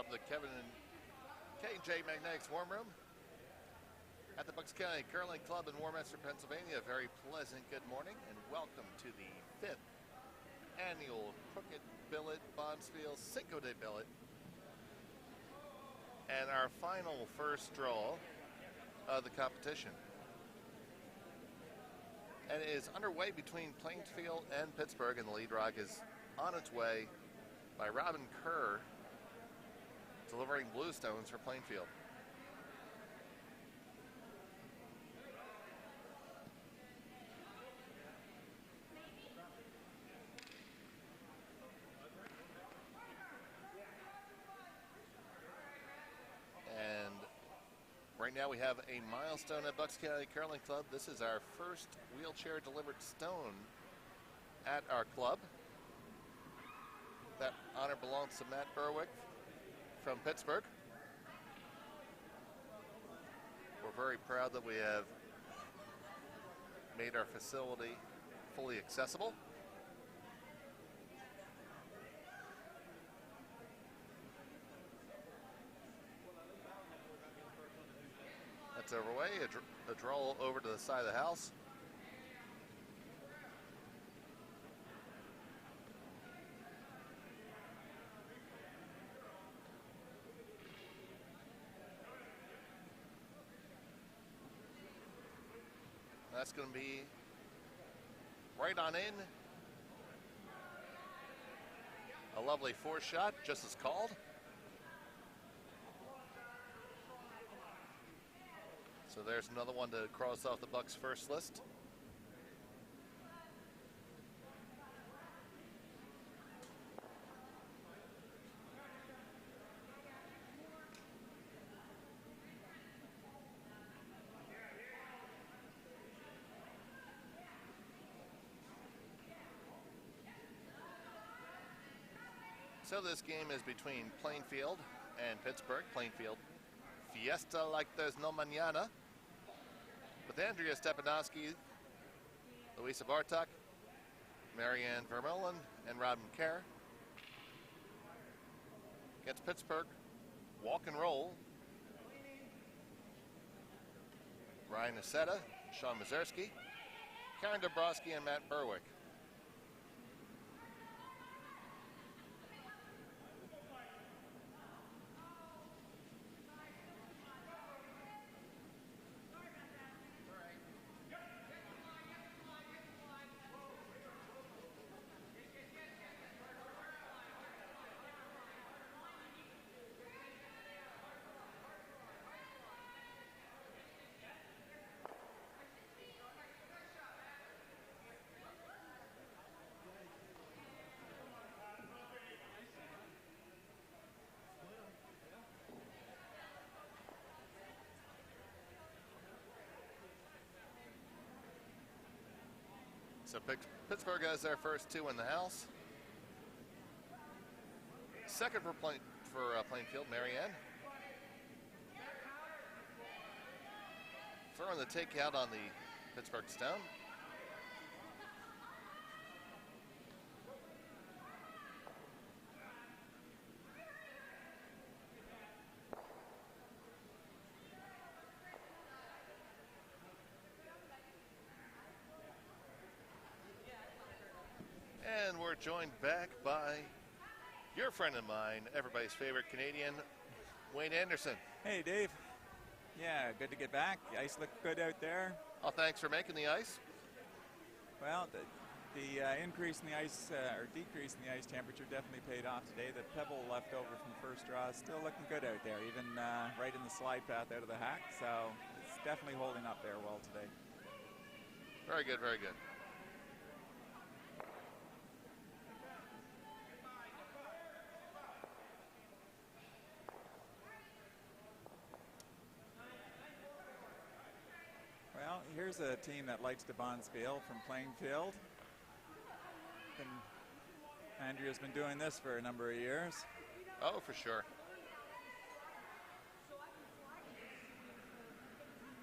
of the Kevin and K&J Magnetics Warm Room at the Bucks County Curling Club in Warminster, Pennsylvania. A very pleasant good morning and welcome to the 5th annual Crooked Billet Bonspiel Cinco de Billet and our final first draw of the competition. And it is underway between Plainfield and Pittsburgh, and the lead rock is on its way by Robin Kerr, delivering Bluestones for Plainfield. And right now we have a milestone at Bucks County Curling Club. This is our first wheelchair delivered stone at our club. That honor belongs to Matt Berwick from Pittsburgh. We're very proud that we have made our facility fully accessible. That's overway, a draw over to the side of the house. That's going to be right on in. A lovely four shot, just as called. So there's another one to cross off the Bucks' first list. So this game is between Plainfield and Pittsburgh. Plainfield, fiesta like there's no mañana, with Andrea Stepnosky, Louisa Bartok, Marianne Vermeulen, and Robin Kerr. Against Pittsburgh, walk and roll, Ryan Acceta, Sean Mazurski, Karen Dabrowski, and Matt Berwick. So Pittsburgh has their first two in the house. Second for Plainfield, Marianne. Throwing the takeout on the Pittsburgh stone. And we're joined back by your friend of mine, everybody's favorite Canadian, Wayne Anderson. Hey, Dave. Yeah, good to get back. The ice looked good out there. Oh, thanks for making the ice. Well, the increase in the ice, or decrease in the ice temperature definitely paid off today. The pebble left over from the first draw is still looking good out there, even right in the slide path out of the hack. So it's definitely holding up there well today. Very good, very good. Well, here's a team that likes to bonspiel from Plainfield. Andrea's been doing this for a number of years. Oh, for sure.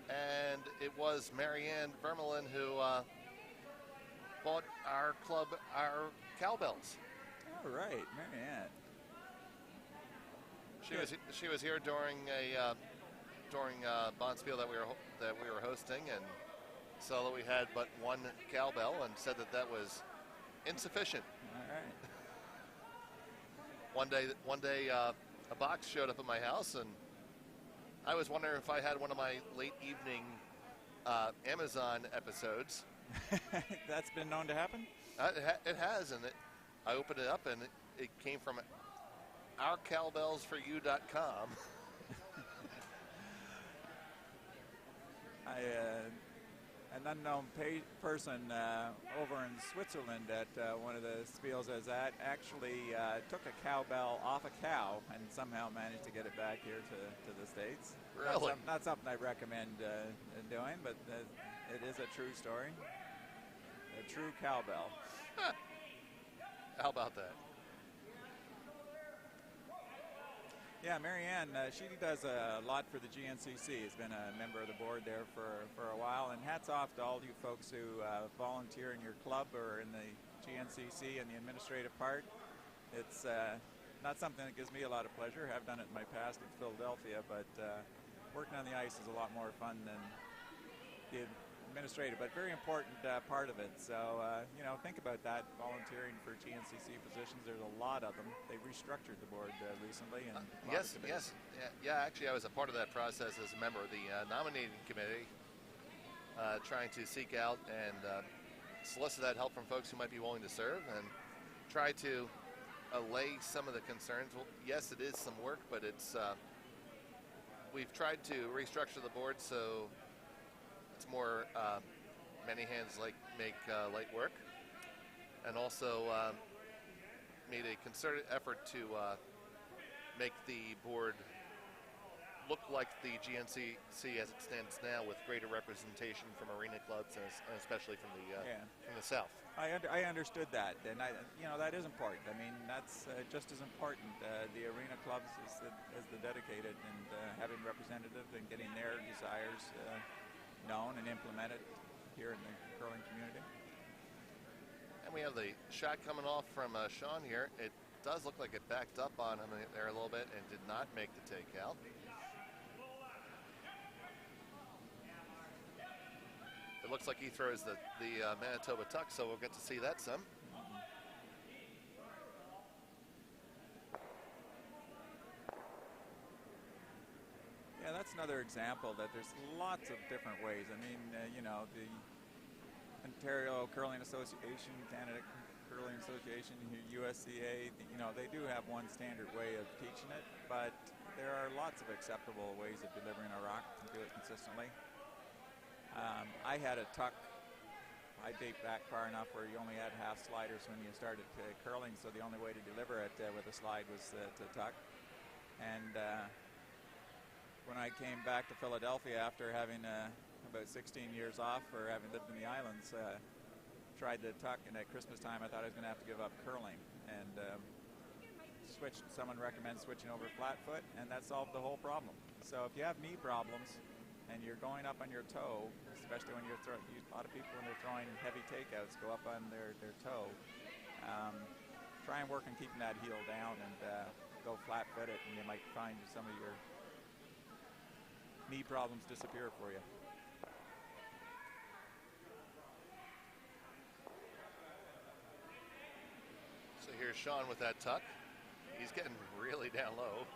And it was Marianne Vermeulen who bought our club our cowbells. All right, Marianne. She was here during Bonspiel that we were hosting, and saw that we had but one cowbell and said that was insufficient. All right. One day, a box showed up at my house, and I was wondering if I had one of my late evening Amazon episodes. That's been known to happen? It has, and I opened it up, and it came from ourcowbellsforyou.com. An unknown person over in Switzerland at one of the spiels I was at actually took a cowbell off a cow and somehow managed to get it back here to the States. Really? Not something I recommend doing, but it is a true story. A true cowbell. How about that? Yeah, Marianne, she does a lot for the GNCC. Has been a member of the board there for a while. And hats off to all you folks who volunteer in your club or in the GNCC and the administrative part. It's not something that gives me a lot of pleasure. I've done it in my past in Philadelphia, but working on the ice is a lot more fun than the administrative, but very important part of it. So, think about that, volunteering for GNCC positions. There's a lot of them. They restructured the board recently. And yes. Yeah, actually, I was a part of that process as a member of the nominating committee, trying to seek out and solicit that help from folks who might be willing to serve and try to allay some of the concerns. Well, yes, it is some work, but it's we've tried to restructure the board so it's more many hands make light work, and also made a concerted effort to make the board look like the GNCC as it stands now, with greater representation from arena clubs and especially from the South. I understood that, and that is important. I mean, that's just as important. The arena clubs as the dedicated, and having representative and getting their desires known and implemented here in the curling community. And we have the shot coming off from Sean here. It does look like it backed up on him there a little bit and did not make the takeout. It looks like he throws the Manitoba tuck, so we'll get to see that some. Yeah, that's another example that there's lots of different ways. I mean, the Ontario Curling Association, Canada Curling Association, USCA, they do have one standard way of teaching it, but there are lots of acceptable ways of delivering a rock and do it consistently. I had a tuck. I date back far enough where you only had half sliders when you started curling, so the only way to deliver it with a slide was to tuck. And when I came back to Philadelphia after having about 16 years off or having lived in the islands, tried to tuck, and at Christmas time I thought I was going to have to give up curling, and someone recommends switching over flat foot, and that solved the whole problem. So if you have knee problems and you're going up on your toe, especially when a lot of people when they're throwing heavy takeouts go up on their toe, try and work on keeping that heel down and go flat footed, and you might find some of your knee problems disappear for you. So here's Sean with that tuck. He's getting really down low.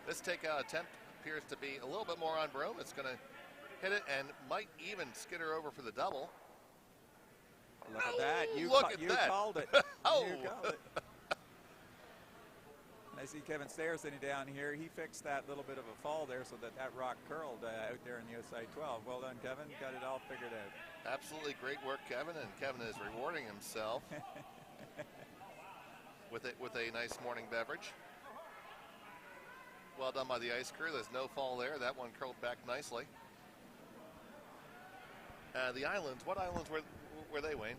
This takeout attempt appears to be a little bit more on Broom. It's going to hit it and might even skitter over for the double. Look at that. You called it. Oh. You called it. I see Kevin Stair sitting down here. He fixed that little bit of a fall there so that rock curled out there in the outside 12. Well done, Kevin. Got it all figured out. Absolutely great work, Kevin. And Kevin is rewarding himself with a nice morning beverage. Well done by the ice crew. There's no fall there. That one curled back nicely. The islands. What islands were they, Wayne?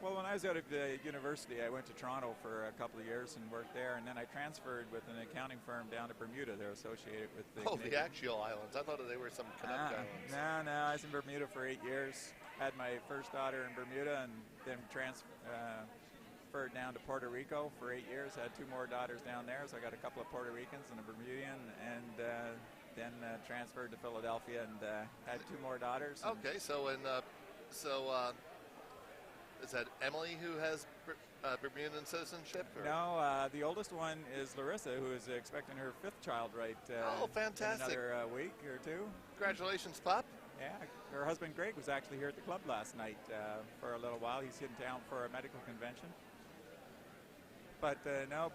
Well, when I was out of the university, I went to Toronto for a couple of years and worked there, and then I transferred with an accounting firm down to Bermuda. They're associated with the the actual islands. I thought they were some Canuck islands. No, I was in Bermuda for 8 years. had my first daughter in Bermuda and then transferred down to Puerto Rico for 8 years. Had 2 more daughters down there, so I got a couple of Puerto Ricans and a Bermudian, and then transferred to Philadelphia and had 2 more daughters. Okay, so is that Emily who has Bermudan citizenship? Or? No, the oldest one is Larissa, who is expecting her 5th child fantastic. in another week or 2. Congratulations, Pop. Yeah, her husband Greg was actually here at the club last night for a little while. He's in town for a medical convention. But no,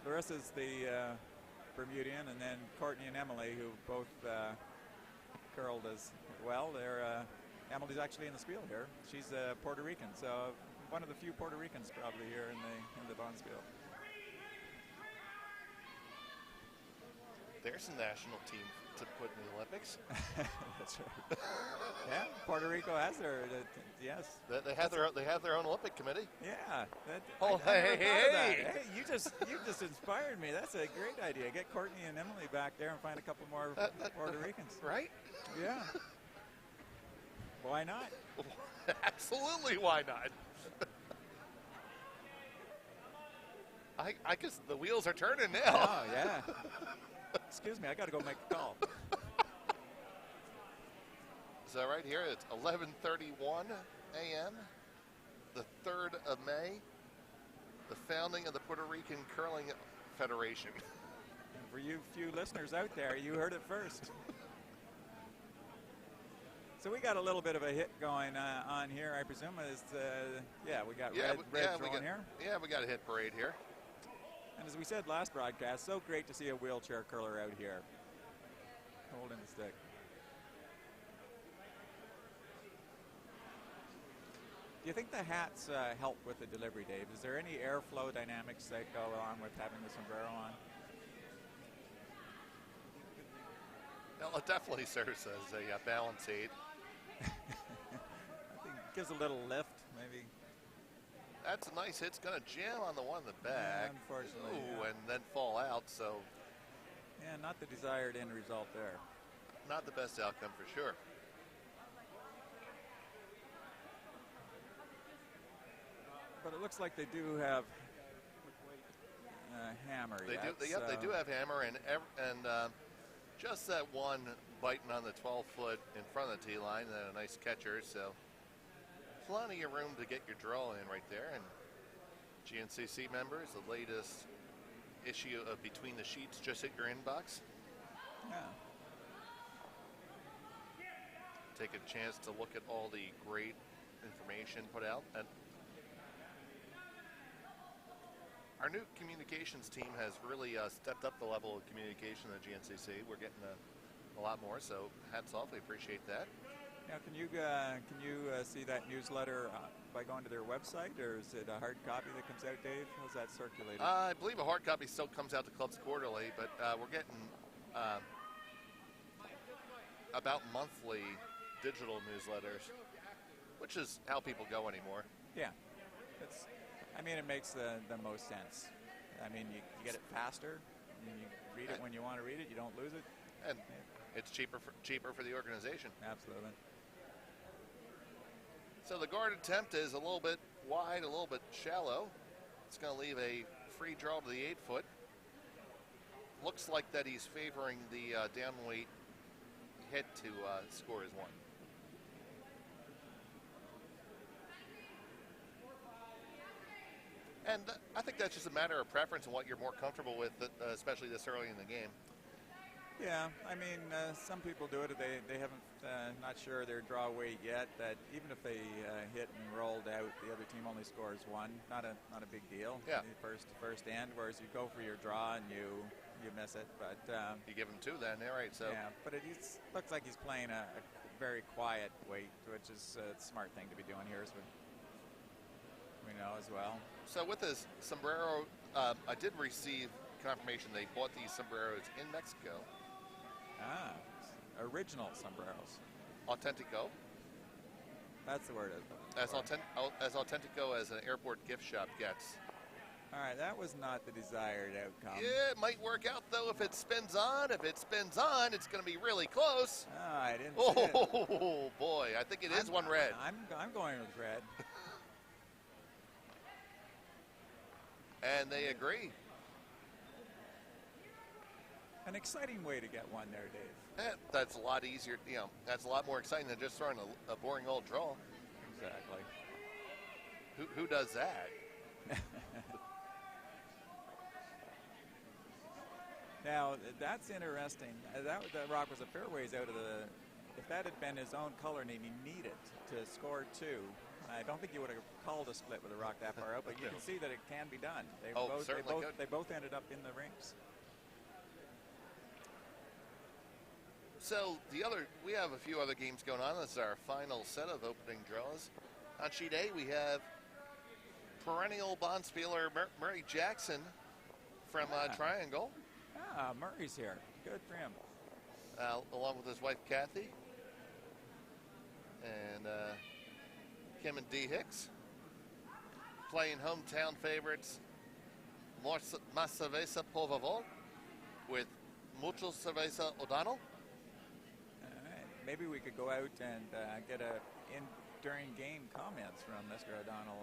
Larissa's the Bermudian, and then Courtney and Emily, who both curled as well. Emily's actually in the spiel here. She's Puerto Rican, so one of the few Puerto Ricans probably here in the Bonspiel. There's a national team to put in the Olympics. That's right. Yeah, Puerto Rico has their yes. They have their own Olympic committee. Yeah. Hey! You just inspired me. That's a great idea. Get Courtney and Emily back there and find a couple more Puerto Ricans. Right? Yeah. Why not? Absolutely, why not? I guess the wheels are turning now. Oh, yeah. Excuse me, I got to go make a call. So right here, it's 11:31 a.m., the 3rd of May, the founding of the Puerto Rican Curling Federation. And for you few listeners out there, you heard it first. So we got a little bit of a hit going on here, I presume. We got red thrown here. Yeah, we got a hit parade here. And as we said last broadcast, so great to see a wheelchair curler out here holding the stick. Do you think the hats help with the delivery, Dave? Is there any airflow dynamics that go on with having the sombrero on? Well, it definitely serves as a balance aid. I think it gives a little lift, maybe. That's a nice hit. It's going to jam on the one in the back. Yeah, unfortunately. Ooh, and then fall out, so. Yeah, not the desired end result there. Not the best outcome for sure. But it looks like they do have hammer. They do have hammer, and just that one biting on the 12-foot in front of the tee line, and a nice catcher, so plenty of room to get your draw in right there. And GNCC members, the latest issue of Between the Sheets just hit your inbox. Yeah. Take a chance to look at all the great information put out. And our new communications team has really stepped up the level of communication at GNCC. We're getting a lot more, so hats off. We appreciate that. Now, can you see that newsletter by going to their website, or is it a hard copy that comes out, Dave? How's that circulated? I believe a hard copy still comes out to clubs quarterly, but we're getting about monthly digital newsletters, which is how people go anymore. Yeah, it makes the most sense. I mean, you get it faster, and you read it when you want to read it. You don't lose it, and it's cheaper for the organization. Absolutely. So the guard attempt is a little bit wide, a little bit shallow. It's going to leave a free draw to the 8-foot. Looks like that he's favoring the downweight head to score as one. And I think that's just a matter of preference and what you're more comfortable with, especially this early in the game. Yeah, I mean, some people do it. They haven't, not sure their draw weight yet. That even if they hit and rolled out, the other team only scores one. Not a big deal. Yeah. First end, whereas you go for your draw and you miss it. But you give them two then, right? So yeah, but it looks like he's playing a very quiet weight, which is a smart thing to be doing here, as we know as well. So with his sombrero, I did receive confirmation they bought these sombreros in Mexico. Ah, original sombreros. Authentico. That's the word. As Authentico as an airport gift shop gets. All right, that was not the desired outcome. Yeah, it might work out, though, if it spins on. If it spins on, it's going to be really close. Oh, I didn't see it. Oh, boy. I think it is one red. I'm going with red. And they agree. An exciting way to get one there, Dave. That's a lot easier. You know, that's a lot more exciting than just throwing a boring old draw. Exactly. Who does that? Now, that's interesting. That rock was a fair ways out of the... If that had been his own color and he needed to score 2, I don't think you would have called a split with a rock that far out, but you can see that it can be done. They both ended up in the rings. So we have a few other games going on. This is our final set of opening draws. On sheet A, we have perennial Bonspieler Murray Jackson from Triangle. Murray's here. Good for him. Along with his wife, Kathy. And Kim and Dee Hicks. Playing hometown favorites, Más Cerveza Por Favor, with Mucho Cerveza O'Donnell. All right. Maybe we could go out and get during game comments from Mr. O'Donnell.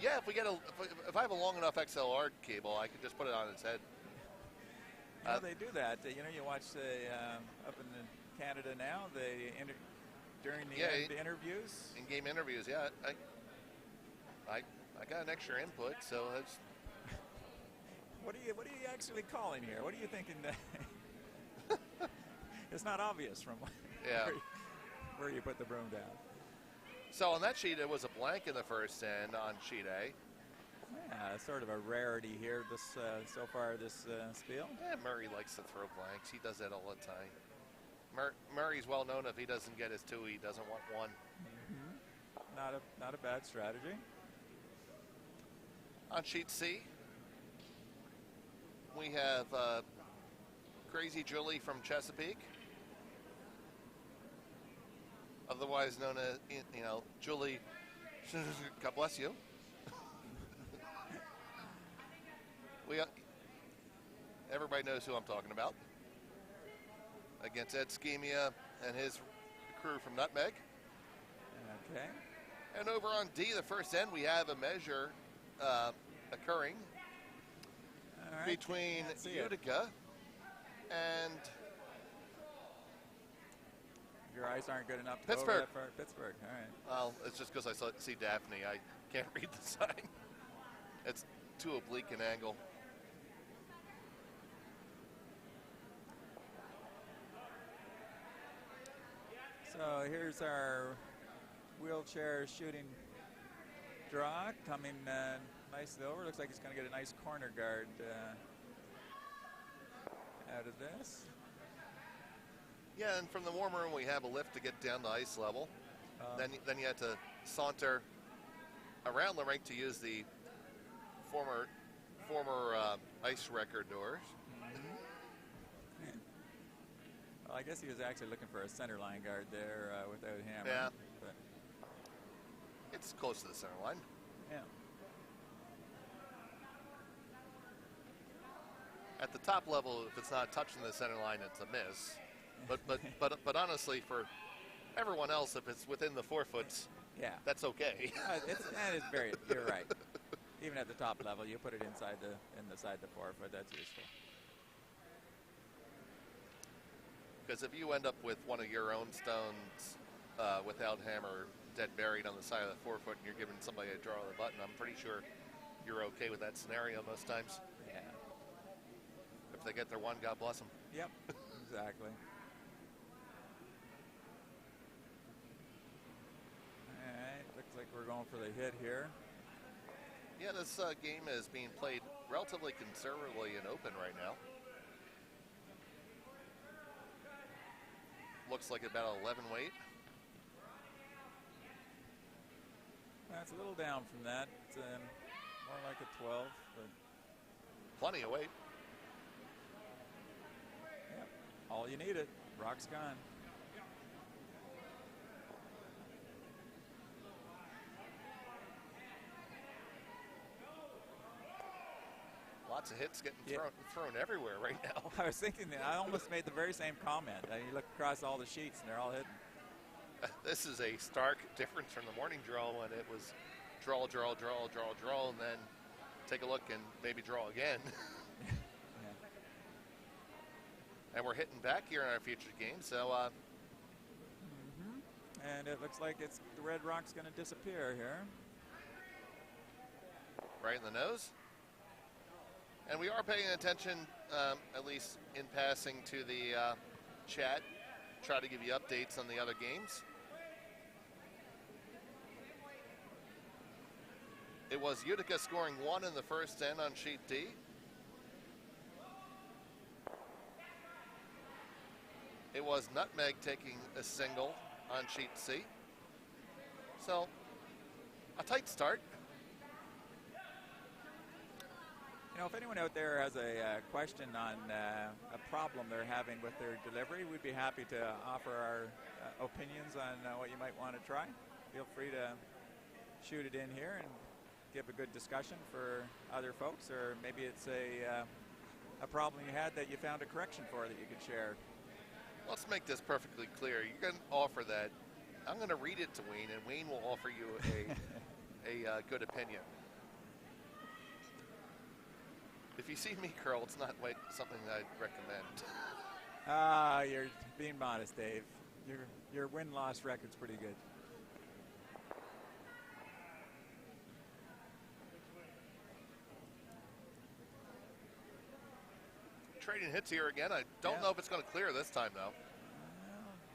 Yeah, if I have a long enough XLR cable, I could just put it on its head. They do that. You watch up in Canada now, during the interviews. In-game interviews, yeah. I got an extra input, so it's... What are you actually calling here? What are you thinking? It's not obvious from where you put the broom down. So on that sheet, it was a blank in the first end on sheet A. Yeah, sort of a rarity here so far this spiel. Yeah, Murray likes to throw blanks. He does that all the time. Murray's well known if he doesn't get his 2, he doesn't want 1. Mm-hmm. Not a bad strategy. On sheet C, we have Crazy Julie from Chesapeake, otherwise known as Julie. God bless you. Everybody knows who I'm talking about. Against Ed Schemia and his crew from Nutmeg. Okay. And over on D, the first end, we have a measure occurring between Utica and... Your eyes aren't good enough to Pittsburgh. go over that far. Pittsburgh, all right. Well, it's just because I see Daphne. I can't read the sign. It's too oblique an angle. So here's our wheelchair shooting draw coming nicely over. Looks like he's going to get a nice corner guard out of this. Yeah, and from the warm room we have a lift to get down to ice level. Then you had to saunter around the rink to use the former ice record doors. Well, I guess he was actually looking for a center line guard there without him. Yeah. But it's close to the center line. Yeah. At the top level, if it's not touching the center line, it's a miss. But honestly, for everyone else, if it's within the 4 foot, that's okay. You're right. Even at the top level, you put it inside the 4 foot. That's useful. Because if you end up with one of your own stones without hammer dead buried on the side of the 4 foot and you're giving somebody a draw of the button, I'm pretty sure you're okay with that scenario most times. Yeah. If they get their 1, God bless them. Yep, exactly. All right, looks like we're going for the hit here. Yeah, this game is being played relatively conservatively and open right now. Looks like about 11 weight. That's a little down from that. It's more like a 12. But plenty of weight. Yep. All you needed. Rock's gone. lots of hits getting thrown everywhere right now. I was thinking that I almost made the very same comment. You look across all the sheets and they're all hitting. This is a stark difference from the morning draw when it was draw, and then take a look and maybe draw again. Yeah. And we're hitting back here in our featured game, so. And it looks like the red rock's going to disappear here. Right in the nose. And we are paying attention, at least in passing, to the chat. Try to give you updates on the other games. It was Utica scoring 1 in the first 10 on sheet D. It was Nutmeg taking a single on sheet C. So, a tight start. You know, if anyone out there has a question on a problem they're having with their delivery, we'd be happy to offer our opinions on what you might want to try. Feel free to shoot it in here and give a good discussion for other folks, or maybe it's a problem you had that you found a correction for that you could share. Let's make this perfectly clear. You're going to offer that. I'm going to read it to Wayne, and Wayne will offer you a good opinion. If you see me curl, it's not something that I'd recommend. You're being modest, Dave. Your win-loss record's pretty good. Trading hits here again. I don't know if it's going to clear this time, though.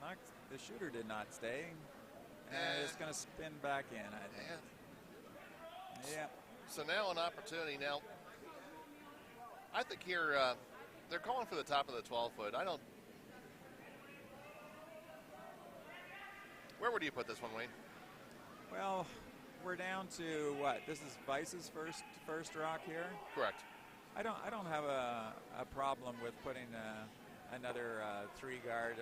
Well, the shooter did not stay. And it's going to spin back in, I think. Yeah. So now an opportunity. Now, I think here they're calling for the top of the 12-foot. I don't. Where would you put this one, Wayne? Well, we're down to what? This is Vice's first rock here. Correct. I don't have a problem with putting another 3-guard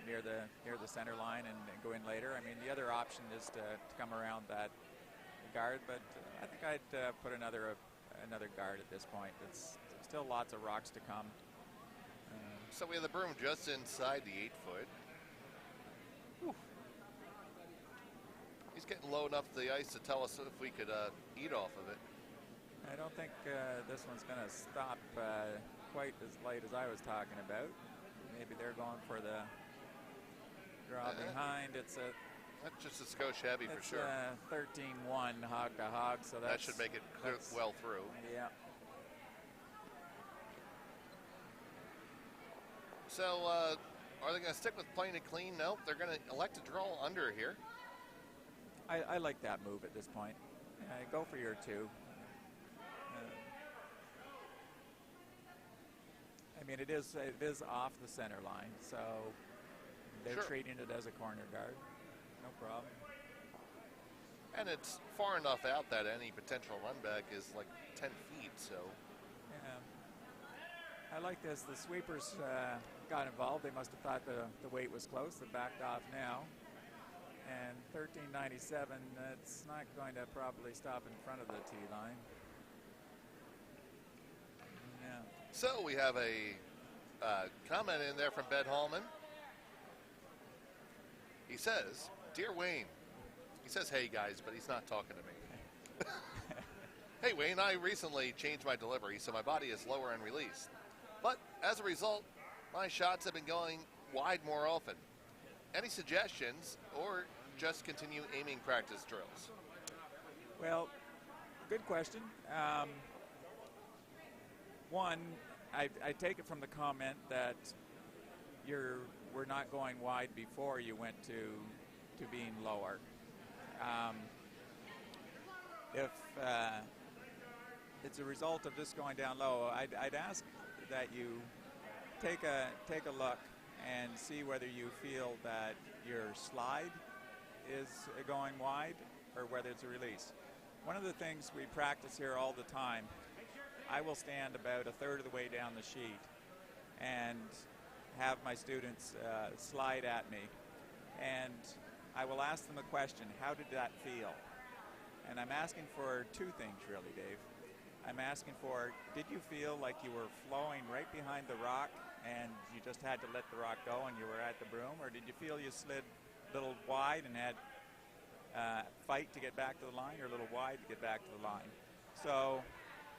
near the center line and go in later. I mean, the other option is to come around that guard, but I think I'd put another guard at this point. It's still lots of rocks to come. So we have the broom just inside the 8-foot. He's getting low enough to the ice to tell us if we could eat off of it. I don't think this one's going to stop quite as light as I was talking about. Maybe they're going for the draw behind. That's just a skosh heavy for sure. 13-1 hog to hog, so that should make it clear well through. Yeah. So are they going to stick with playing it clean? Nope. They're going to elect to draw under here. I like that move at this point. Go for your 2. I mean, it is off the center line, so they're treating it as a corner guard. No problem. And it's far enough out that any potential run back is like 10 feet, so. Yeah. I like this. The sweepers got involved. They must have thought the weight was close. They backed off now. And 13.97, that's not going to probably stop in front of the tee line. Yeah. So we have a comment in there from Ben Hallman. He says, "Dear Wayne," he says, "Hey guys," but he's not talking to me. "Hey Wayne, I recently changed my delivery, so my body is lower and released. But as a result, my shots have been going wide more often. Any suggestions, or just continue aiming practice drills?" Well, good question. One, I take it from the comment that we're not going wide before you went to being lower. If it's a result of just going down low, I'd ask that you take a look and see whether you feel that your slide is going wide or whether it's a release. One of the things we practice here all the time, I will stand about a third of the way down the sheet and have my students slide at me, and I will ask them a question: how did that feel? And I'm asking for 2 things really, Dave. I'm asking for, did you feel like you were flowing right behind the rock and you just had to let the rock go and you were at the broom, or did you feel you slid a little wide and had fight to get back to the line, or a little wide to get back to the line? So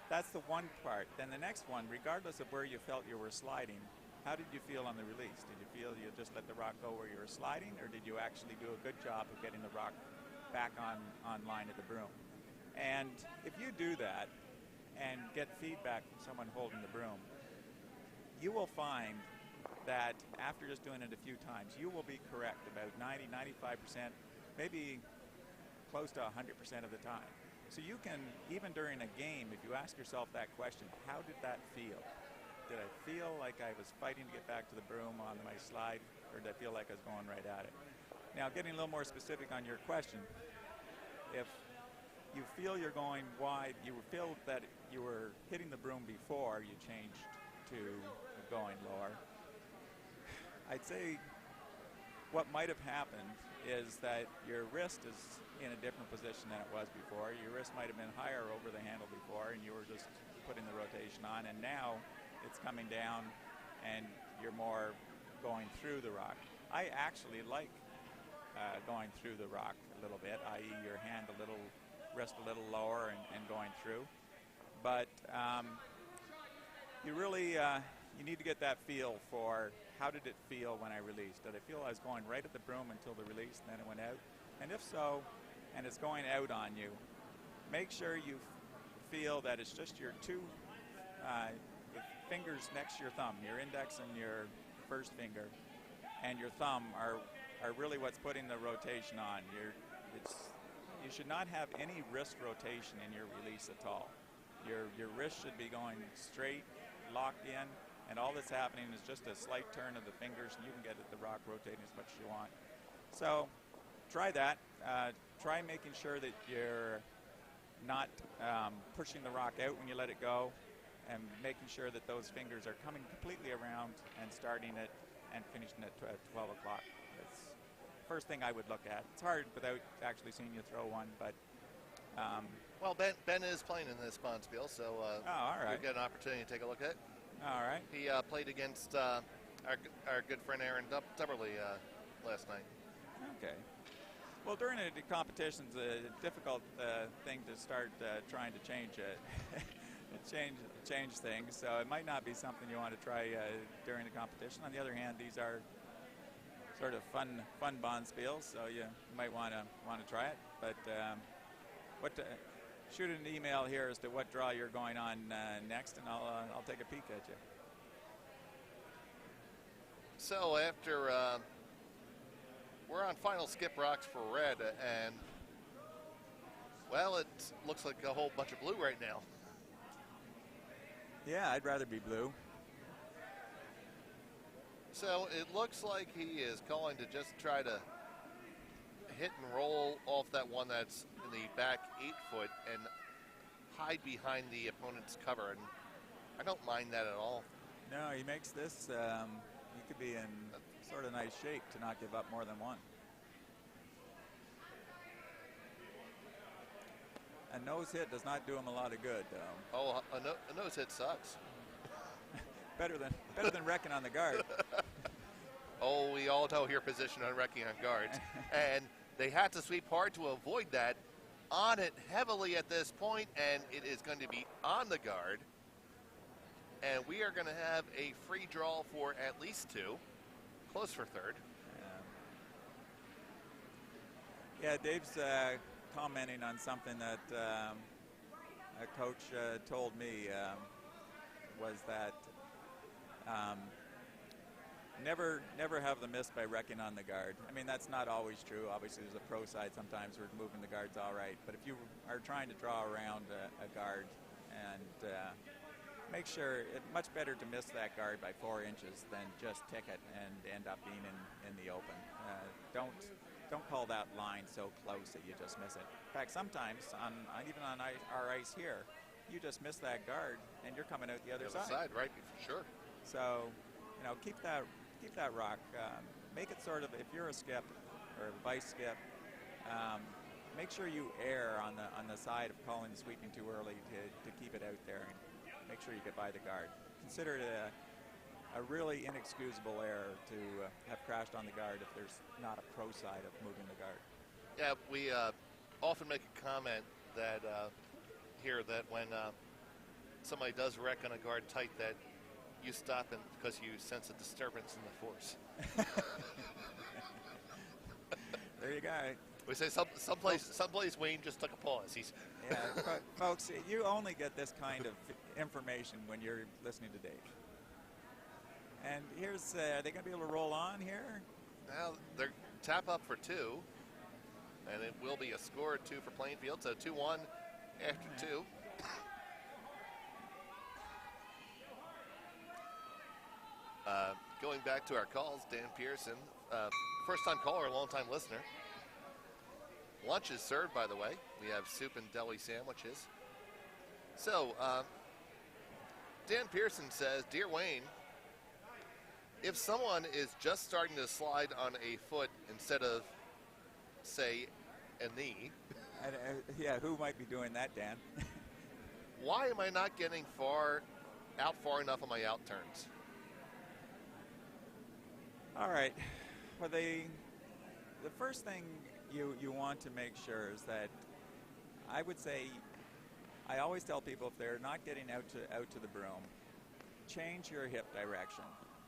that's the one part. Then the next one, regardless of where you felt you were sliding, how did you feel on the release? Did you feel you just let the rock go where you were sliding, or did you actually do a good job of getting the rock back on line at the broom? And if you do that and get feedback from someone holding the broom, you will find that after just doing it a few times, you will be correct about 90, 95%, maybe close to 100% of the time. So you can, even during a game, if you ask yourself that question, how did that feel? Did I feel like I was fighting to get back to the broom on my slide, or did I feel like I was going right at it? Now, getting a little more specific on your question, if you feel you're going wide, you feel that you were hitting the broom before you changed to going lower, I'd say what might have happened is that your wrist is in a different position than it was before. Your wrist might have been higher over the handle before, and you were just putting the rotation on, and now it's coming down and you're more going through the rock. I actually like going through the rock a little bit, i.e. your hand a little, wrist a little lower and going through. But you really, you need to get that feel for how did it feel when I released. Did I feel I was going right at the broom until the release and then it went out? And if so, and it's going out on you, make sure you feel that it's just your two fingers next to your thumb, your index and your first finger, and your thumb are really what's putting the rotation on. You should not have any wrist rotation in your release at all. Your wrist should be going straight, locked in, and all that's happening is just a slight turn of the fingers, and you can get the rock rotating as much as you want. So try that. Try making sure that you're not pushing the rock out when you let it go, and making sure that those fingers are coming completely around and starting it and finishing it at 12 o'clock. That's the first thing I would look at. It's hard without actually seeing you throw one, but... well, Ben is playing in this Bonspiel, so all right. you'll get an opportunity to take a look at it. All right. He played against our good friend Aaron Dubberly last night. Okay. Well, during a competition, it's a difficult thing to start trying to change change things. So it might not be something you want to try during the competition. On the other hand, these are sort of fun Bonspiels, so you might want to try it. But shoot an email here as to what draw you're going on next, and I'll take a peek at you. So after we're on final skip rocks for red, and well, it looks like a whole bunch of blue right now. Yeah, I'd rather be blue. So it looks like he is going to just try to hit and roll off that one that's in the back 8 foot and hide behind the opponent's cover, and I don't mind that at all. No, he makes this, he could be in sort of nice shape to not give up more than one. A nose hit does not do him a lot of good, though. Oh, a nose hit sucks. better than wrecking on the guard. Oh, we all know your position on wrecking on guards. And they had to sweep hard to avoid that. On it heavily at this point, and it is going to be on the guard. And we are going to have a free draw for at least 2. Close for third. Yeah, Dave's commenting on something that a coach told me was that never have the miss by wrecking on the guard. I mean, that's not always true. Obviously, there's a pro side sometimes where moving the guard's all right. But if you are trying to draw around a guard, and make sure it's much better to miss that guard by 4 inches than just tick it and end up being in the open. Don't call that line so close that you just miss it. In fact, sometimes even on our ice here, you just miss that guard and you're coming out the other side. Right, for sure. So, keep that rock. Make it sort of, if you're a skip or a vice skip, make sure you err on the side of calling the sweeping too early to keep it out there and make sure you get by the guard. Consider it a really inexcusable error to have crashed on the guard if there's not a pro side of moving the guard. Yeah, we often make a comment that here that when somebody does wreck on a guard tight, that you stop and because you sense a disturbance in the force. There you go. We say someplace Wayne just took a pause. Yeah, folks, you only get this kind of information when you're listening to Dave. And here's, are they going to be able to roll on here? Well, they're tap up for 2, and it will be a score of 2 for Plainfield, so 2-1 after 2. Going back to our calls, Dan Pearson, first-time caller, long-time listener. Lunch is served, by the way. We have soup and deli sandwiches. So, Dan Pearson says, Dear Wayne, if someone is just starting to slide on a foot instead of, say, a knee. Yeah, who might be doing that, Dan? Why am I not getting far enough on my out turns? All right. Well, the first thing you want to make sure is that I would say, I always tell people if they're not getting out to the broom, change your hip direction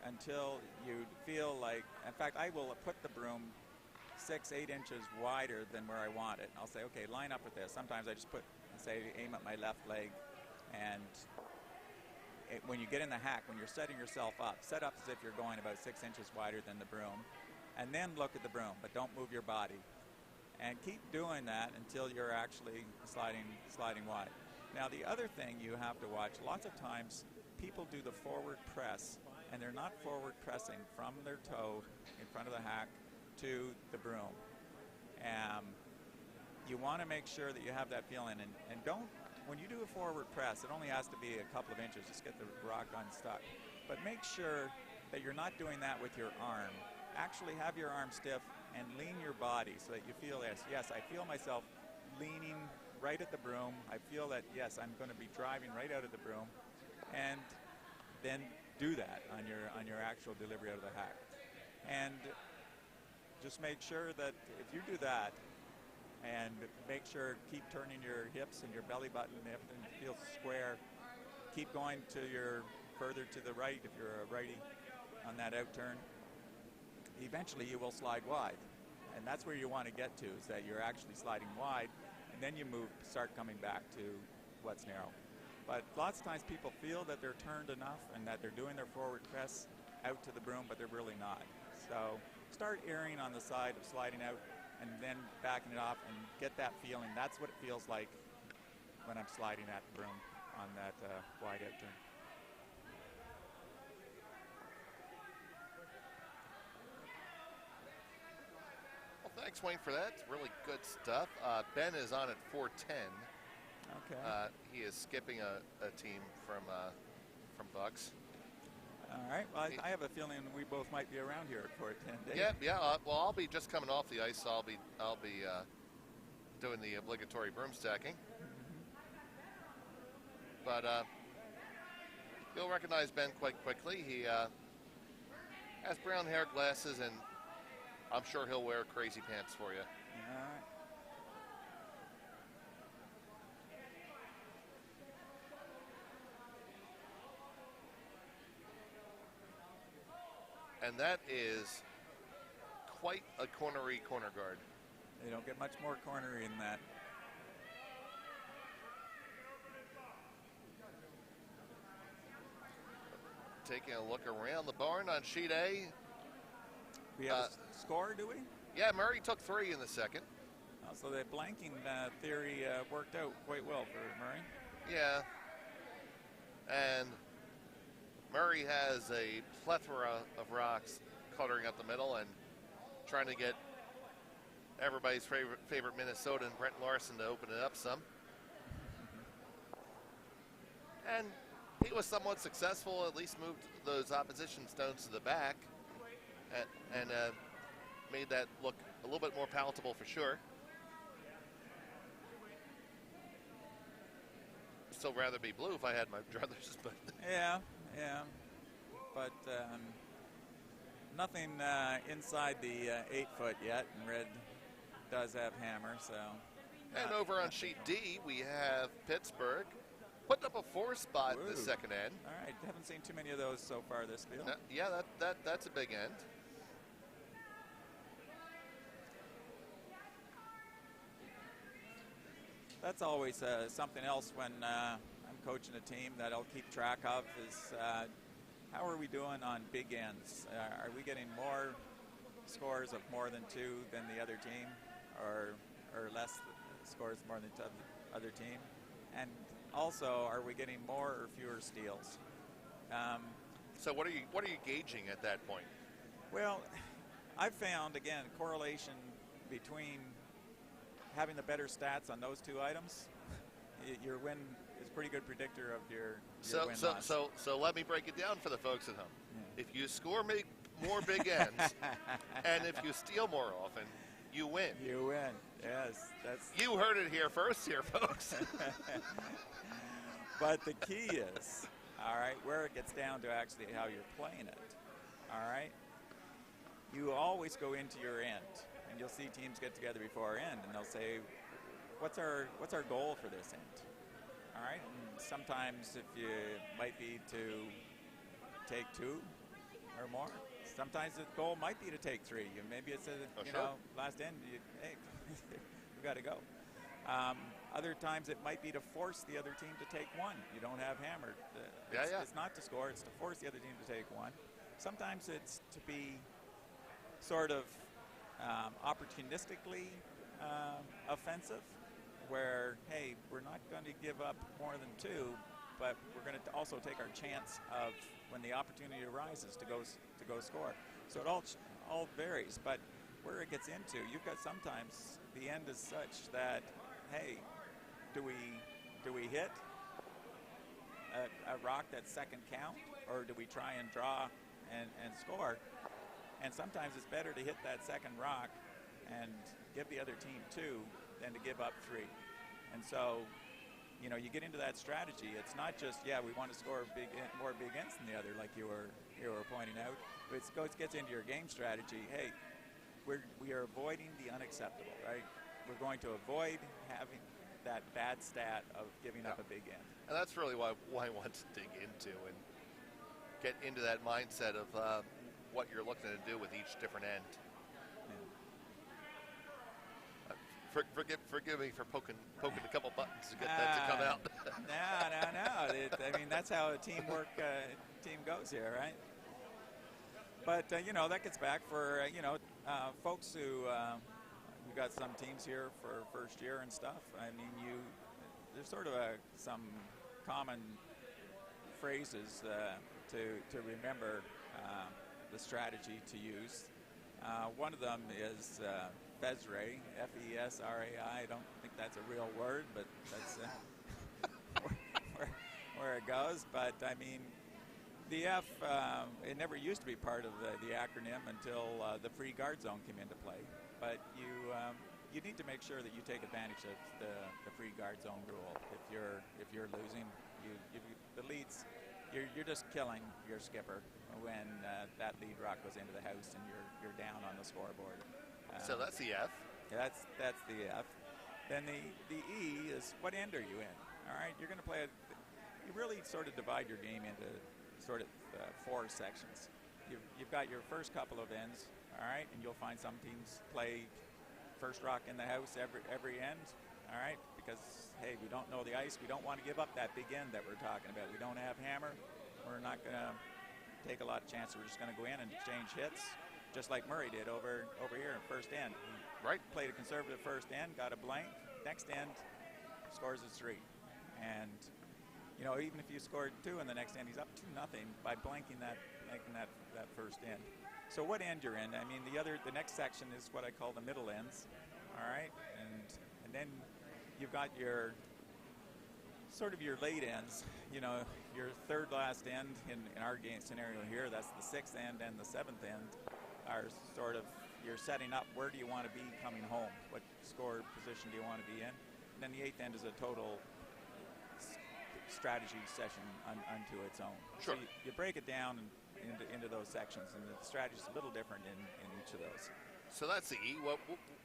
until you feel like, in fact, I will put the broom 6-8 inches wider than where I want it. I'll say, okay, line up with this. Sometimes I just aim at my left leg, and when you get in the hack, when you're setting yourself up, set up as if you're going about 6 inches wider than the broom, and then look at the broom, but don't move your body. And keep doing that until you're actually sliding wide. Now, the other thing you have to watch, lots of times people do the forward press, and they're not forward pressing from their toe in front of the hack to the broom. You want to make sure that you have that feeling, and don't, when you do a forward press, it only has to be a couple of inches, just get the rock unstuck. But make sure that you're not doing that with your arm. Actually have your arm stiff and lean your body so that you feel this. Yes, I feel myself leaning right at the broom. I feel that, yes, I'm going to be driving right out of the broom. And then do that on your actual delivery out of the hack. And just make sure that if you do that, and make sure keep turning your hips and your belly button if it feels square. Keep going to further to the right if you're a righty on that out turn. Eventually you will slide wide, and that's where you want to get to, is that you're actually sliding wide, and then you start coming back to what's narrow. But lots of times people feel that they're turned enough and that they're doing their forward press out to the broom, but they're really not. So start erring on the side of sliding out and then backing it off and get that feeling. That's what it feels like when I'm sliding at the broom on that wide out turn. Well, thanks, Wayne, for that. It's really good stuff. Ben is on at 410. Okay. He is skipping a team from Bucks. All right. Well, I have a feeling we both might be around here at 410. Yeah. Well, I'll be just coming off the ice. So I'll be doing the obligatory broom stacking. But you'll recognize Ben quite quickly. He has brown hair, glasses, and I'm sure he'll wear crazy pants for you. All right. And that is quite a cornery corner guard. They don't get much more cornery than that. Taking a look around the barn on sheet A. We have a score, do we? Yeah, Murray took 3 in the second. So the blanking theory worked out quite well for Murray. Yeah. And Murray has a plethora of rocks cluttering up the middle and trying to get everybody's favorite Minnesotan, Brent Larson, to open it up some. And he was somewhat successful, at least moved those opposition stones to the back and made that look a little bit more palatable for sure. also rather be blue if I had my druthers, but yeah. But nothing inside the 8-foot yet, and red does have hammer, so. And over on sheet D, we have Pittsburgh putting up a 4 spot in the second end. All right, haven't seen too many of those so far this field. Yeah, that's a big end. That's always something else when I'm coaching a team that I'll keep track of is how are we doing on big ends? Are we getting more scores of more than 2 than the other team, or less scores more than the other team? And also, are we getting more or fewer steals? So what are you gauging at that point? Well, I've found, again, correlation between having the better stats on those 2 items. Your win is a pretty good predictor of your win loss. So let me break it down for the folks at home. Yeah. If you score more big ends, and if you steal more often, you win. You win. Yes, you heard it here first, folks. But the key is, all right, where it gets down to actually how you're playing it. All right, you always go into your end, and you'll see teams get together before our end, and they'll say, "What's our goal for this end?" All right, and sometimes if you might be to take 2 or more. Sometimes the goal might be to take 3. Maybe it's last end. Hey, we got to go. Other times it might be to force the other team to take 1. You don't have hammered. It's not to score. It's to force the other team to take 1. Sometimes it's to be sort of opportunistically offensive, where hey, we're not going to give up more than 2, but we're going to also take our chance of when the opportunity arises to go score. So it all varies, but where it gets into, you've got sometimes the end is such that, hey, do we hit a rock that's second count, or do we try and draw and score? And sometimes it's better to hit that second rock and give the other team 2 than to give up 3. And so, you get into that strategy. It's not just, we want to score more big ends than the other, like you were pointing out. But it gets into your game strategy. Hey, we are avoiding the unacceptable, right? We're going to avoid having that bad stat of giving up a big end. And that's really why I want to dig into and get into that mindset of what you're looking to do with each different end. Forgive me for poking a couple buttons to get that to come out. No. I mean, that's how a team goes here, right? But, that gets back for, folks who, we've got some teams here for first year and stuff. I mean, there's sort of some common phrases to remember the strategy to use. One of them is Fesray, F-E-S-R-A-I. I don't think that's a real word, but that's where it goes. But, I mean, the F, it never used to be part of the acronym until the free guard zone came into play. But you need to make sure that you take advantage of the free guard zone rule. If you're losing, the leads, you're just killing your skipper when that lead rock goes into the house and you're down on the scoreboard. So that's the F. That's the F. Then the E is what end are you in? All right, you're going to play you really sort of divide your game into sort of 4 sections. You've got your first couple of ends, all right, and you'll find some teams play first rock in the house every end, all right, because hey, we don't know the ice, we don't want to give up that big end that we're talking about. We don't have hammer, we're not going to take a lot of chances. We're just going to go in and exchange hits, just like Murray did over here in first end. Right. Played a conservative first end, got a blank. Next end, scores his 3. And, even if you scored 2 in the next end, he's up 2-0 by blanking that first end. So what end you're in? I mean, the next section is what I call the middle ends. All right. And then you've got your sort of your late ends, your third last end in our game scenario here, that's the 6th end and the 7th end are sort of, you're setting up where do you want to be coming home, what score position do you want to be in. And then the 8th end is a total strategy session unto its own. Sure. So you break it down into those sections, and the strategy is a little different in each of those. So that's the E.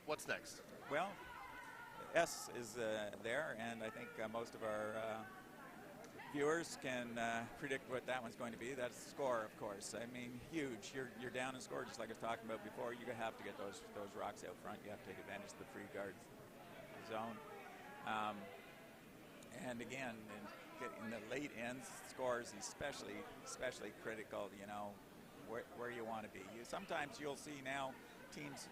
What's next? Well, S is there, and I think most of our viewers can predict what that one's going to be. That's score, of course. I mean, huge. You're down in score, just like I was talking about before. You have to get those rocks out front. You have to take advantage of the free guard zone. And again, in the late ends, scores especially critical. You know, where you want to be. Sometimes you'll see now teams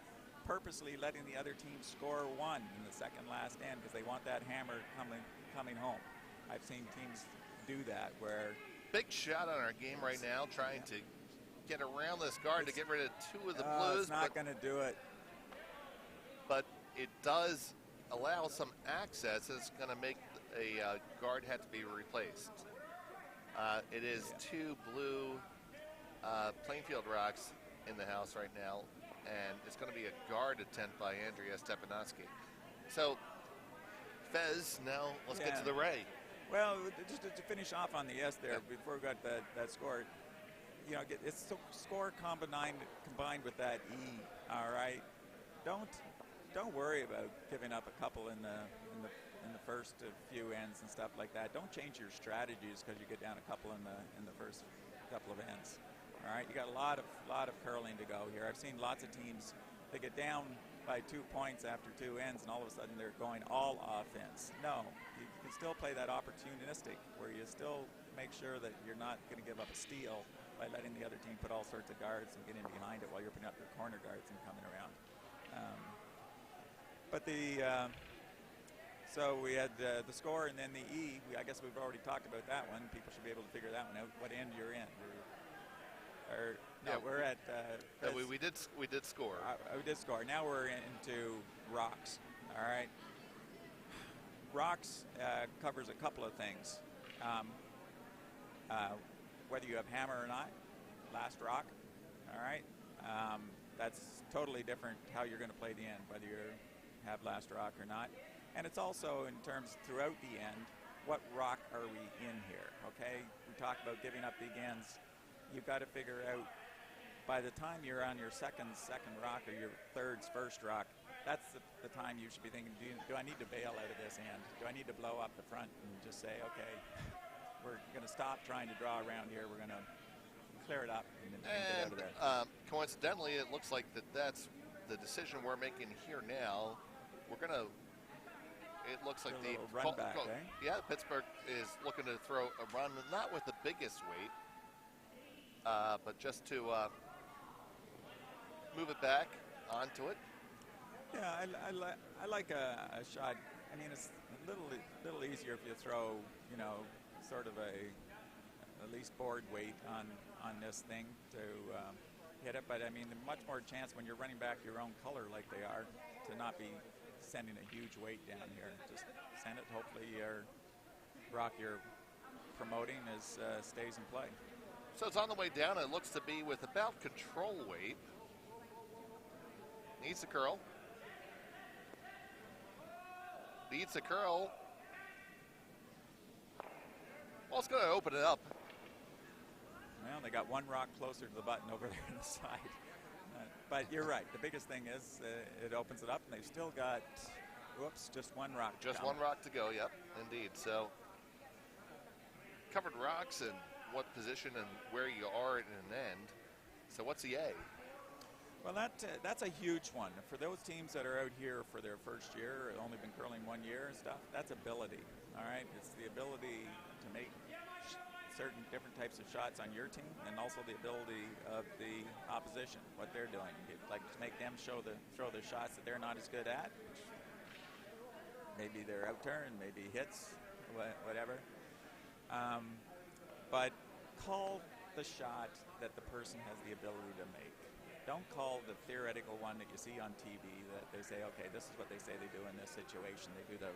purposely letting the other team score one in the second last end because they want that hammer coming home. I've seen teams do that where big shot on our game right now, trying to get around this guard to get rid of two of the Blues. It's not going to do it. But it does allow some access. It's going to make a guard have to be replaced. It is two blue Plainfield rocks in the house right now, and it's going to be a guard attempt by Andrea Stepnosky. So, Fez, now let's get to the Ray. Well, just to finish off on the S there, before we got that score, you know, it's score combined with that E. All right, don't worry about giving up a couple in the first few ends and stuff like that. Don't change your strategies because you get down a couple in the first couple of ends. All right, you got a lot of curling to go here. I've seen lots of teams that get down by 2 points after 2 ends, and all of a sudden they're going all offense. No, you can still play that opportunistic, where you still make sure that you're not going to give up a steal by letting the other team put all sorts of guards and get in behind it while you're putting up your corner guards and coming around. So we had the score and then the E. I guess we've already talked about that one. People should be able to figure that one out. What end you're in? We're at. We did score. We did score. Now we're into rocks. All right. Rocks covers a couple of things. Whether you have hammer or not, last rock. All right. That's totally different how you're going to play the end, whether you have last rock or not. And it's also in terms throughout the end, what rock are we in here? Okay. We talked about giving up the ends. You've got to figure out by the time you're on your second rock or your third's first rock, that's the time you should be thinking, do I need to bail out of this end? Do I need to blow up the front and just say, okay, we're going to stop trying to draw around here. We're going to clear it up and get out of there. Coincidentally, it looks like that's the decision we're making here now. We're going to, it looks like the run back, eh? Yeah, Pittsburgh is looking to throw a run, not with the biggest weight, but just to move it back onto it. Yeah, I like a shot. I mean, it's a little easier if you throw, you know, sort of at least board weight on this thing to hit it. But I mean, much more chance when you're running back your own color like they are to not be sending a huge weight down here. Just send it. Hopefully, your rock you're promoting stays in play. So it's on the way down. It looks to be with about control weight. Needs a curl. Needs a curl. Well, it's going to open it up. Well, they got one rock closer to the button over there on the side. But you're right. The biggest thing is it opens it up, and they've still got, just one rock. Just one rock to go, yep, indeed. So covered rocks and what position and where you are in an end. So what's the A? Well, that's a huge one. For those teams that are out here for their first year, only been curling 1 year and stuff, that's ability, all right? It's the ability to make certain different types of shots on your team, and also the ability of the opposition, what they're doing. You'd like to make them throw the shots that they're not as good at. Maybe they're out turn, maybe hits, whatever. But call the shot that the person has the ability to make. Don't call the theoretical one that you see on TV that they say, okay, this is what they say they do in this situation. They do the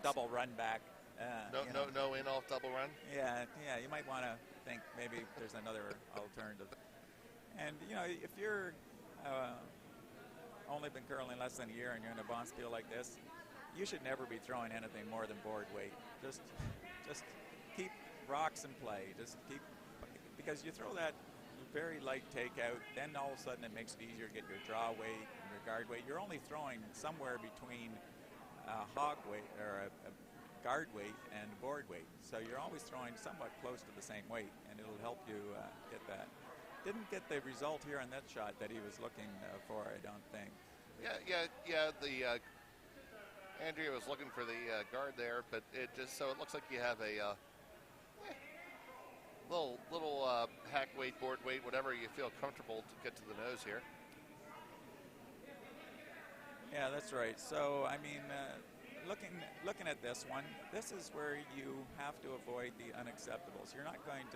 double run back. No in-off double run? Yeah, you might want to think maybe there's another alternative. And, you know, if you're only been curling less than a year and you're in a bonspiel like this, you should never be throwing anything more than board weight. Just keep rocks in play. Just keep, because you throw that very light takeout, then all of a sudden it makes it easier to get your draw weight and your guard weight. You're only throwing somewhere between hog weight or a guard weight and board weight. So you're always throwing somewhat close to the same weight, and it'll help you get that. Didn't get the result here on that shot that he was looking for, I don't think. Yeah. The Andrea was looking for the guard there, but it looks like you have a little hack weight, board weight, whatever you feel comfortable to get to the nose here. Yeah, that's right. So I mean, looking at this one, this is where you have to avoid the unacceptables. You're not going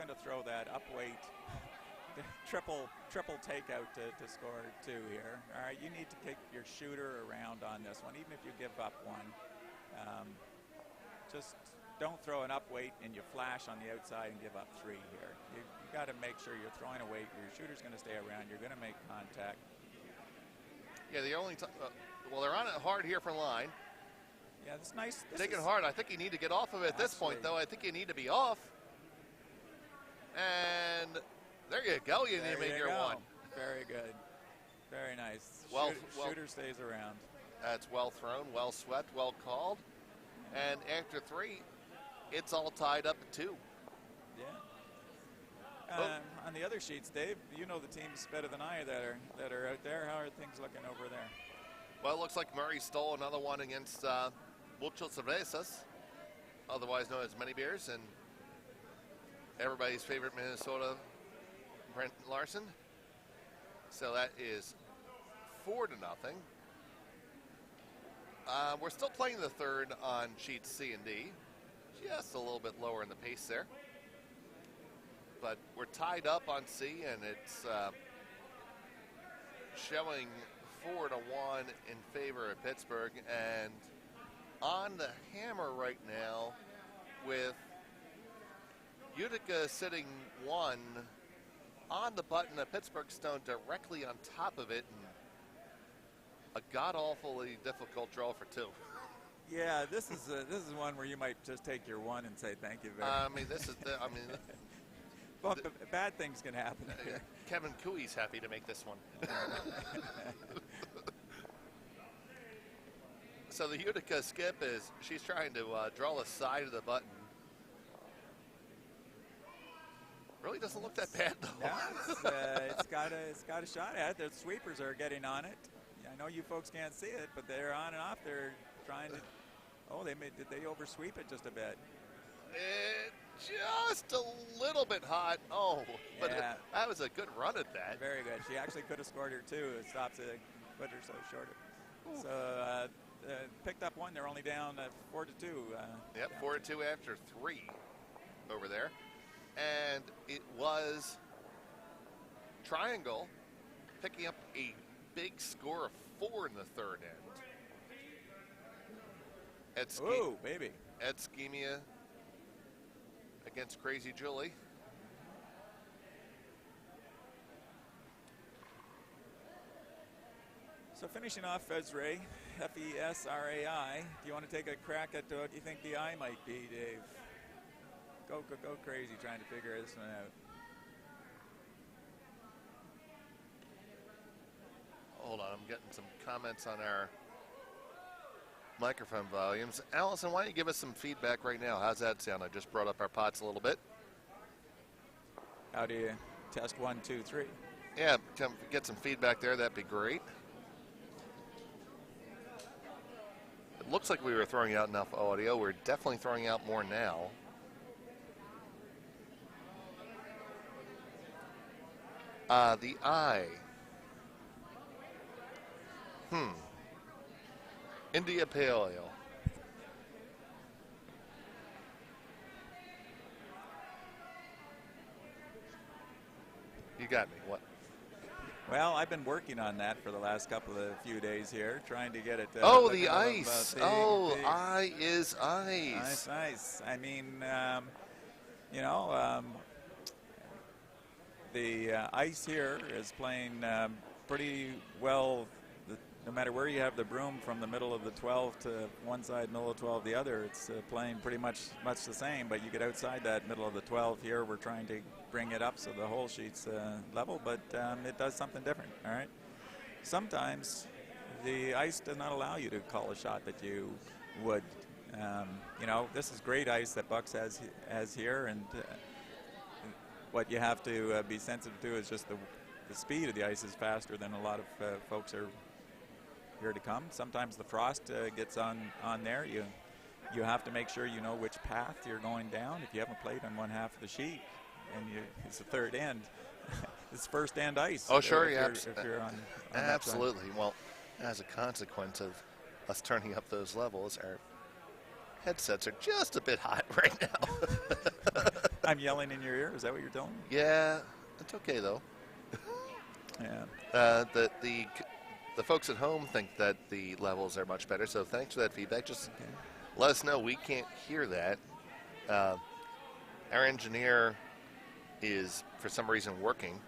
to throw that up weight triple takeout to score 2 here. All right, you need to kick your shooter around on this one, even if you give up 1. Just don't throw an up weight and you flash on the outside and give up 3 here. You got to make sure you're throwing a weight. Your shooter's going to stay around. You're going to make contact. Yeah, the only well, they're on it hard here for line. Yeah, that's nice. Taking hard. I think you need to get off of it at this point, though. I think you need to be off. And there you go. You need to make your 1. Very good. Very nice. Shooter stays around. That's well thrown, well swept, well called. And after 3, it's all tied up at 2. Yeah. On the other sheets, Dave, you know the teams better than I that are out there. How are things looking over there? Well, it looks like Murray stole another one against Mucho Cervezas, otherwise known as Many Beers, and everybody's favorite Minnesota, Brent Larson. So that is 4-0. We're still playing the third on sheets C and D. Just a little bit lower in the pace there. But we're tied up on C, and it's showing 4-1 in favor of Pittsburgh. And on the hammer right now with Utica sitting 1 on the button, a Pittsburgh stone directly on top of it, and a god-awfully difficult draw for 2. Yeah, this is one where you might just take your 1 and say thank you very much. Well, bad things can happen here. Kevin Cooey's happy to make this one. So the Utica skip she's trying to draw the side of the button. Really doesn't look that bad, though. Yeah, it's got a shot at it. The sweepers are getting on it. I know you folks can't see it, but they're on and off. They're trying to. Oh, did they oversweep it just a bit? Just a little bit hot. Oh, but yeah. That was a good run at that. Very good. She actually could have scored her 2. It stops it, put her so short. So picked up 1. They're only down 4-2. Yep, 4-2 after 3 over there. And it was Triangle picking up a big score of 4 in the third end. Ooh, baby. Ed Schemia against Crazy Julie. So finishing off Fesray, F-E-S-R-A-I. Do you want to take a crack at what you think the I might be, Dave? Go crazy trying to figure this one out. Hold on, I'm getting some comments on our microphone volumes. Allison, why don't you give us some feedback right now? How's that sound? I just brought up our pots a little bit. How do you test 1, 2, 3? Yeah, come get some feedback there. That'd be great. It looks like we were throwing out enough audio. We're definitely throwing out more now. The I. India Pale Ale. You got me. What? Well, I've been working on that for the last few days here, trying to get it. The ice. I is ice. Nice. I mean, the ice here is playing pretty well. no matter where you have the broom from the middle of the 12 to one side, middle of 12 the other, it's playing pretty much the same. But you get outside that middle of the 12 here, we're trying to bring it up so the whole sheet's level, but it does something different. All right. Sometimes the ice does not allow you to call a shot that you would. You know, this is great ice that Bucks has here, and what you have to be sensitive to is just the speed of the ice is faster than a lot of folks are here to come. Sometimes the frost gets on there. You have to make sure you know which path you're going down. If you haven't played on one half of the sheet and it's the third end, it's first end ice. Oh, sure, yeah. If you're on absolutely. Well, as a consequence of us turning up those levels, our headsets are just a bit hot right now. I'm yelling in your ear. Is that what you're telling me? Yeah, it's okay though. Yeah. The folks at home think that the levels are much better, so thanks for that feedback. Just let us know. We can't hear that. Our engineer is, for some reason, working.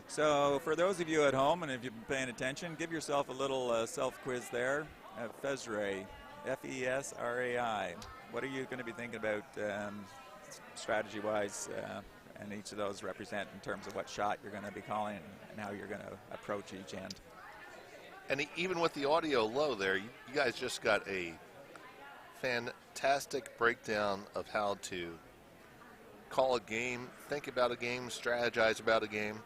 So for those of you at home, and if you've been paying attention, give yourself a little self-quiz there. Fesrai, F-E-S-R-A-I. What are you going to be thinking about strategy-wise, and each of those represent in terms of what shot you're going to be calling and how you're going to approach each end? And even with the audio low there, you guys just got a fantastic breakdown of how to call a game, think about a game, strategize about a game.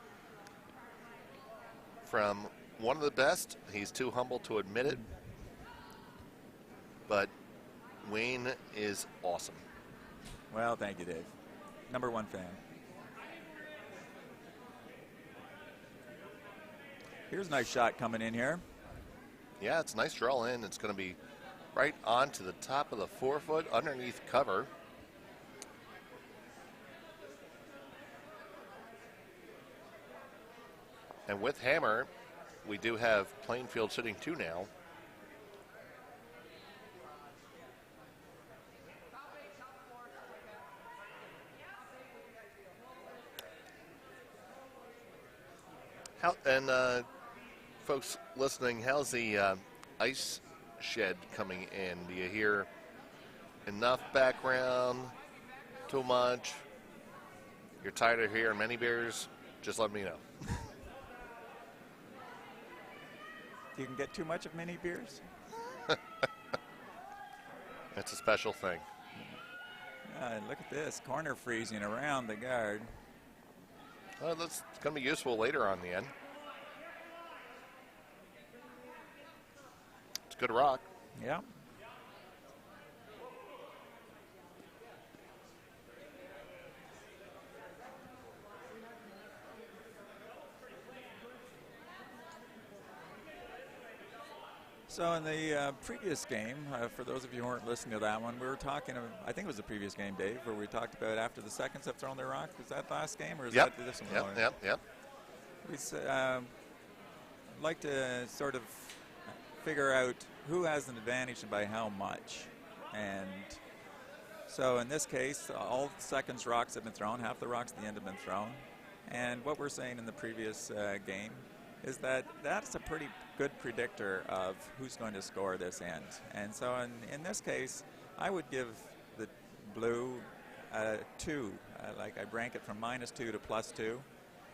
From one of the best, he's too humble to admit it, but Wayne is awesome. Well, thank you, Dave. #1 fan. Here's a nice shot coming in here. Yeah, it's a nice draw in. It's going to be right onto the top of the 4-foot underneath cover. And with hammer, we do have Plainfield sitting 2 now. Folks listening, how's the ice shed coming in? Do you hear enough background? Too much? You're tired of hearing many beers? Just let me know. You can get too much of mini beers? It's a special thing. Look at this. Corner freezing around the guard. Well, that's going to be useful later on the end. It's good rock. Yeah. So in the previous game, for those of you who weren't listening to that one, we were talking, I think it was the previous game, Dave, where we talked about after the seconds have thrown their rock. Was that last game, or is that this one? Yep. We'd like to sort of figure out who has an advantage and by how much. And so in this case, all seconds rocks have been thrown, half the rocks at the end have been thrown. And what we're saying in the previous game is that that's a pretty good predictor of who's going to score this end. And so in this case, I would give the blue 2. Like I'd rank it from -2 to +2.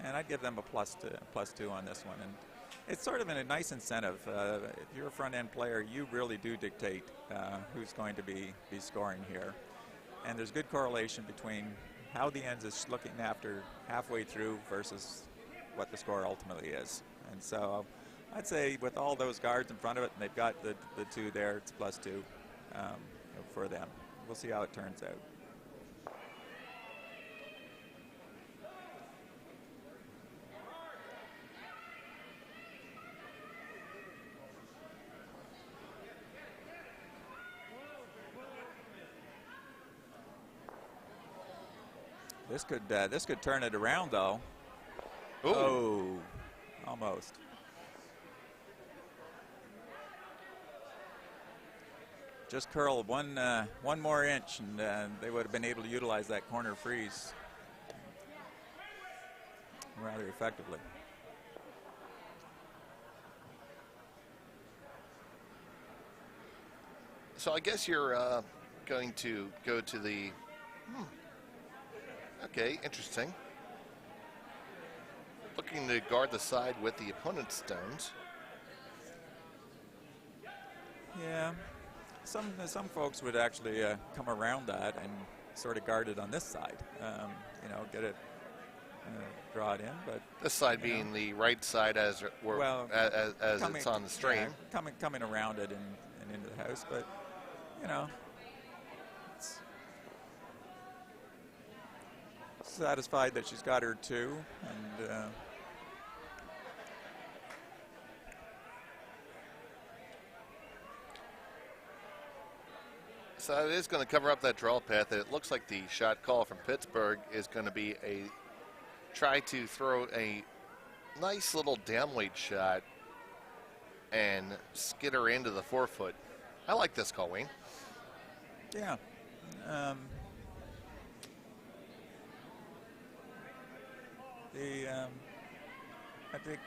And I'd give them a +2 on this one. And it's sort of a nice incentive. If you're a front-end player, you really do dictate who's going to be scoring here. And there's good correlation between how the end is looking after halfway through versus what the score ultimately is. And so I'd say with all those guards in front of it, and they've got the 2 there, it's +2 for them. We'll see how it turns out. This could turn it around, though. Ooh. Oh, almost. Just curl one more inch, and they would have been able to utilize that corner freeze rather effectively. So I guess you're going to go to the. Okay, interesting. Looking to guard the side with the opponent's stones. Yeah, some folks would actually come around that and sort of guard it on this side. Get it, draw it in. But this side being the right side as it's on the stream. Yeah, coming around it and into the house, but it's satisfied that she's got her two, and so it is going to cover up that draw path. It looks like the shot call from Pittsburgh is going to be a try to throw a nice little down weight shot and skid her into the 4-foot. I like this call, Wayne. Yeah. I think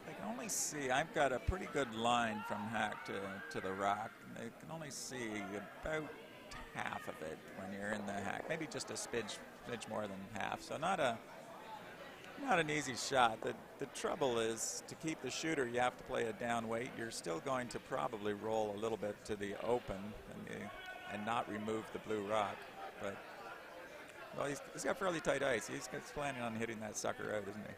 they can only see. I've got a pretty good line from hack to the rock. They can only see about half of it when you're in the hack. Maybe just a smidge more than half. So not an easy shot. The trouble is to keep the shooter, you have to play a down weight. You're still going to probably roll a little bit to the open and not remove the blue rock. But well, he's got fairly tight ice. He's planning on hitting that sucker out, isn't he?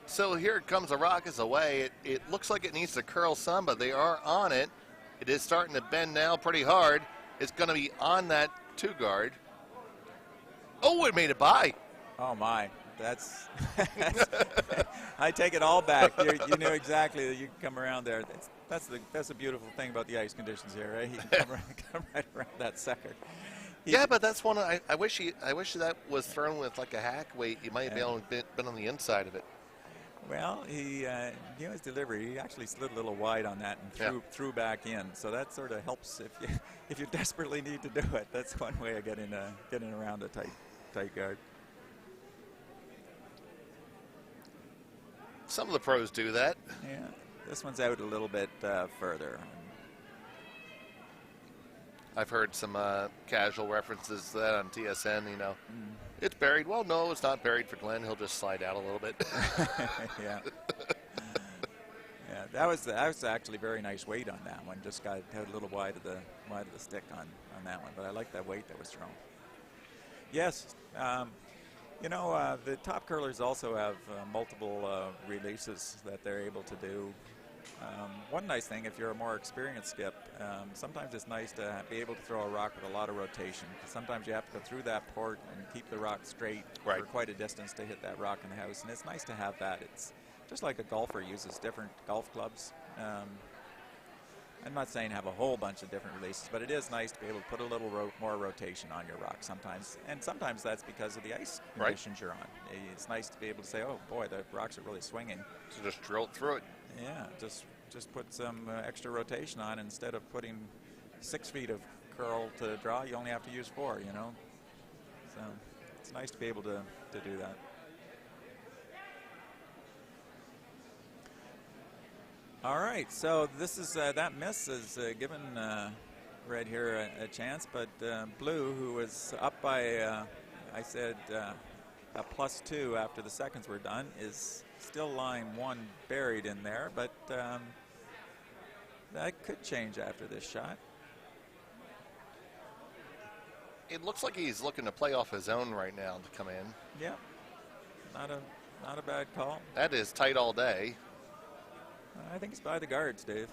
So here it comes. The rock is away. It looks like it needs to curl some, but they are on it. It is starting to bend now pretty hard. It's going to be on that 2-guard. Oh, it made it by. Oh, my. That's I take it all back. You knew exactly that you can come around there. That's the beautiful thing about the ice conditions here, right? You can come right around that sucker. Yeah, but that's one. I wish that was thrown with like a hack weight. You might have been on the inside of it. Well, he knew his delivery. He actually slid a little wide on that and threw back in. So that sort of helps if you desperately need to do it. That's one way of getting around a tight guard. Some of the pros do that. Yeah, this one's out a little bit further. I've heard some casual references to that on TSN. It's buried. Well, no, it's not buried for Glenn. He'll just slide out a little bit. Yeah. Yeah, that was actually very nice weight on that one. Just got a little wide of the stick on that one. But I like that weight that was thrown. Yes. The top curlers also have multiple releases that they're able to do. One nice thing, if you're a more experienced skip, sometimes it's nice to be able to throw a rock with a lot of rotation. Because sometimes you have to go through that port and keep the rock straight for quite a distance to hit that rock in the house. And it's nice to have that. It's just like a golfer uses different golf clubs. I'm not saying have a whole bunch of different releases, but it is nice to be able to put a little more rotation on your rock sometimes. And sometimes that's because of the ice conditions you're on. It's nice to be able to say, oh, boy, the rocks are really swinging. So just drill through it. Yeah, just put some extra rotation on. Instead of putting 6 feet of curl to draw, you only have to use 4, So it's nice to be able to do that. All right, so this is that miss is given Red here a chance, but Blue, who was up by, I said, a +2 after the seconds were done, is still line 1 buried in there, but that could change after this shot. It looks like he's looking to play off his own right now to come in. Yeah, not a bad call. That is tight all day. I think he's by the guards, Dave.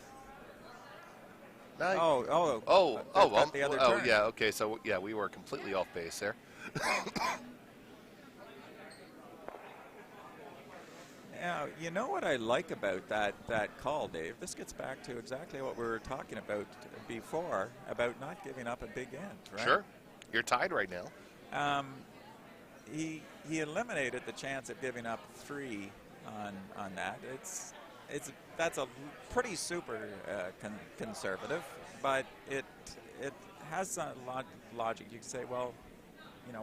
No, the other turn. Yeah, okay, so yeah, we were completely off base there. Now, you know what I like about that call, Dave? This gets back to exactly what we were talking about before, about not giving up a big end, right? Sure. You're tied right now. He eliminated the chance of giving up 3 on that. That's a pretty super conservative, but it has some logic. You can say, well,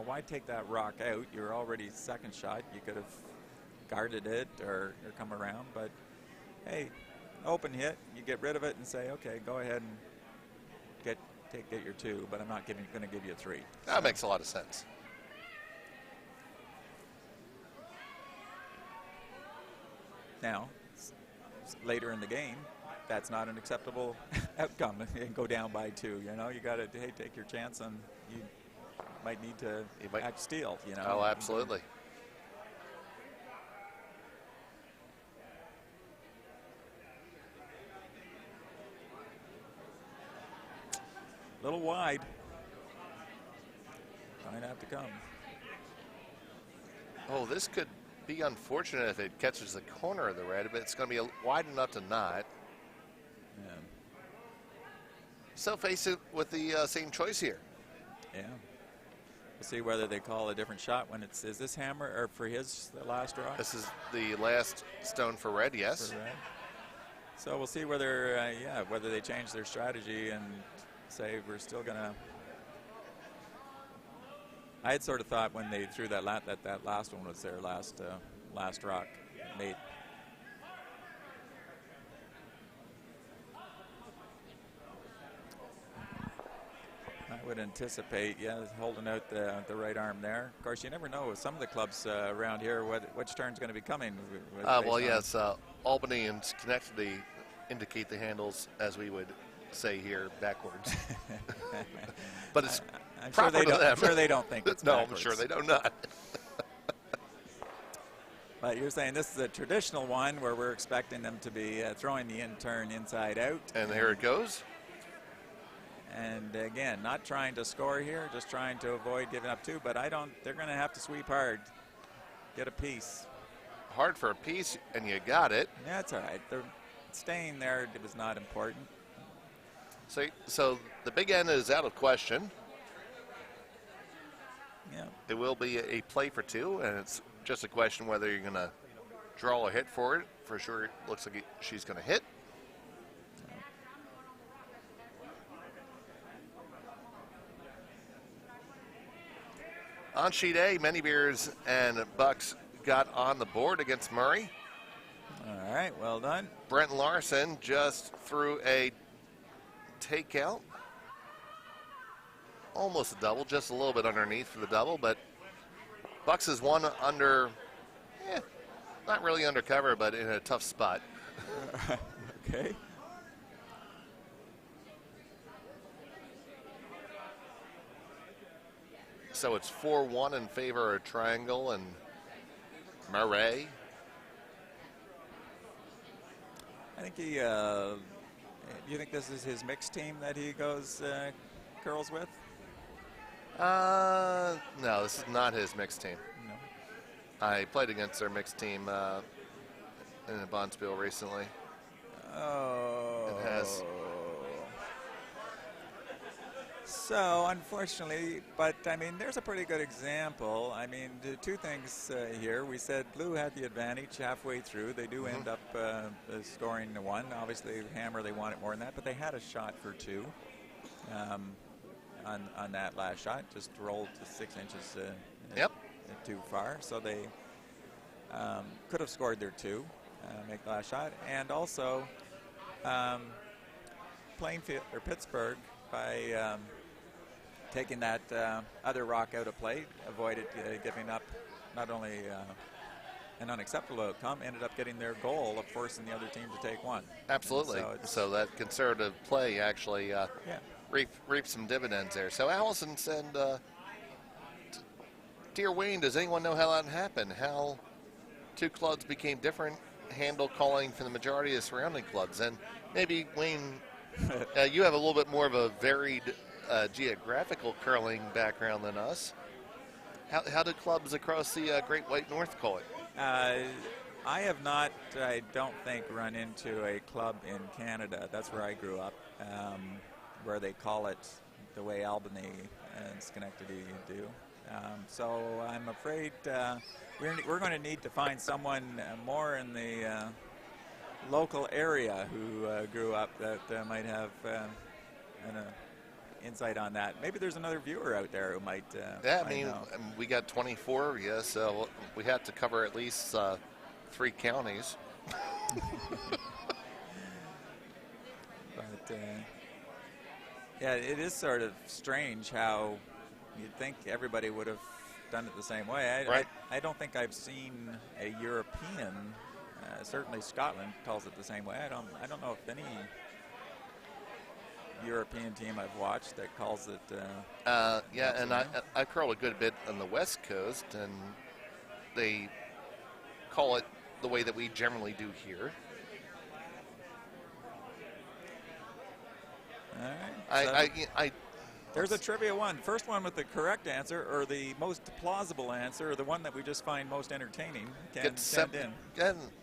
why take that rock out? You're already second shot. You could have guarded it or come around. But hey, open hit, you get rid of it and say, okay, go ahead and get your 2, but I'm not going to give you a 3. That makes a lot of sense. Now, later in the game, that's not an acceptable outcome. And go down by 2. You know, you got to take your chance, and you might need to act steal. You know. Oh, absolutely. A little wide. Might have to come. Oh, this could be unfortunate if it catches the corner of the red, but it's going to be wide enough to not. Yeah. So face it with the same choice here. Yeah. We'll see whether they call a different shot when it's. Is this hammer or for his the last rock? This is the last stone for red, yes. For red. So we'll see whether whether they change their strategy and say we're still gonna. I had sort of thought when they threw that last one was their last rock made. I would anticipate, holding out the right arm there. Of course, you never know with some of the clubs around here which turn's going to be coming. Well, yes, Albany and Schenectady indicate the handles, as we would say here, backwards. But it's I'm proper sure they to don't, them. I'm sure they don't think it's No, backwards. I'm sure they do not. But you're saying this is a traditional one where we're expecting them to be throwing the in-turn inside out. And here it goes. And again, not trying to score here, just trying to avoid giving up 2. But they're going to have to sweep hard, get a piece. Hard for a piece, and you got it. Yeah, it's all right. They're staying there was not important. So the big end is out of question. Yeah. It will be a play for 2, and it's just a question whether you're going to draw a hit for it. For sure, it looks like she's going to hit. On sheet A, Many Beers and Bucks got on the board against Murray. All right, well done. Brent Larson just threw a takeout. Almost a double, just a little bit underneath for the double, but Bucks is one under, not really undercover, but in a tough spot. Okay. So it's 4-1 in favor of Triangle and Murray. I think he, you think this is his mixed team that he goes curls with? No, this is not his mixed team. No. I played against their mixed team in a Bonspiel recently. Oh. It has. So, unfortunately, but I mean, there's a pretty good example. I mean, 2 things here. We said blue had the advantage halfway through. They do end up scoring the 1. Obviously, Hammer, they wanted more than that, but they had a shot for 2 on that last shot. Just rolled to 6 inches too far. So they could have scored their 2, make the last shot. And also, Plainfield or Pittsburgh, by taking that other rock out of play, avoided giving up not only an unacceptable outcome, ended up getting their goal of forcing the other team to take 1. Absolutely. So that conservative play actually reaped some dividends there. So Allison said, "Dear Wayne, does anyone know how that happened? How 2 clubs became different handle calling for the majority of surrounding clubs?" And maybe Wayne, you have a little bit more of a varied geographical curling background than us. How do clubs across the Great White North call it? I have not, I don't think, run into a club in Canada. That's where I grew up, where they call it the way Albany and Schenectady do. So I'm afraid we're going to need to find someone more in the local area who grew up that might have an insight on that. Maybe there's another viewer out there who might. We got 24, so we have to cover at least 3 counties. But yeah, it is sort of strange how you'd think everybody would have done it the same way. Right. I don't think I've seen a European. Certainly Scotland calls it the same way. I don't know if any European team I've watched that calls it. Yeah, and I curl a good bit on the West Coast, and they call it the way that we generally do here. All right. I There's a trivia one. First one with the correct answer, or the most plausible answer, or the one that we just find most entertaining, can send in.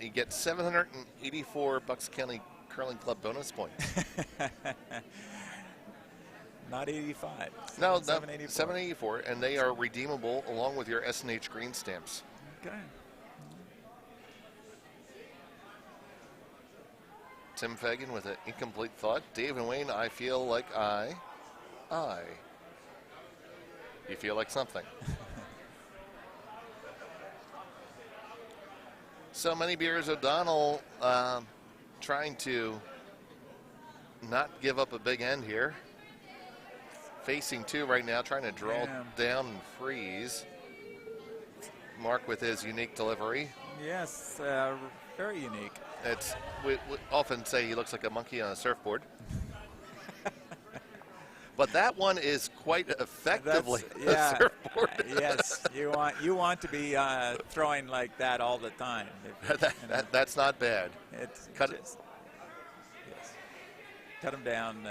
You get 784 Bucks County Curling Club bonus points. Not 85. No, 784. 784, and they are redeemable along with your S&H green stamps. Okay. Tim Fagan with an incomplete thought. Dave and Wayne, I feel like I. You feel like something. So many beers. O'Donnell trying to not give up a big end here. Facing 2 right now, trying to draw down and freeze. Mark with his unique delivery. Yes, very unique. We often say he looks like a monkey on a surfboard. But that one is quite effectively a surfboard. Yes, you want to be throwing like that all the time. That's not bad. Cut him down,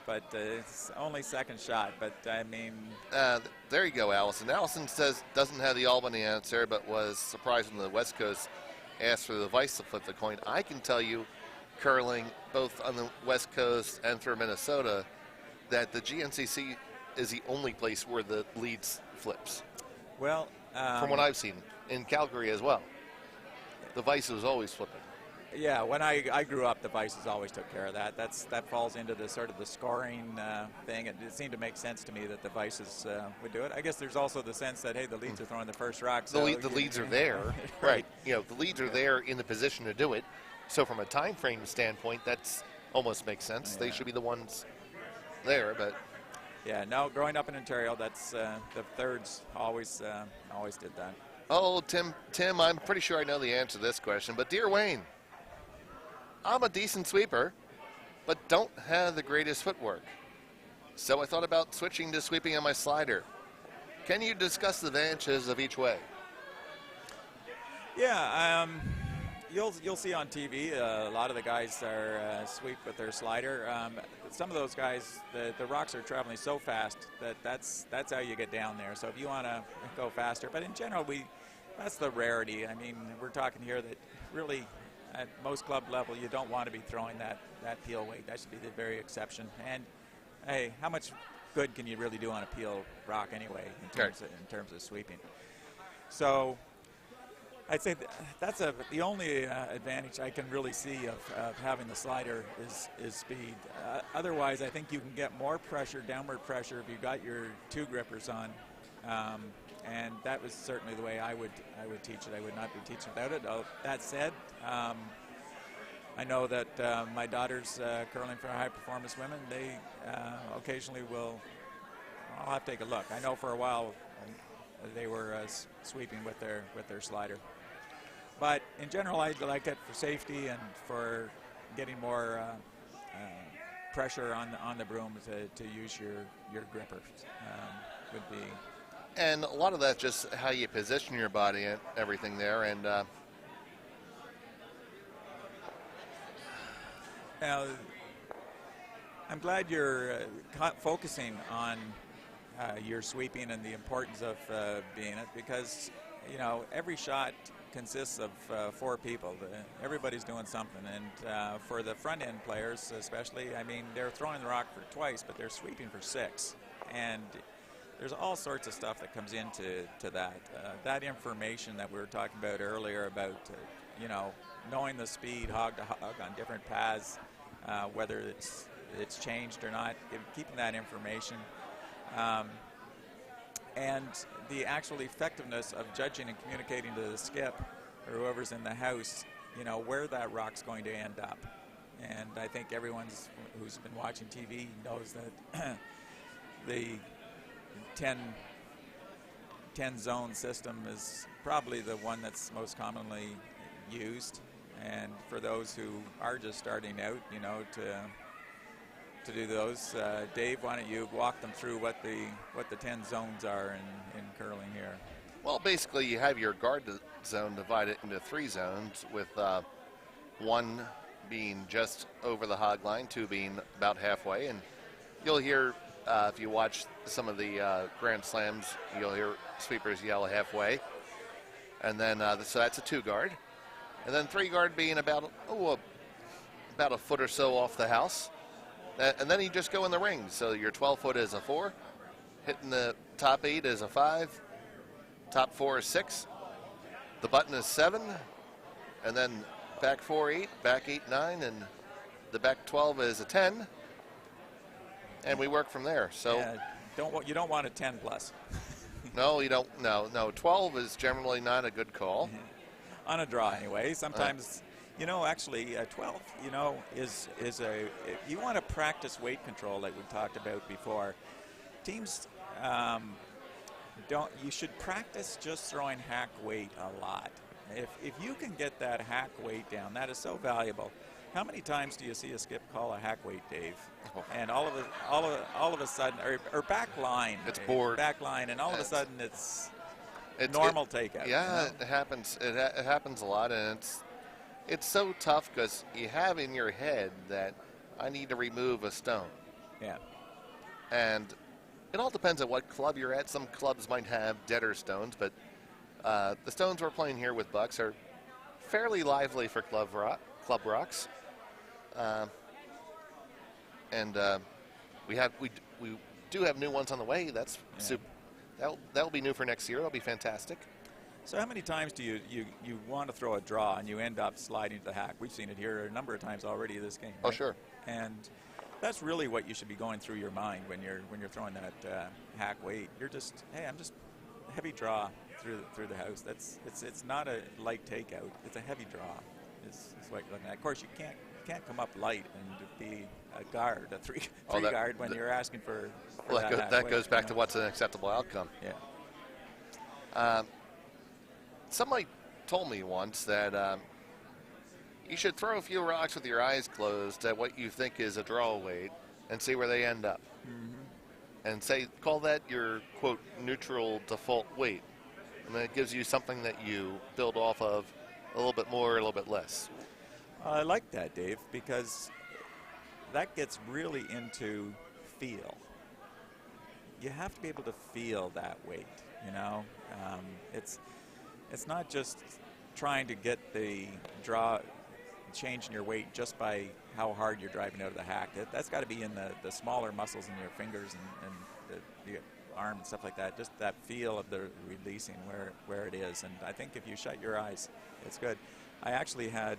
but it's only second shot. But I mean, there you go, Allison. Allison says doesn't have the Albany answer, but was surprised when the West Coast asked for the Vice to flip the coin. I can tell you, curling both on the West Coast and through Minnesota, that the GNCC is the only place where the leads flips. Well, from what I've seen, in Calgary as well, the Vice was always flipping. Yeah, when I grew up, the Vices always took care of that. That falls into the sort of the scoring thing. It seemed to make sense to me that the Vices would do it. I guess there's also the sense that, hey, the leads are throwing the first rock. So the leads are there, right? You know, the leads are there in the position to do it. So from a time frame standpoint, that's almost makes sense. Yeah. They should be the ones there, but yeah, no. Growing up in Ontario, that's the thirds always did that. Oh, Tim, I'm pretty sure I know the answer to this question, but dear Wayne, I'm a decent sweeper, but don't have the greatest footwork. So I thought about switching to sweeping on my slider. Can you discuss the advantages of each way? Yeah, you'll see on TV a lot of the guys are sweep with their slider. Some of those guys, the rocks are traveling so fast that's how you get down there. So if you want to go faster, but in general, that's the rarity. I mean, we're talking here that really at most club level you don't want to be throwing that peel weight. That should be the very exception. And hey, how much good can you really do on a peel rock anyway in terms of sweeping? So I'd say that's the only advantage I can really see of having the slider is speed. Otherwise, I think you can get more pressure, downward pressure, if you got your 2 grippers on. And that was certainly the way I would teach it. I would not be teaching without it. That said, I know that my daughters curling for high performance women, they occasionally will. I'll have to take a look. I know for a while they were sweeping with their slider. But in general, I like it for safety and for getting more pressure on the broom to use your gripper would be. And a lot of that's just how you position your body and everything there. And now, I'm glad you're focusing on your sweeping and the importance of being it, because every shot consists of 4 people. Everybody's doing something, and for the front end players especially, I mean, they're throwing the rock for twice, but they're sweeping for 6, and there's all sorts of stuff that comes into that. That information that we were talking about earlier about knowing the speed hog to hog on different paths, whether it's changed or not, keeping that information. And the actual effectiveness of judging and communicating to the skip or whoever's in the house, you know, where that rock's going to end up. And I think everyone who's been watching TV knows that the 10 zone system is probably the one that's most commonly used. And for those who are just starting out, you know, to do those, Dave, why don't you walk them through what the 10 zones are in curling here? Well, basically, you have your guard zone divided into 3 zones, with 1 being just over the hog line, 2 being about halfway. And you'll hear, if you watch some of the Grand Slams, you'll hear sweepers yell halfway. And then, so that's a 2 guard. And then 3 guard being about a foot or so off the house. And then you just go in the ring. So your 12 foot is a 4, hitting the top 8 is a 5, top 4 is 6, the button is 7, and then back 4, 8, back 8, 9, and the back 12 is a 10, and we work from there. So you don't want a 10 plus. No, you don't. No. 12 is generally not a good call. On a draw, anyway. Sometimes, you know, actually, 12, you know, is a. You want to practice weight control, like we talked about before. Teams you should practice just throwing hack weight a lot. If you can get that hack weight down, that is so valuable. How many times do you see a skip call a hack weight, Dave? And all of a sudden, or back line. It's bored. Back line, and all of a sudden it's normal takeout. Yeah, you know? It happens. It happens a lot, and it's so tough because you have in your head that I need to remove a stone. Yeah. And it all depends on what club you're at. Some clubs might have deader stones, but the stones we're playing here with Bucks are fairly lively for club rocks. And we do have new ones on the way. That's super. That'll be new for next year. That'll be fantastic. So how many times do you want to throw a draw and you end up sliding to the hack? We've seen it here a number of times already this game. Right? Oh, sure. And that's really what you should be going through your mind when you're throwing that hack weight. You're just, hey, I'm just heavy draw through the house. It's not a light takeout. It's a heavy draw. Is what you're looking at. Of course, you can't come up light and be a guard, a three guard when you're asking for that goes back to what's an acceptable outcome. Yeah. Somebody told me once that you should throw a few rocks with your eyes closed at what you think is a draw weight and see where they end up. Mm-hmm. And call that your, quote, neutral default weight. And then it gives you something that you build off of a little bit more, a little bit less. I like that, Dave, because that gets really into feel. You have to be able to feel that weight, you know. It's not just trying to get the draw change in your weight just by how hard you're driving out of the hack. That's got to be in the smaller muscles in your fingers and the arm and stuff like that. Just that feel of the releasing where it is. And I think if you shut your eyes, it's good. I actually had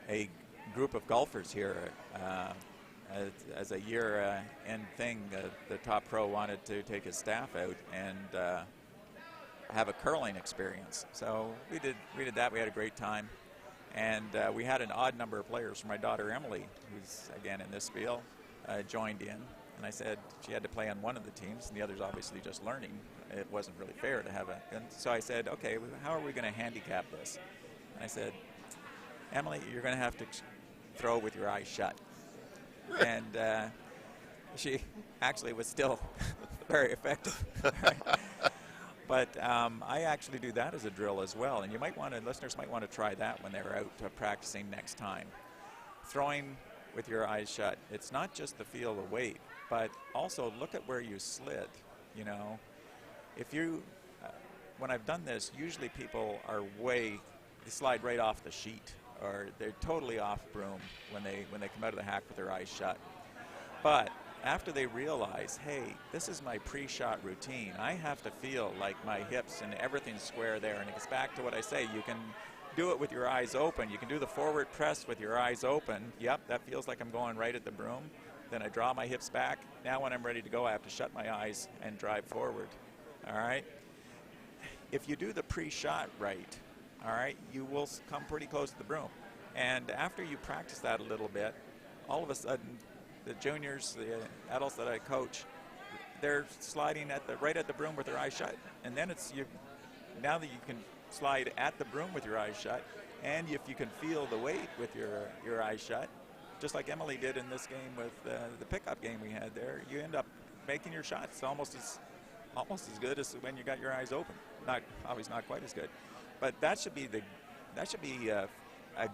a group of golfers here as a year-end thing. The top pro wanted to take his staff out and have a curling experience. So we did that. We had a great time. And we had an odd number of players. For my daughter Emily, who's again in this spiel, joined in. And I said she had to play on one of the teams, and the other's obviously just learning. It wasn't really fair to have and so I said, okay, how are we going to handicap this? And I said, Emily, you're going to have to throw with your eyes shut. And she actually was still very effective. But I actually do that as a drill as well. And listeners might want to try that when they're out practicing next time. Throwing with your eyes shut. It's not just the feel of weight, but also look at where you slid, you know. If you, when I've done this, usually people are they slide right off the sheet, or they're totally off broom when they come out of the hack with their eyes shut. But after they realize, hey, this is my pre-shot routine, I have to feel like my hips and everything's square there. And it gets back to what I say, you can do it with your eyes open. You can do the forward press with your eyes open. Yep, that feels like I'm going right at the broom. Then I draw my hips back. Now when I'm ready to go, I have to shut my eyes and drive forward. All right? If you do the pre-shot right, all right, you will come pretty close to the broom. And after you practice that a little bit, all of a sudden, the juniors, the adults that I coach, they're sliding right at the broom with their eyes shut. And then now that you can slide at the broom with your eyes shut, and if you can feel the weight with your eyes shut, just like Emily did in this game with the pickup game we had there, you end up making your shots almost as good as when you got your eyes open. Obviously not quite as good, but that should be a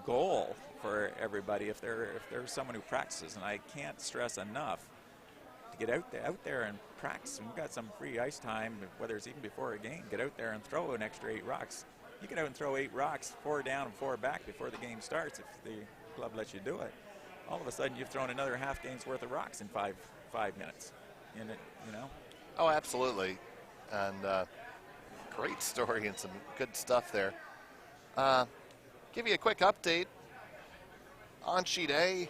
goal for everybody if there's someone who practices. And I can't stress enough to get out there and practice. When you've got some free ice time, whether it's even before a game, get out there and throw an extra 8 rocks. You get out and throw 8 rocks, 4 down and 4 back before the game starts if the club lets you do it. All of a sudden you've thrown another half game's worth of rocks in 5 minutes. In it, you know? Oh, absolutely. And great story and some good stuff there. Give you a quick update. On sheet A,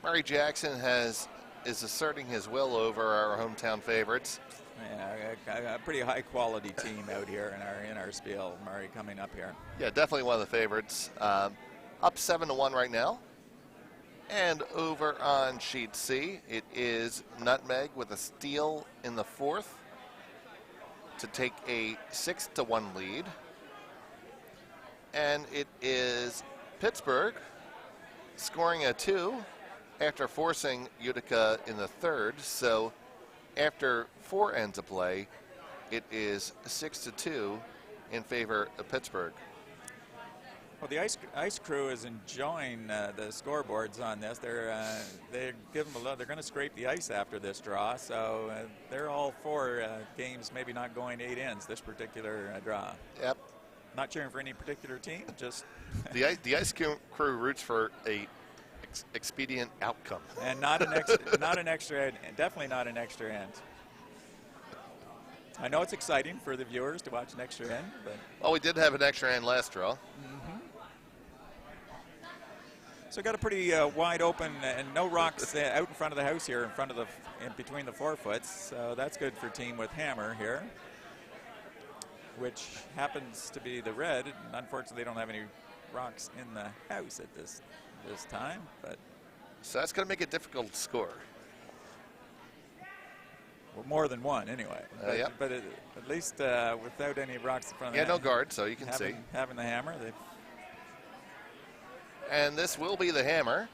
Murray Jackson is asserting his will over our hometown favorites. Yeah, a pretty high-quality team out here in our spiel. Murray coming up here. Yeah, definitely one of the favorites. Up 7-1 right now. And over on sheet C, it is Nutmeg with a steal in the 4th to take a 6-1 lead. And it is Pittsburgh scoring a 2 after forcing Utica in the 3rd. So after 4 ends of play, it is 6-2 in favor of Pittsburgh. Well, the ice crew is enjoying the scoreboards on this. They're giving them a lot. They're going to scrape the ice after this draw, so they're all for games maybe not going 8 ends this particular draw. Yep. Not cheering for any particular team, just the ice crew roots for a expedient outcome, and not an extra end, definitely not an extra end. I know it's exciting for the viewers to watch an extra end, but well, we did have an extra end last draw. Mm-hmm. So got a pretty wide open and no rocks out in front of the house here, in between the 4 foots. So that's good for team with hammer here, which happens to be the red. And unfortunately, they don't have any rocks in the house at this time. But so that's going to make it difficult to score. Well, more than one anyway. Yep. But at least without any rocks in front of the no guard, so you can see. Having the hammer, and this will be the hammer.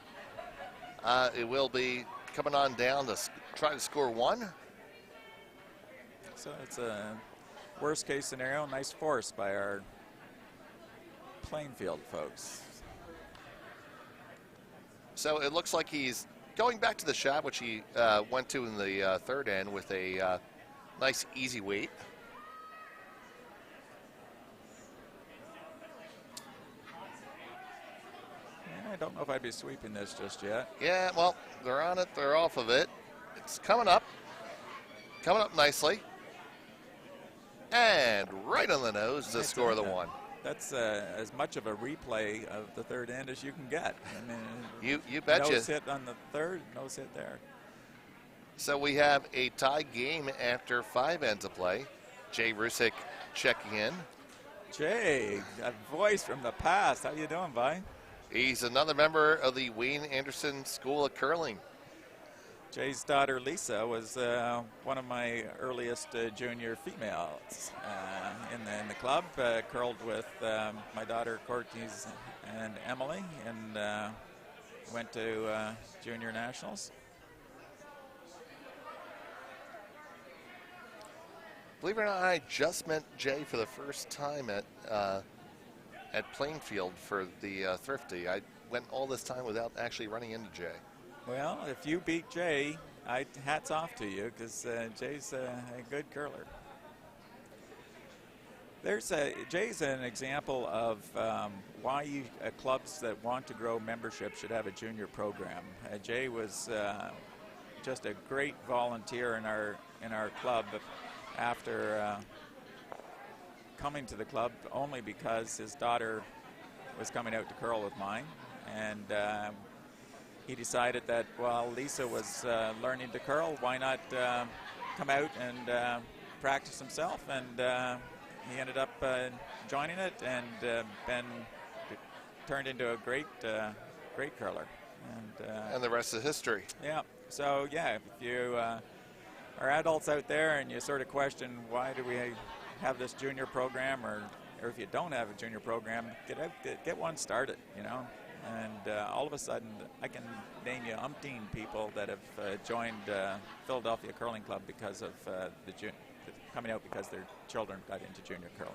It will be coming on down to try to score 1. So it's a worst case scenario. Nice force by our Plainfield folks. So it looks like he's going back to the shot, which he went to in the 3rd end with a nice easy weight. I don't know if I'd be sweeping this just yet. Yeah, well, they're on it. They're off of it. It's coming up nicely. And right on the nose to score the 1. That's as much of a replay of the 3rd end as you can get. I mean, you betcha. No hit on the 3rd, no hit there. So we have a tie game after 5 ends of play. Jay Rusick checking in. Jay, a voice from the past. How you doing, Vi? He's another member of the Wayne Anderson School of Curling. Jay's daughter Lisa was one of my earliest junior females in the club. Curled with my daughter Courtney and Emily, and went to junior nationals. Believe it or not, I just met Jay for the first time at Plainfield for the Thrifty. I went all this time without actually running into Jay. Well, if you beat Jay, hats off to you, because Jay's a good curler. Jay's an example of why clubs that want to grow membership should have a junior program. Jay was just a great volunteer in our club after coming to the club only because his daughter was coming out to curl with mine, and he decided that while Lisa was learning to curl, why not come out and practice himself, and he ended up joining it and been turned into a great curler. And the rest is history. Yeah. So yeah, if you are adults out there and you sort of question why do we have this junior program, or if you don't have a junior program, get one started, you know. And all of a sudden, I can name you umpteen people that have joined Philadelphia Curling Club because of coming out because their children got into junior curling.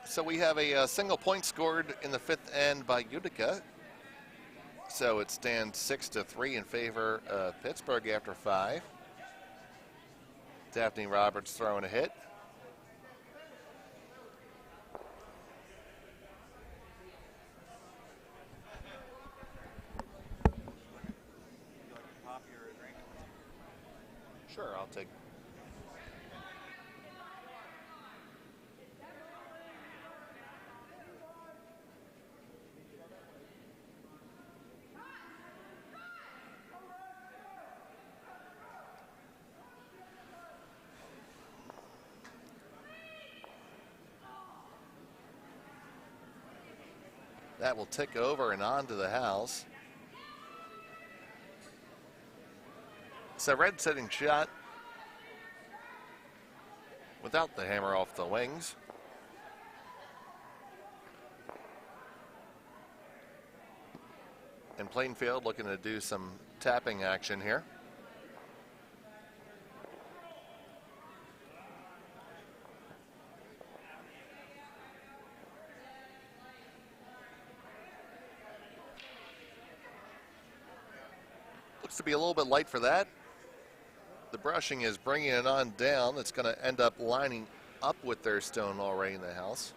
So we have a single point scored in the fifth end by Utica. So it stands 6-3 in favor of Pittsburgh after 5. Daphne Roberts throwing a hit. Sure, I'll take. That will tick over and onto the house. So red sitting shot without the hammer off the wings. And Plainfield looking to do some tapping action here. Looks to be a little bit light for that. The brushing is bringing it on down. It's going to end up lining up with their stone already in the house.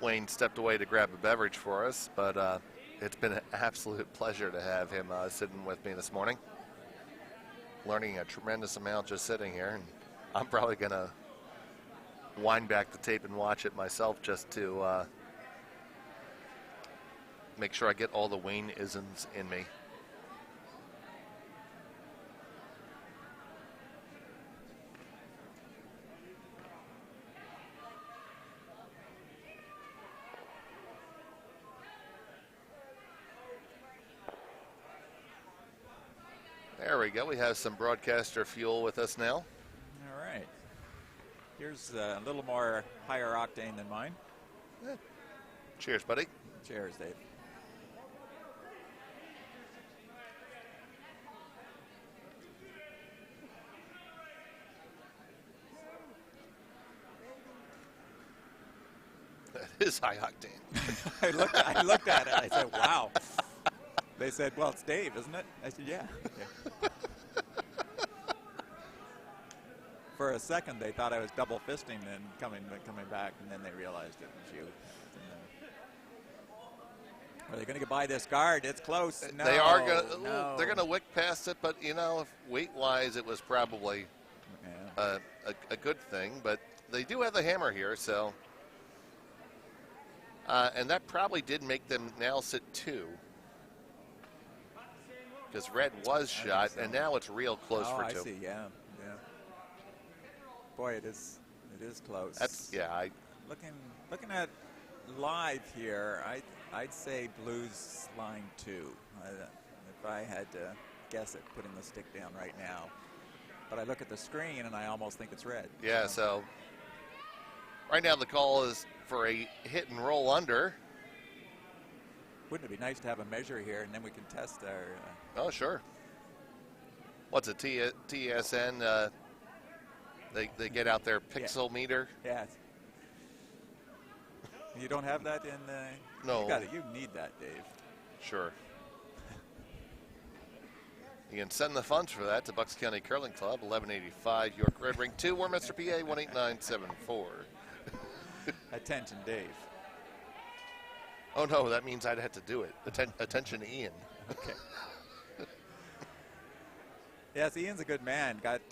Wayne stepped away to grab a beverage for us, but it's been an absolute pleasure to have him sitting with me this morning. Learning a tremendous amount just sitting here, and I'm probably going to wind back the tape and watch it myself just to make sure I get all the Wayne isms in me. There we go. We have some broadcaster fuel with us now. All right. Here's a little more higher octane than mine. Cheers, buddy. Cheers, Dave. That is high octane. I looked at it. I said, wow. They said, well, it's Dave, isn't it? I said, yeah. For a second, they thought I was double fisting and coming back, and then they realized it was you. Are they going to buy this guard? It's close. No, they are going. No. They're going to wick past it, but you know, weight-wise, it was probably a good thing. But they do have the hammer here, so and that probably did make them now sit 2. Because red was shot, and now it's real close for 2. I see. Yeah. Boy, it is close. That's looking at live here. I'd say Blues line 2. If I had to guess it, putting the stick down right now. But I look at the screen and I almost think it's red. Yeah. So right now the call is for a hit and roll under. Wouldn't it be nice to have a measure here, and then we can test our... Oh, sure. What's a TSN? They get out their pixel meter. Yeah. You don't have that in... No. You need that, Dave. Sure. You can send the funds for that to Bucks County Curling Club, 1185 York Red Ring 2, Warminster, PA, 18974. Attention, Dave. Oh, no, that means I'd have to do it. Attention, Ian. Okay. Yes, Ian's a good man. Got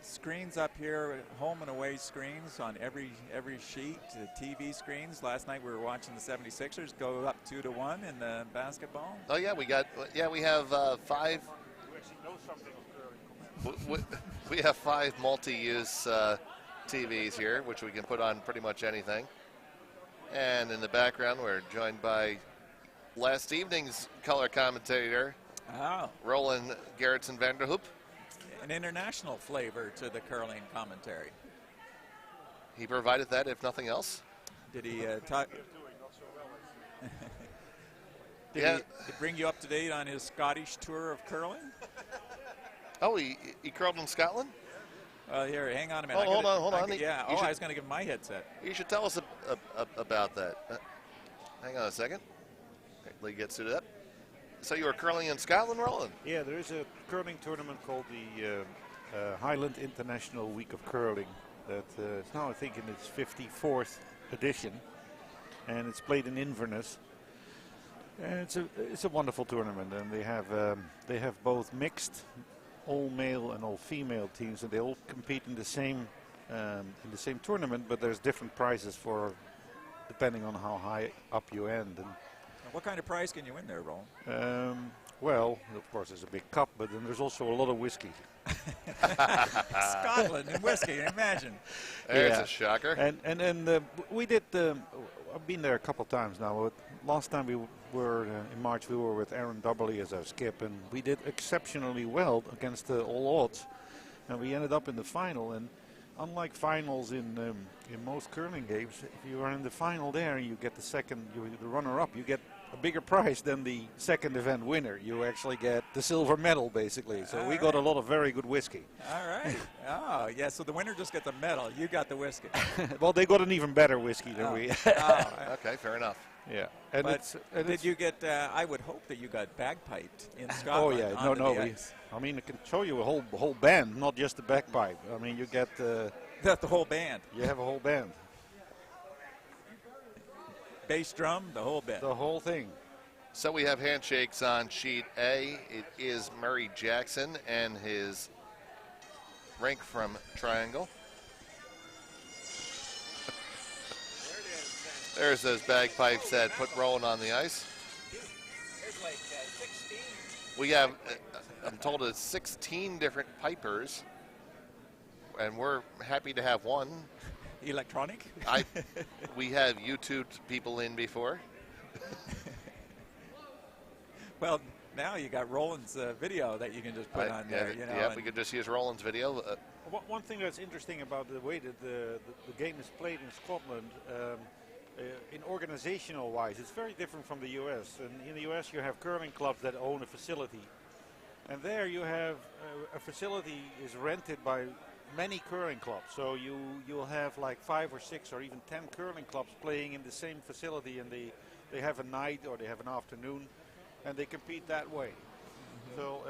screens up here, home and away screens on every sheet, the TV screens. Last night we were watching the 76ers go up 2-1 in the basketball. Oh yeah, we have 5. We have 5 multi-use TVs here, which we can put on pretty much anything. And in the background, we're joined by last evening's color commentator, Roland Gerritsen Vanderhoop. An international flavor to the curling commentary. He provided that, if nothing else. Did he talk? Did he bring you up to date on his Scottish tour of curling? Oh, he curled in Scotland? Here, hang on a minute. Oh, hold on. Yeah, I was going to give him my headset. You should tell us about that. Hang on a second. Lee gets to that. So you were curling in Scotland, Roland? Yeah, there is a curling tournament called the Highland International Week of Curling that is now, I think, in its 54th edition, and it's played in Inverness. And it's a wonderful tournament, and they have both mixed, all male and all female teams, and they all compete in the same tournament, but there's different prizes for depending on how high up you end. And what kind of prize can you win there, Roland? Well, of course, there's a big cup, but then there's also a lot of whiskey. Scotland and whiskey, imagine. There's a shocker. And we did. I've been there a couple times now. Last time we were in March, we were with Aaron Dubberly as our skip, and we did exceptionally well against all odds, and we ended up in the final. And unlike finals in most curling games, if you are in the final there, you get the runner-up. You get a bigger prize than the second event winner. You actually get the silver medal, basically. So we got a lot of very good whiskey. All right. Oh, yeah, so the winner just gets a medal. You got the whiskey. Well, they got an even better whiskey than we. Okay, fair enough. Yeah. Did you get, I would hope that you got bagpiped in Scotland. Oh, yeah. No. I mean, I can show you a whole band, not just the bagpipe. I mean, you get... That's the whole band. You have a whole band. Bass drum, the whole bit. The whole thing. So we have handshakes on sheet A. It is Murray Jackson and his rank from Triangle. There's those bagpipes that put Roland on the ice. There's like 16. We have, I'm told, it's 16 different pipers, and we're happy to have one. Electronic? We have YouTubed people in before. Well, now you got Roland's video that you can just put on there. We could just use Roland's video. One thing that's interesting about the way that the game is played in Scotland, in organizational wise, it's very different from the US. And in the US you have curling clubs that own a facility, and there you have a facility is rented by many curling clubs. So you'll have like 5 or 6 or even 10 curling clubs playing in the same facility, and they have a night or they have an afternoon, and they compete that way. So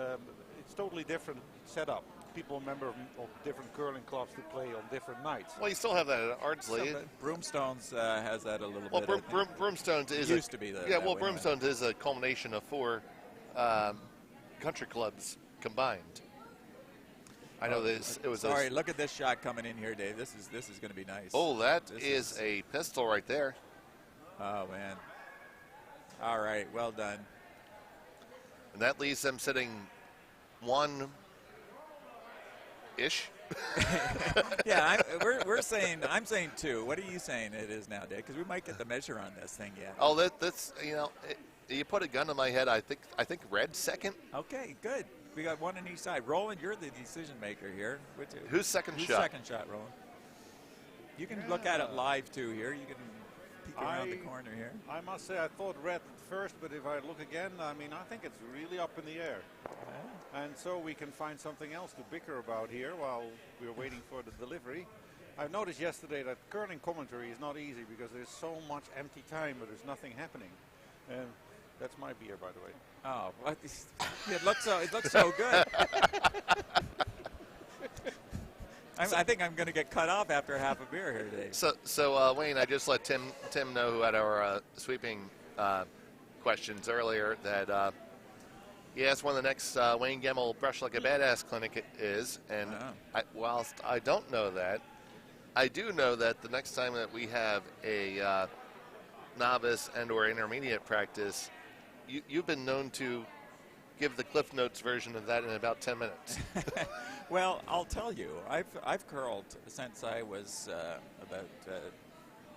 it's totally different setup. People member of different curling clubs to play on different nights. Well, you still have that at Ardsley. Broomstones has that a little bit. Well, Broomstones is used to be that. Yeah, well, Broomstones is a culmination of 4 country clubs combined. I know this. It was. Sorry, look at this shot coming in here, Dave. This is going to be nice. Oh, that is a pistol right there. Oh man. All right, well done. And that leaves them sitting 1-ish. Yeah, I'm saying 2. What are you saying it is now, Dave? Because we might get the measure on this thing yet. Oh, that's you put a gun to my head. I think red second. Okay, good. We got one on each side. Roland, you're the decision maker here. Who's second shot? Who's second shot, Roland? You can look at it live too here. You can peek around the corner here. I must say I thought red at first, but if I look again, I mean, I think it's really up in the air. Okay. And so we can find something else to bicker about here while we're waiting for the delivery. I noticed yesterday that curling commentary is not easy because there's so much empty time, but there's nothing happening. And that's my beer, by the way. Oh, what? It looks so good. I think I'm going to get cut off after half a beer here today. So Wayne, I just let Tim know, who had our sweeping questions earlier, that Yes, one of the next Wayne Gemmell Brush Like a Badass clinic is. And whilst I don't know that, I do know that the next time that we have a novice and or intermediate practice, you've been known to give the Cliff Notes version of that in about 10 minutes. Well, I'll tell you, I've curled since I was about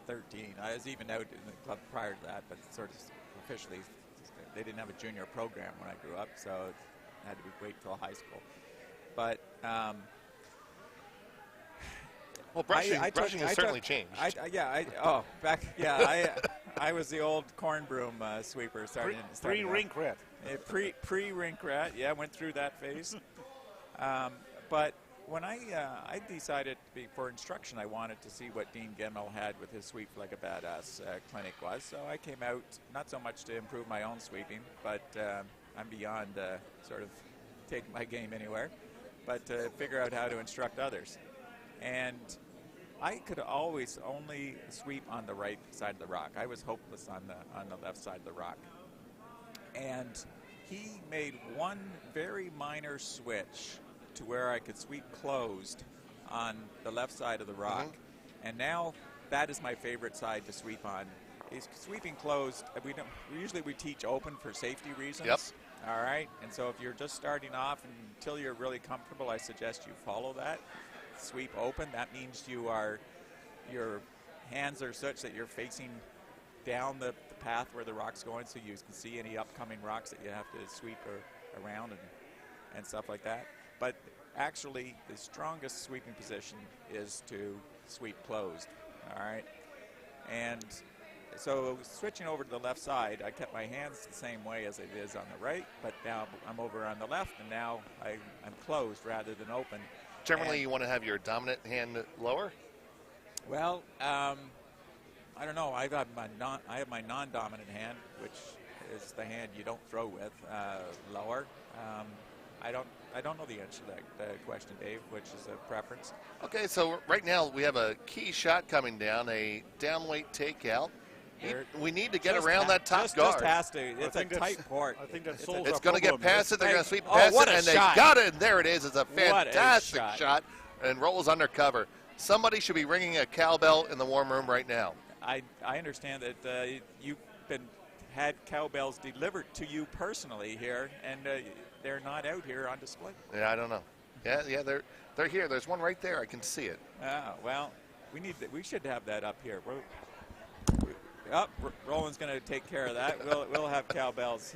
13. I was even out in the club prior to that, but sort of officially, they didn't have a junior program when I grew up, so I had to wait till high school. But well, brushing has certainly changed. I was the old corn broom sweeper. Pre-rink rat. Pre-rink rat, yeah, went through that phase. But when I decided for instruction, I wanted to see what Dean Gemmell had with his Sweep Like a Badass clinic was. So I came out, not so much to improve my own sweeping, but I'm beyond sort of taking my game anywhere, but to figure out how to instruct others. And I could always only sweep on the right side of the rock. I was hopeless on the left side of the rock. And he made one very minor switch to where I could sweep closed on the left side of the rock. And now that is my favorite side to sweep on. Is sweeping closed. Usually we teach open for safety reasons. Yep. All right. And so if you're just starting off until you're really comfortable, I suggest you follow that. Sweep open. That means your hands are such that you're facing down the path where the rock's going, so you can see any upcoming rocks that you have to sweep around and stuff like that. But actually, the strongest sweeping position is to sweep closed. All right, and so switching over to the left side, I kept my hands the same way as it is on the right, but now I'm over on the left, and now I'm closed rather than open. Generally, you want to have your dominant hand lower? Well, I don't know. I have my non-dominant hand, which is the hand you don't throw with, lower. I don't know the answer to that question, Dave, which is a preference. Okay, so right now we have a key shot coming down, a downweight takeout. We need to get around that top guard. Just has to. It's a tight port. I think that it's going to get past it. They're going to sweep past it, and they got it. And there it is. It's a fantastic shot, and rolls under cover. Somebody should be ringing a cowbell in the warm room right now. I understand that you've had cowbells delivered to you personally here, and they're not out here on display. Yeah, I don't know. Yeah, they're here. There's one right there. I can see it. Well, we should have that up here. Roland's going to take care of that. We'll have cowbells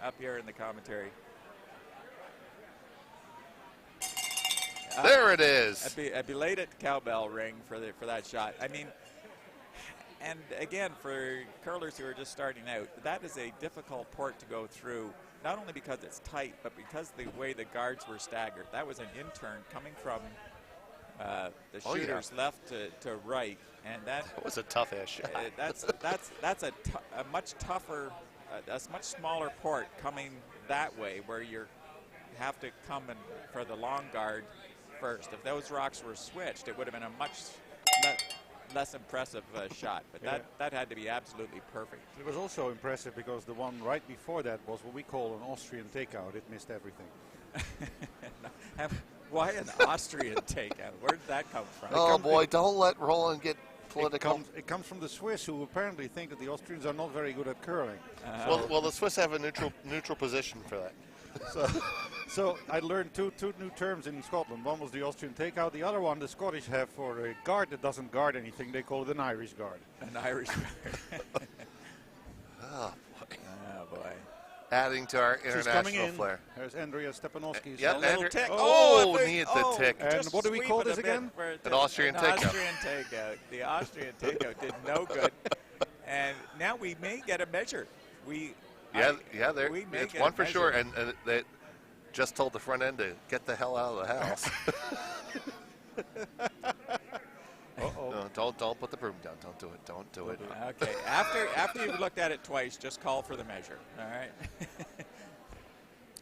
up here in the commentary. There it is. A belated cowbell ring for that shot. I mean, and again, for curlers who are just starting out, that is a difficult port to go through, not only because it's tight, but because the way the guards were staggered. That was an in-turn coming from the shooter's left to right, and that was a tough-ass shot. That's a much tougher, a much smaller port coming that way, where you have to come in for the long guard first. If those rocks were switched, it would have been a much less impressive shot, but that had to be absolutely perfect. It was also impressive because the one right before that was what we call an Austrian takeout. It missed everything. Why an Austrian takeout? Where did that come from? Oh boy, don't let Roland get political. It comes from the Swiss, who apparently think that the Austrians are not very good at curling. Well, the Swiss have a neutral position for that. So I learned two new terms in Scotland. One was the Austrian takeout. The other one the Scottish have for a guard that doesn't guard anything. They call it an Irish guard. An Irish guard. Oh boy. Adding to our international flair. There's Andrea Stepnosky. Yep, tick. Needed the tick. And what do we call this again? An Austrian takeout. Austrian takeout. The Austrian takeout did no good. And now we may get a measure. It's one for sure, and they just told the front end to get the hell out of the house. No, don't put the broom down. Don't do it. Don't do it. Okay. After you've looked at it twice, just call for the measure. All right.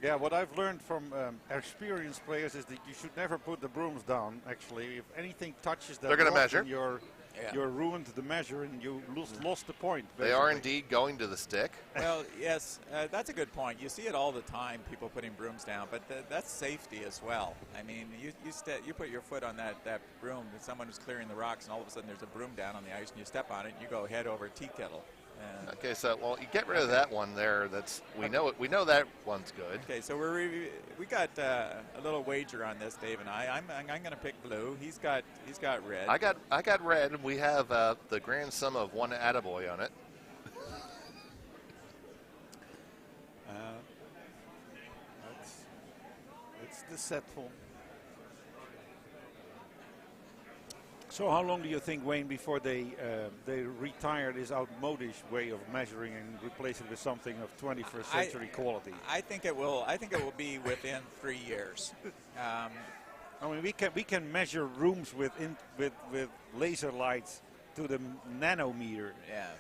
Yeah, what I've learned from experienced players is that you should never put the brooms down. Actually, if anything touches that, they're going to measure. you ruined the measure and you lost the point. Basically. They are indeed going to the stick. Well, yes, that's a good point. You see it all the time, people putting brooms down, but that's safety as well. I mean, you put your foot on that broom, and someone who's clearing the rocks, and all of a sudden there's a broom down on the ice, and you step on it, and you go head over a tea kettle. Okay, so you get rid of that one there. We know that one's good. Okay, so we got a little wager on this, Dave and I. I'm going to pick blue. He's got red. I got red, and we have the grand sum of one attaboy on it. It's deceitful. So how long do you think, Wayne, before they retire this outmodish way of measuring and replace it with something of 21st century quality? I think it will be within 3 years. I mean, we can measure rooms with laser lights to the nanometer. Yeah,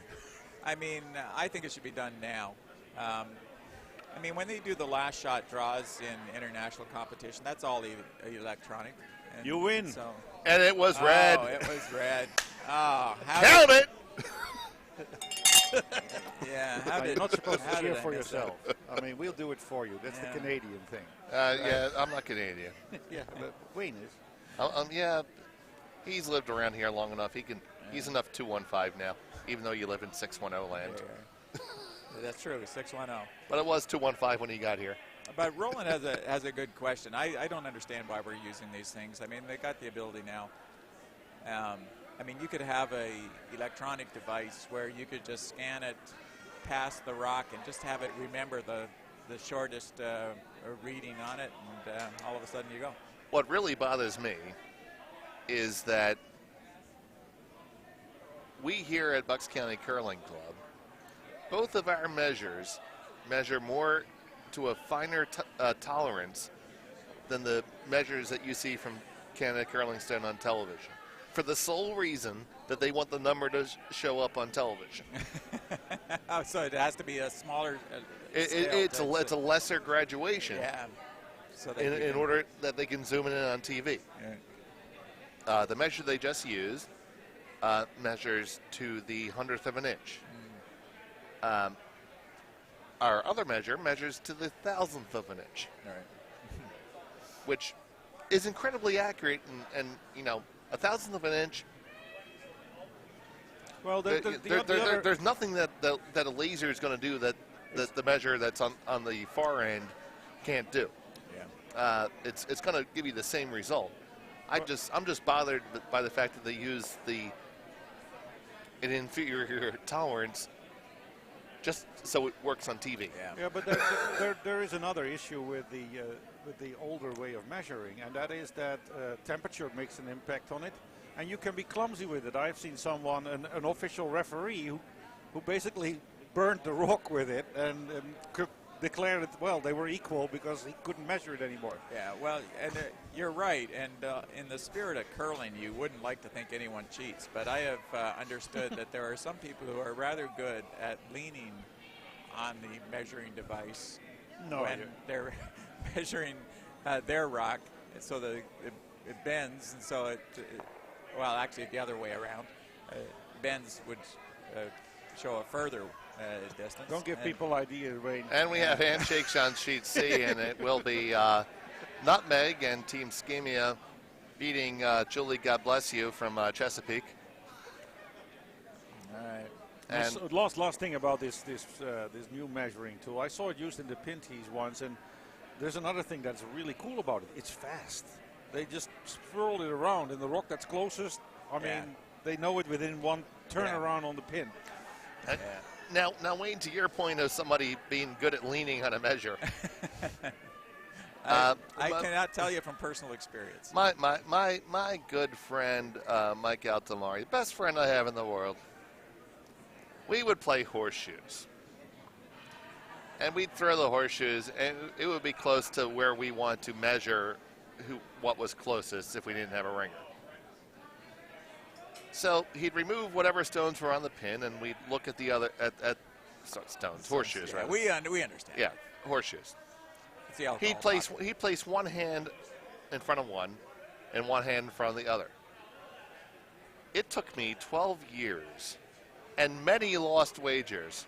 I mean, I think it should be done now. I mean, when they do the last shot draws in international competition, that's all electronic. And you win. So. And it was red. Oh, it was red. Oh, count it! Yeah, you're not supposed to cheer for yourself. I mean, we'll do it for you. That's the Canadian thing. Yeah, I'm not Canadian. Yeah, but Wayne is. Yeah, he's lived around here long enough. He's enough 215 now, even though you live in 610 land. That's true, 610. But it was 215 when he got here. But Roland has a good question. I don't understand why we're using these things. I mean, they got the ability now. I mean, you could have a electronic device where you could just scan it past the rock and just have it remember the shortest reading on it, and all of a sudden you go. What really bothers me is that we here at Bucks County Curling Club, both of our measures measure more to a finer tolerance than the measures that you see from Canada Curling Stone on television, for the sole reason that they want the number to show up on television. Oh, so it has to be a smaller it's a lesser graduation. Yeah. So in order that they can zoom in on TV. Yeah. The measure they just used measures to the 100th of an inch. Our other measure measures to the 1,000th of an inch, which is incredibly accurate, and you know, 1,000th of an inch. Well, there's nothing that a laser is going to do that the measure that's on the far end can't do. Yeah. It's going to give you the same result. I'm just bothered by the fact that they use an inferior tolerance just so it works on TV. Yeah, but there is another issue with the older way of measuring, and that is that temperature makes an impact on it, and you can be clumsy with it. I've seen someone, an official referee, who basically burned the rock with it and declared it, well, they were equal because he couldn't measure it anymore. Yeah, well, and you're right, and in the spirit of curling, you wouldn't like to think anyone cheats, but I have understood that there are some people who are rather good at leaning on the measuring device when they're measuring their rock, so that it bends, and so well, actually the other way around, bends would show a further distance. Don't give people ideas, Wayne. And we have handshakes on sheet C, and it will be Nutmeg and Team Schemia beating Julie, God bless you, from Chesapeake. All right. And last thing about this new measuring tool, I saw it used in the pin tees once, and there's another thing that's really cool about it. It's fast. They just swirl it around, and the rock that's closest, I mean, they know it within one turnaround on the pin. Now, Wayne, to your point of somebody being good at leaning on a measure, I cannot tell you from personal experience. My good friend Mike Altamari, best friend I have in the world, we would play horseshoes. And we'd throw the horseshoes, and it would be close to where we want to measure what was closest if we didn't have a ringer. So he'd remove whatever stones were on the pin, and we'd look at the other stones, horseshoes, right? We understand. Yeah, horseshoes. He'd place one hand in front of one, and one hand in front of the other. it took me 12 years and many lost wagers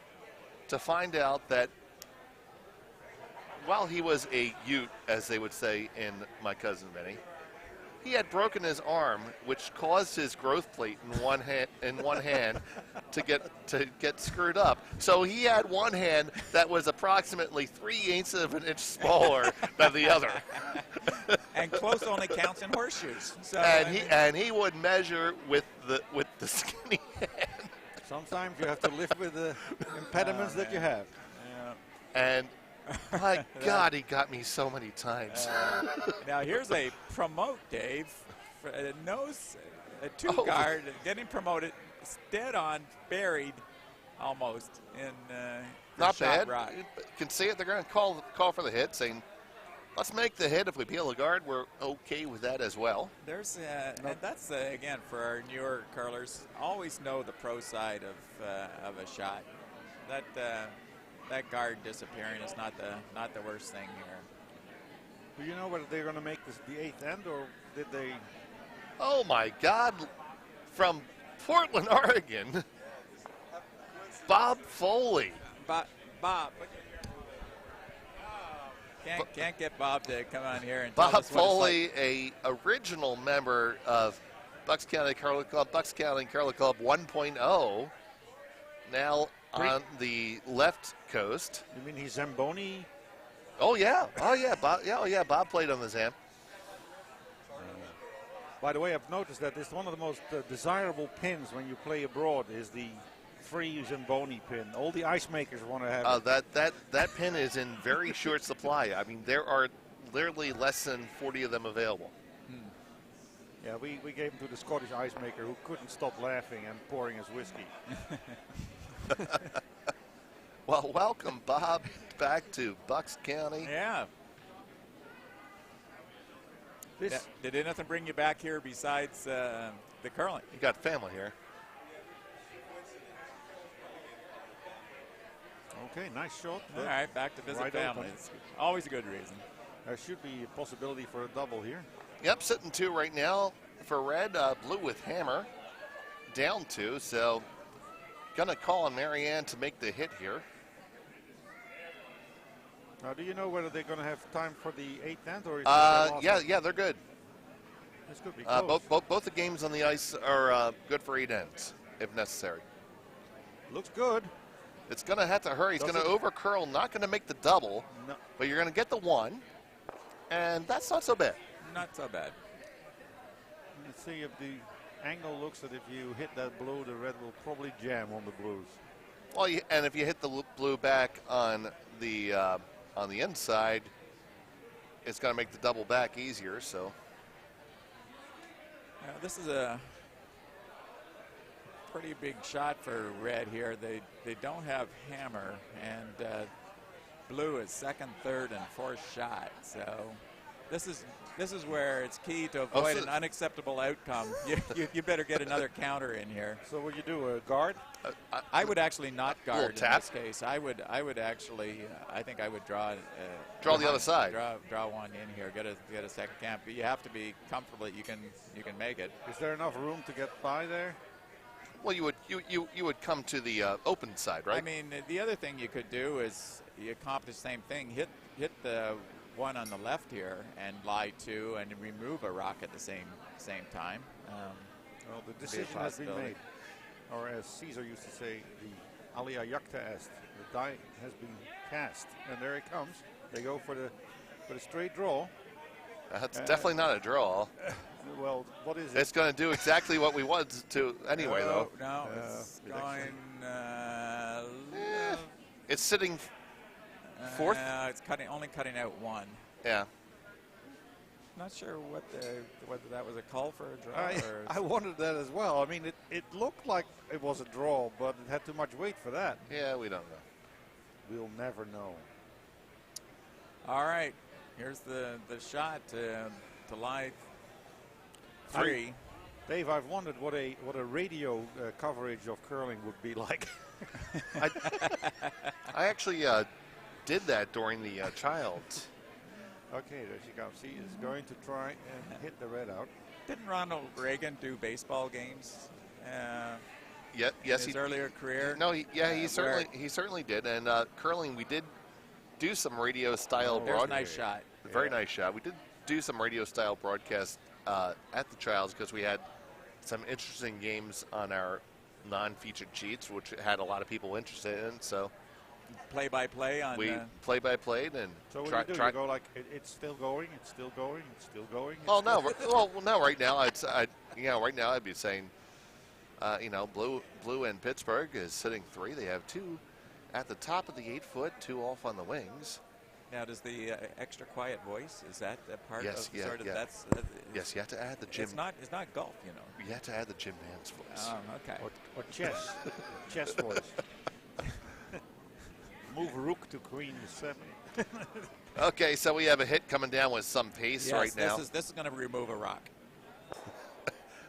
to find out that while he was a Ute, as they would say in My Cousin Vinny, he had broken his arm, which caused his growth plate in one hand to get screwed up. So he had one hand that was approximately 3/8 of an inch smaller than the other. And close only counts in horseshoes. So, and he would measure with the skinny hand. Sometimes you have to live with the impediments that you have. Yeah. And my God, he got me so many times. Now here's a promote, Dave. A two-guard getting promoted, dead on, buried almost in not shot bad. rock. You can see it. They're going to call for the hit, saying, let's make the hit. If we peel the guard, we're okay with that as well. There's and that's again for our newer curlers. Always know the pro side of a shot. That guard disappearing is not the worst thing here. Do you know whether they're going to make this the 8th end, or did they? Oh my God! From Portland, Oregon, Bob Foley. Bob. Can't get Bob to come on here and Bob tell us what Foley, it's like. A original member of Bucks County Curling Club, Bucks County Curling Club 1.0, now on the left coast. You mean he's Zamboni? Oh yeah, Bob played on the Zam. By the way, I've noticed that it's one of the most desirable pins when you play abroad is the free Zamboni pin. All the ice makers want to have it. That pin is in very short supply. I mean, there are literally less than 40 of them available. Yeah, we gave him to the Scottish ice maker who couldn't stop laughing and pouring his whiskey. Well, welcome, Bob, back to Bucks County. Yeah. Did anything bring you back here besides the curling? You got family here. Okay, nice shot. All right, back to visit right family. It's always a good reason. There should be a possibility for a double here. Yep, sitting 2 right now for red. Blue with hammer, down 2. So, gonna call on Marianne to make the hit here. Now, do you know whether they're going to have time for the 8th end, or is yeah, they're good. This could be close. Both the games on the ice are good for 8 ends, if necessary. Looks good. It's going to have to hurry. He's going to over curl, not going to make the double, but you're going to get the 1, and that's not so bad. Not so bad. Let's see if the angle looks that if you hit that blue, the red will probably jam on the blues. Well, and if you hit the blue back on the inside, it's going to make the double back easier. So this is a pretty big shot for red here. They don't have hammer, and blue is 2nd, 3rd, and 4th shot. So this is where it's key to avoid an unacceptable outcome. You better get another counter in here. So what you do, a guard? I would actually not guard in tap. this case. I would actually. I think I would draw the other side. Draw one in here. Get a second camp. But you have to be comfortable that you can make it. Is there enough room to get by there? Well, you would come to the open side, right? I mean, the other thing you could do is you accomplish the same thing. Hit the one on the left here and lie 2 and remove a rock at the same time. Well, the decision has been made. Or as Caesar used to say, the alia jacta est. The die has been cast. And there it comes. They go for the straight draw. That's definitely not a draw. Well, what is it? It's going to do exactly what we wanted to anyway, though. No, it's going... it's sitting 4th? It's only cutting out 1. Yeah. Not sure whether that was a call for a draw. I wondered that as well. I mean, it looked like it was a draw, but it had too much weight for that. Yeah, we don't know. We'll never know. All right, here's the shot to lie 3. Dave, I've wondered what a radio coverage of curling would be like. I actually did that during the Childs. Okay, there she comes. She is going to try and hit the red out. Didn't Ronald Reagan do baseball games? Yes, in his earlier career. No, he certainly did. And curling, we did do some radio style broadcast. Nice shot. Very nice shot. We did do some radio style broadcast at the trials because we had some interesting games on our non-featured sheets, which had a lot of people interested in. So play-by-play on. We play-by-played and so what do you do? You go like it's still going, it's still going, it's still going. Oh no! Well, no. Right now, right now I'd be saying, Blue in Pittsburgh is sitting 3. They have 2 at the top of the 8-foot, 2 off on the wings. Now, does the extra quiet voice, is that a part of sort of that's? Yes, you have to add the gym. It's not golf, you know. You have to add the gym man's voice. Oh, okay. Or chess, chess voice. Move rook to queen 7. Okay, so we have a hit coming down with some pace right now. This is going to remove a rock.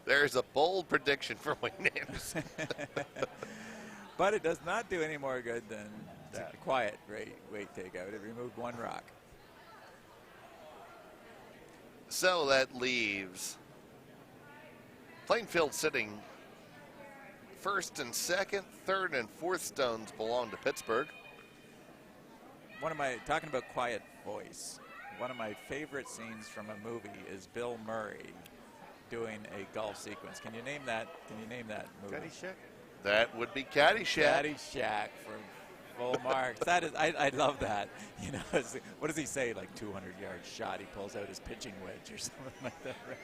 There's a bold prediction for Wayne Anderson. But it does not do any more good than the quiet weight takeout. It removed 1 rock. So that leaves Plainfield sitting 1st and 2nd, 3rd and 4th stones belong to Pittsburgh. Talking about quiet voice, one of my favorite scenes from a movie is Bill Murray doing a golf sequence. Can you name that movie? Caddyshack? That would be Caddyshack. Caddyshack for full marks. That is, I love that. You know, what does he say? Like 200-yard shot. He pulls out his pitching wedge or something like that, right?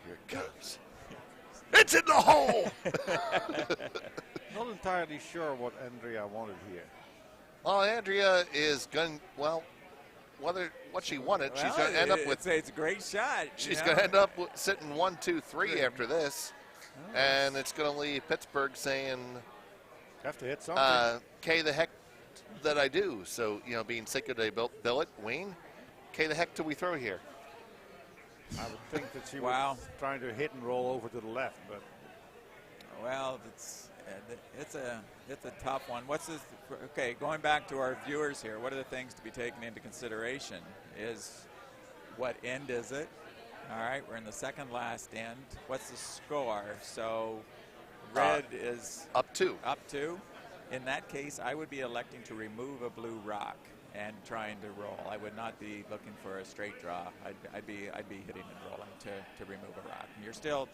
Here it comes. It's in the hole. Not entirely sure what Andrea wanted here. Well, Andrea is going. Well, what she wanted, she's going to end up with. It's a great shot. She's going to end up sitting 1, 2, 3 after this, and it's going to leave Pittsburgh saying, "Have to hit something." K the heck that I do. So being Cinco de Billet, Wayne, K the heck do we throw here? I would think that she was trying to hit and roll over to the left, but it's a tough one. Okay, going back to our viewers here, what are the things to be taken into consideration? Is what end is it? All right, we're in the second last end. What's the score? So red is up 2. Up 2. In that case, I would be electing to remove a blue rock and trying to roll. I would not be looking for a straight draw. I'd be hitting and rolling to remove a rock. And you're still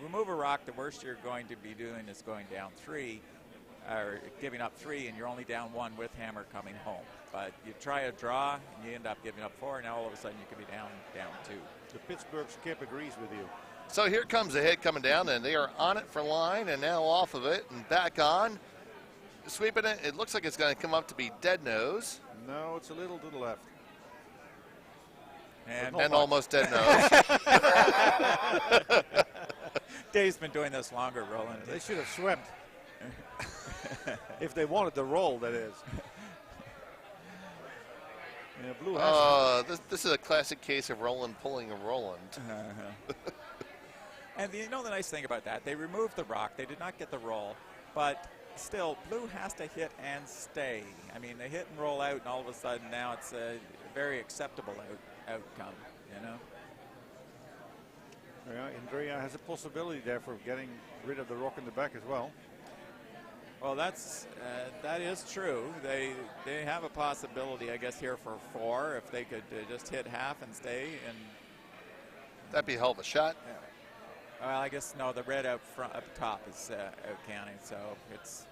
remove a rock. The worst you're going to be doing is going down 3, or giving up 3, and you're only down 1 with hammer coming home. But you try a draw and you end up giving up 4. Now all of a sudden you could be down 2. The Pittsburgh skip agrees with you. So here comes a hit coming down, and they are on it for line, and now off of it and back on. Sweeping it. It looks like it's going to come up to be dead nose. No, it's a little to the left. And almost dead nose. Dave's been doing this longer, Roland. They should have swept. If they wanted the roll, that is. Yeah, blue has this is a classic case of Roland pulling a Roland. And the nice thing about that, they removed the rock. They did not get the roll, but still, blue has to hit and stay. I mean, they hit and roll out, and all of a sudden now it's a very acceptable outcome, Yeah, Andrea has a possibility there for getting rid of the rock in the back as well. Well, that is true. They have a possibility, I guess, here for 4 if they could just hit half and stay. And that'd be a hell of a shot. Yeah. Well, I guess no. The red up top is out counting, so it's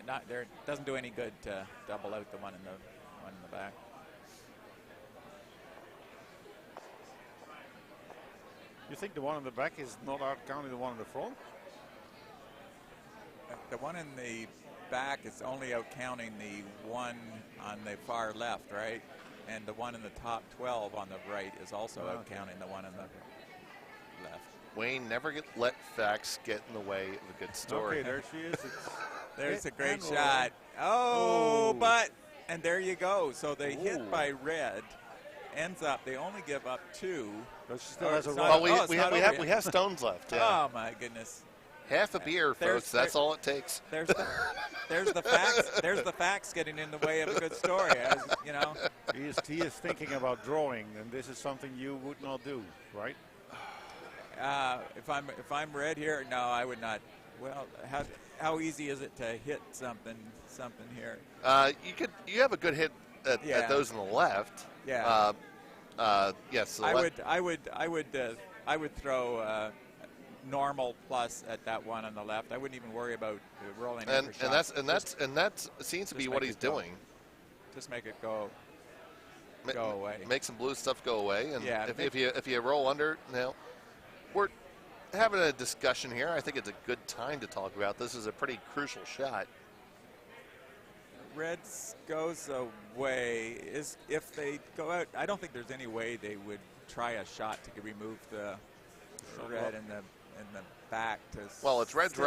not there. Doesn't do any good to double out the one in the back. You think the one in the back is not out counting the one in the front? The one in the back is only out counting the one on the far left, right? And the one in the top 12 on the right is also out counting the one in the left. Wayne, never let facts get in the way of a good story. Okay, there she is. There's a great shot. Oh, and there you go. So they hit by red. Ends up, they only give up 2. But she still has a roll. Well, we have stones left. Yeah. Oh, my goodness. Half a beer, folks. That's all it takes. There's the facts. There's the facts getting in the way of a good story. As you know, he is thinking about drawing, and this is something you would not do, right? If I'm red here, no, I would not. Well, how easy is it to hit something here? You have a good hit at those on the left. Yeah. Yes. I would throw normal plus at that one on the left. I wouldn't even worry about rolling. And that seems to be what he's doing. Just make it go away. Make some blue stuff go away. And yeah, if you roll under, now we're having a discussion here. I think it's a good time to talk about this. Is a pretty crucial shot. Reds goes away. If they go out, I don't think there's any way they would try a shot to remove the red in the back. Well, it's Red's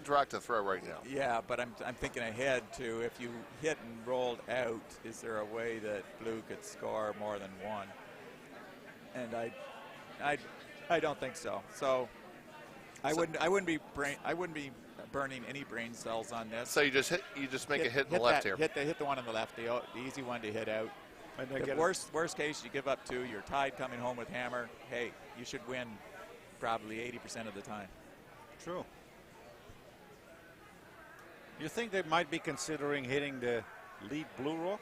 rock to throw right now. Yeah, but I'm thinking ahead to if you hit and rolled out, is there a way that blue could score more than one? And I don't think so. So I wouldn't be burning any brain cells on this. So you just make a hit in the left here. Hit the one on the left, the easy one to hit out. The worst case, you give up two, you're tied coming home with hammer. Hey, you should win probably 80% of the time. True. You think they might be considering hitting the lead blue rock?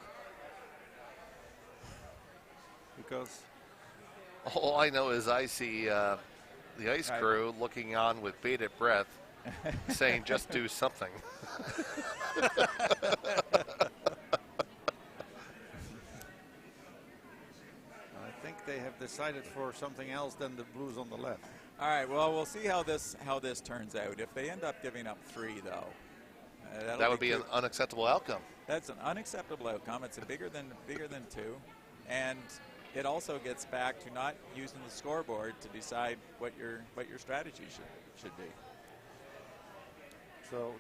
Because all I know is I see the ice crew looking on with bated breath, saying, "Just do something." I think they have decided for something else than the blues on the left. All right. Well, we'll see how this turns out. If they end up giving up three, though, that would be an unacceptable outcome. That's an unacceptable outcome. It's bigger than two, and it also gets back to not using the scoreboard to decide what your strategy should be. So,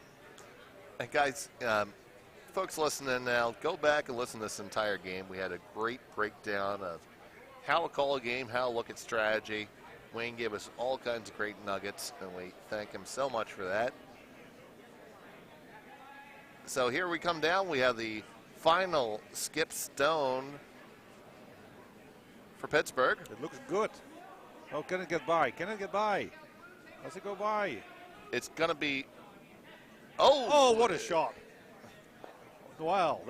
and guys, folks listening now, go back and listen to this entire game. We had a great breakdown of how to call a game, how to look at strategy. Wayne gave us all kinds of great nuggets, and we thank him so much for that. So here we come down. We have the final skip stone for Pittsburgh. It looks good. Oh, can it get by? Can it get by? Does it go by? It's going to be... Oh, what a shot. Wow,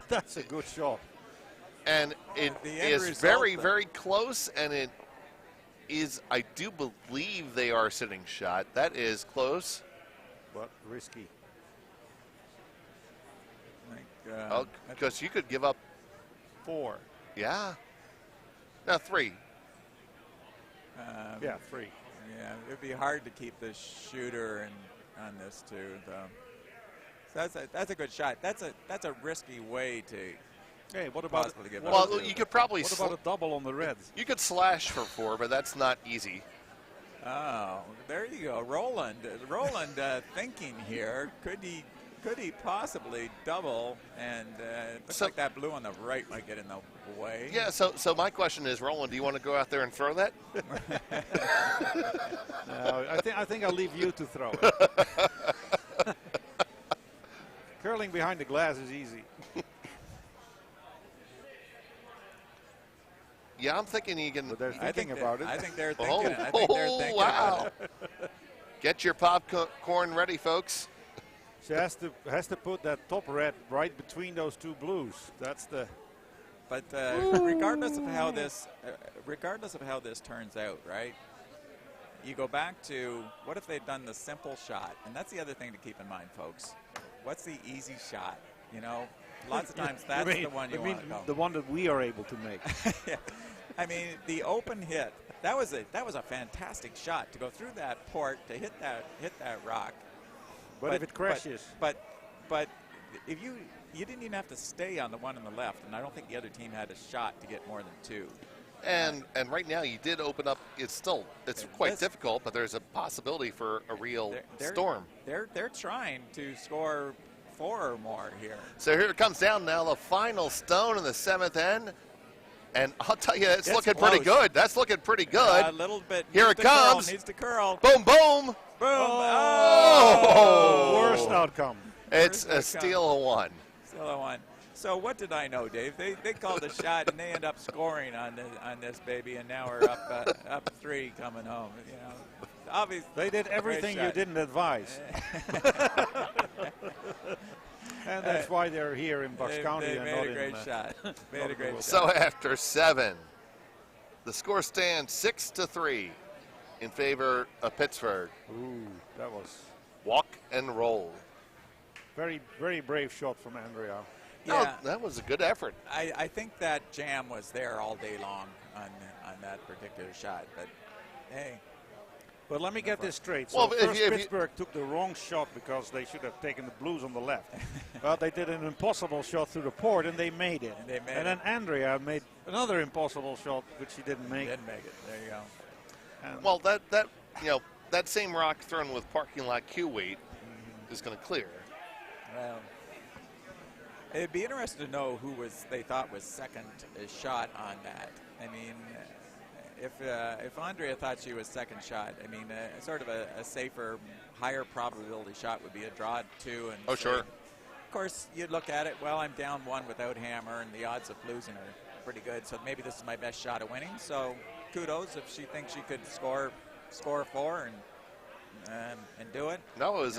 that's a good shot. And it is very, very close, and it is, I do believe they are sitting shot. That is close. But risky. Because you could give up 4. Yeah. No, 3. Yeah, 3. Yeah, it'd be hard to keep the shooter on this too, though. So that's a good shot. That's a risky way to. Hey, what about? Well, you could probably. What about a double on the reds? You could slash for 4, but that's not easy. Oh, there you go, Roland. Thinking here. Could he possibly double? And looks like that blue on the right might get in the way. Yeah. So my question is, Roland, do you want to go out there and throw that? No, I think I'll leave you to throw it. Curling behind the glass is easy. Yeah, I'm thinking you can. But they're thinking about it. I think they're thinking it. I think they're thinking about it. Get your popcorn ready, folks. She has to put that top red right between those two blues. That's the. But regardless of how this turns out, right? You go back to what if they'd done the simple shot, and that's the other thing to keep in mind, folks. What's the easy shot? You know, lots of times that's the one you want to go. The one that we are able to make. Yeah. I mean, the open hit. That was a fantastic shot to go through that port to hit that rock. But if it crashes. But if you didn't even have to stay on the one on the left, and I don't think the other team had a shot to get more than 2. And right now you did open up. It's quite difficult, but there's a possibility for a real storm. They're trying to score 4 or more here. So here it comes down now, the final stone in the 7th end. And I'll tell you, it's looking close. pretty good. That's looking pretty good. A little bit. Here it comes. Needs to curl. Boom, boom. Boom! Oh! Worst outcome. It's a steal of one. Still a one. So what did I know, Dave? They called a shot and they end up scoring on this baby, and now we're up 3 coming home. You know, obviously they did everything you didn't advise. And that's why they're here in Bucks County. They and made not a great in, shot. Made a great shot. So after 7, the score stands 6-3 in favor of Pittsburgh. Ooh, that was Walk and roll. very, very brave shot from Andrea. No, Yeah. that was a good effort. I think that jam was there all day long on that particular shot. But hey, But let me get this straight. So Well, first if you- Pittsburgh took the wrong shot because they should have taken the Blues on the left. Well, they did an impossible shot through the port, and they made it. And then Andrea made another impossible shot, which she didn't make. didn't make it. There you go. And Well, that same rock thrown with parking lot Q weight is going to clear. Well, it'd be interesting to know who they thought was second shot on that. I mean, if Andrea thought she was second shot, I mean, sort of a safer, higher probability shot would be a draw 2. And Oh, sure. Of course, you'd look at it. Well, I'm down 1 without hammer, and the odds of losing are pretty good. So maybe this is my best shot of winning. So kudos if she thinks she could score 4 and do it. No, it was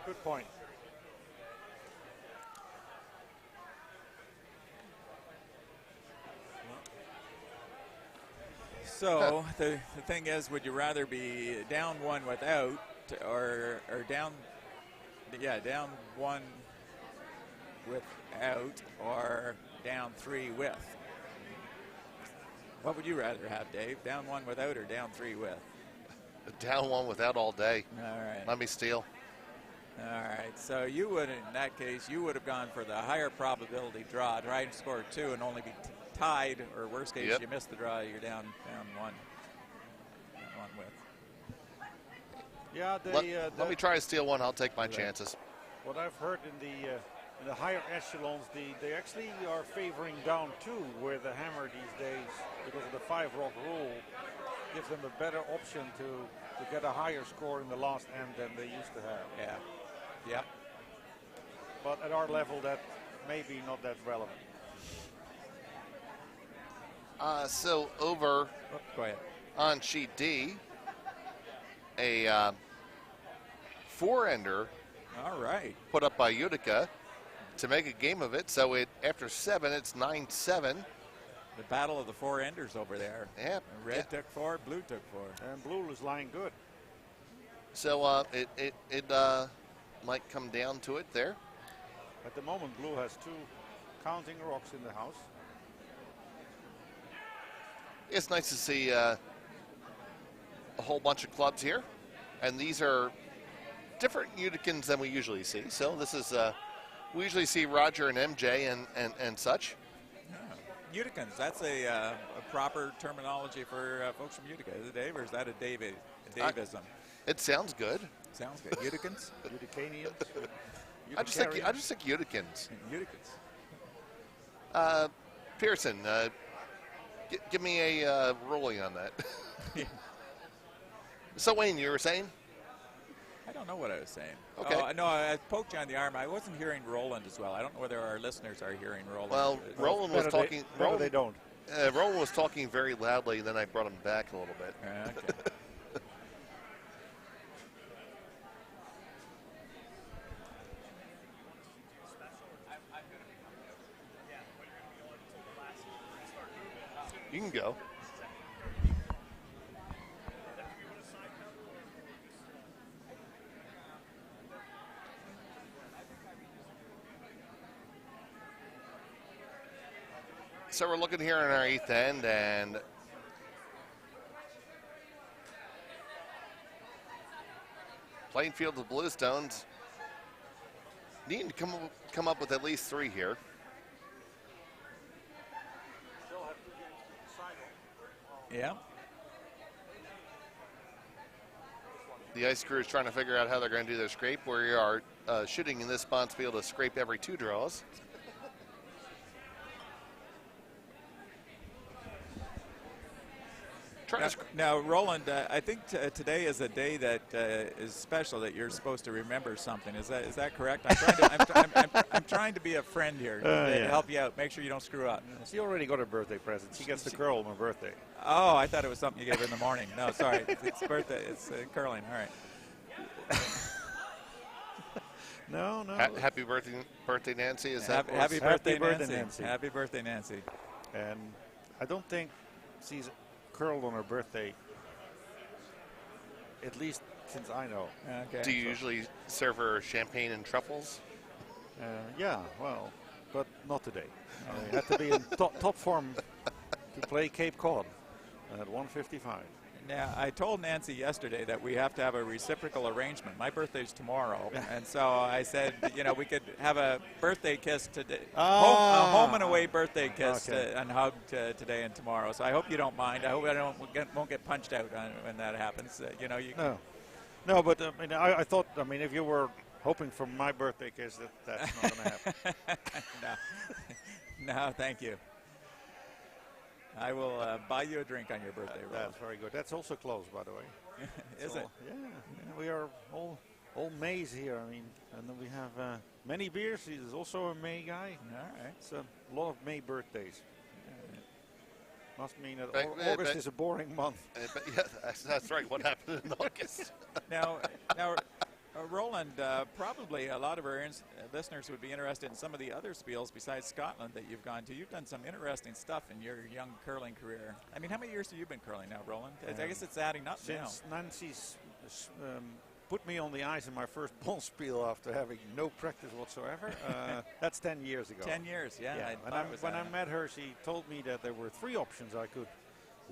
good point. So the thing is, would you rather be down 1 without, or down 1 without, or down 3 with? What would you rather have, Dave? Down 1 without or down 3 with? Down 1 without all day. All right. Let me steal. All right. So you would, in that case, you would have gone for the higher probability draw, try and score 2, and only be tied, or worst case, Yep. you miss the draw, you're down 1. Down 1 with. Yeah, Let me try to steal 1. I'll take my chances. What I've heard in the higher echelons, they actually are favoring down 2 with the hammer these days because of the 5-rock rule. Gives them a better option to get a higher score in the last end than they used to have. Yeah. Yep. But at our level, that may be not that relevant. So over Go ahead. on sheet D, a 4-ender All right. put up by Utica to make a game of it. So after 7, it's 9-7. The battle of the 4 enders over there. Yeah. Red took 4, blue took 4. And Blue is lying good. So it might come down to it there. At the moment, Blue has 2 counting rocks in the house. It's nice to see a whole bunch of clubs here, and these are different Uticans than we usually see. So this is we usually see Roger and MJ and such. Yeah. Uticans, that's a proper terminology for folks from Utica, is it, Dave, or is that a Davism? It sounds good. Sounds good. Uticans? Uticanians. I just think Uticans. Uticans. Pearson, give me a ruling on that. So Wayne, you were saying? I don't know what I was saying. Okay. Oh, no, I poked you on the arm. I wasn't hearing Roland as well. I don't know whether our listeners are hearing Roland. Well, Roland was talking. Better they don't. Roland was talking very loudly, and then I brought him back a little bit. Okay. You can go. So we're looking here in our 8th end, and Plainfield, the Bluestones need to come up with at least 3 here. Yeah. The ice crew is trying to figure out how they're going to do their scrape. We are shooting in this spot to be able to scrape every 2 draws. Now, Roland, I think today is a day that is special, that you're supposed to remember something. Is that correct? I'm trying to be a friend here to help you out. Make sure you don't screw up. She already got her birthday present. She gets the curl on her birthday. Oh, I thought it was something you gave her in the morning. No, sorry. It's birthday. It's curling. All right. No. Happy birthday, Nancy. Is that happy birthday, Nancy. Happy birthday, Nancy. And I don't think she's curled on her birthday, at least since I know. Okay. Do you usually serve her champagne and truffles? Yeah, well, but not today. You have to be in top form to play Cape Cod at 155. Now, I told Nancy yesterday that we have to have a reciprocal arrangement. My birthday's tomorrow, and so I said, we could have a birthday kiss today, a home and away birthday kiss and hug today and tomorrow. So I hope you don't mind. I hope I won't get punched out when that happens. No, but I thought, if you were hoping for my birthday kiss, that's not going to happen. No, thank you. I will buy you a drink on your birthday, Roland. That's very good. That's also closed, by the way. Is it? Yeah, we are all Mays here. And then we have many beers. He's also a May guy. All right. It's a lot of May birthdays. Must mean that August is a boring month. Yeah, that's right. What happened in August? Now, Roland, probably a lot of our listeners would be interested in some of the other spiels besides Scotland that you've gone to. You've done some interesting stuff in your young curling career. How many years have you been curling now, Roland? I guess it's adding up now. Since Nancy's put me on the ice in my first ball spiel after having no practice whatsoever, that's 10 years ago. 10 years, yeah. When I met her, she told me that there were 3 options. I could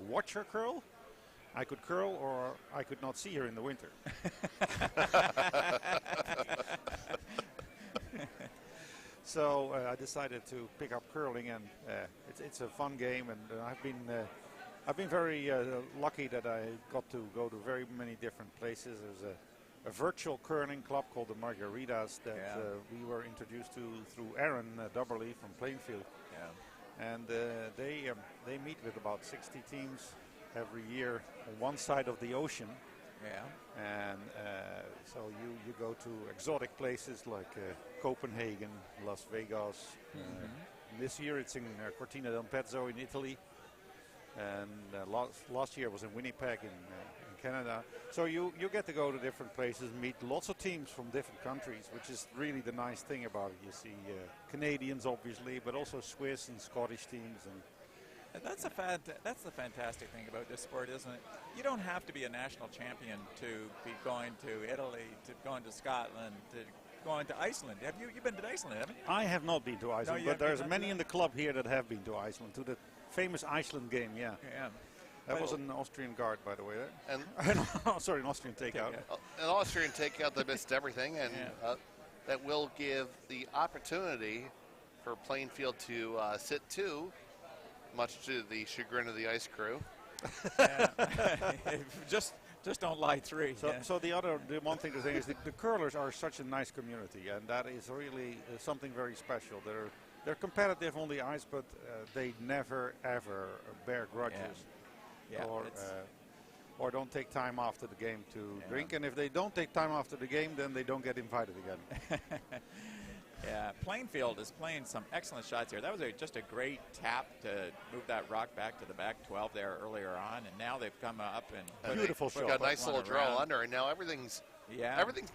watch her curl, I could curl, or I could not see her in the winter. So I decided to pick up curling, and it's a fun game, and I've been very lucky that I got to go to very many different places. There's a virtual curling club called the Margaritas that we were introduced to through Aaron Dubberly from Plainfield. Yeah. And they meet with about 60 teams every year on one side of the ocean. Yeah. And so you go to exotic places like Copenhagen, Las Vegas. This year it's in Cortina d'Ampezzo in Italy. And last year was in Winnipeg in Canada. So you get to go to different places, meet lots of teams from different countries, which is really the nice thing about it. You see Canadians, obviously, but also Swiss and Scottish teams. And that's the fantastic thing about this sport, isn't it? You don't have to be a national champion to be going to Italy, to going to Scotland, to going to Iceland. You've been to Iceland, haven't you? I have not been to Iceland, but there's many in the club here that have been to Iceland, to the famous Iceland game, yeah. That was an Austrian guard, by the way. And sorry, an Austrian takeout. An Austrian takeout that missed everything, and that will give the opportunity for Plainfield to sit 2, much to the chagrin of the ice crew. Just don't lie 3. So the one thing to say is the curlers are such a nice community, and that is really something very special. They're competitive on the ice, but they never ever bear grudges, or don't take time after the game to drink. And if they don't take time after the game, then they don't get invited again. Yeah, Plainfield is playing some excellent shots here. That was just a great tap to move that rock back to the back 12 there earlier on, and now they've come up and beautiful shot. Got a nice little draw under, and now everything's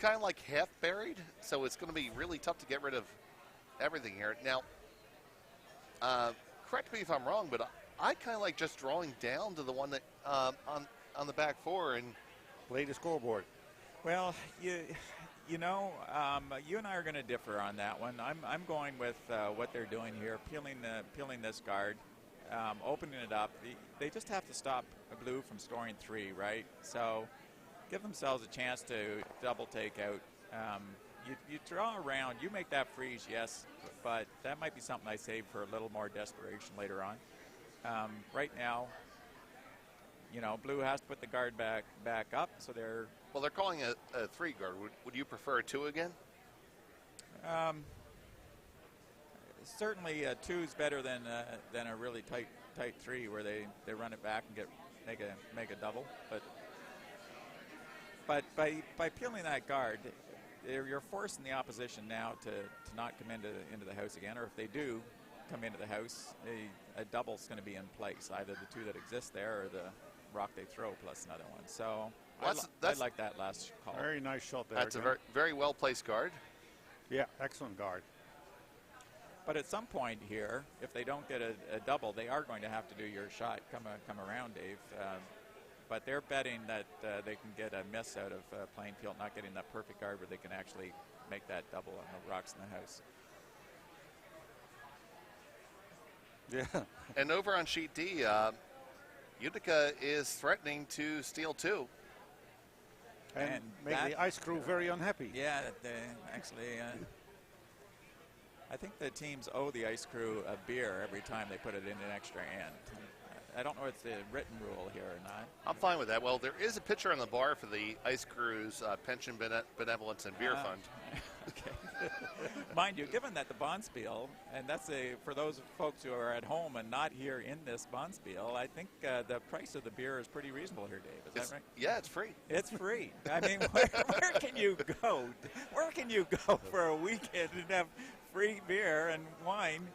kind of like half buried, so it's going to be really tough to get rid of everything here. Now, correct me if I'm wrong, but I kind of like just drawing down to the one that on the back 4 and play the scoreboard. Well, you and I are going to differ on that one. I'm going with what they're doing here, peeling this guard, opening it up. They just have to stop Blue from scoring 3, right? So give themselves a chance to double take out. You draw around, you make that freeze, yes, but that might be something I save for a little more desperation later on. Right now, Blue has to put the guard back up, so they're... Well, they're calling it a 3 guard. Would you prefer a 2 again? Certainly 2 is better than a really tight 3 where they run it back and make a double. But by peeling that guard, you're forcing the opposition now to not come into the house again, or if they do come into the house, a double's going to be in place, either the 2 that exist there or the rock they throw plus another one. So I like that last call. Very nice shot there. That's a very, very well placed guard. Yeah, excellent guard. But at some point here, if they don't get a double, they are going to have to do your shot come around, Dave. But they're betting that they can get a miss out of Plainfield, not getting that perfect guard where they can actually make that double on the rocks in the house. Yeah. And over on sheet D, Utica is threatening to steal 2. And make the ice crew very unhappy. Yeah, actually, I think the teams owe the ice crew a beer every time they put it in an extra end. I don't know if it's a written rule here or not. I'm fine with that. Well, there is a pitcher on the bar for the Ice Crew's Pension Benevolence and Beer Fund. Okay. Mind you, given that the Bonspiel, and that's for those folks who are at home and not here in this Bonspiel, I think the price of the beer is pretty reasonable here, Dave. Is that right? Yeah, it's free. It's free. I mean, where can you go? Where can you go for a weekend and have free beer and wine?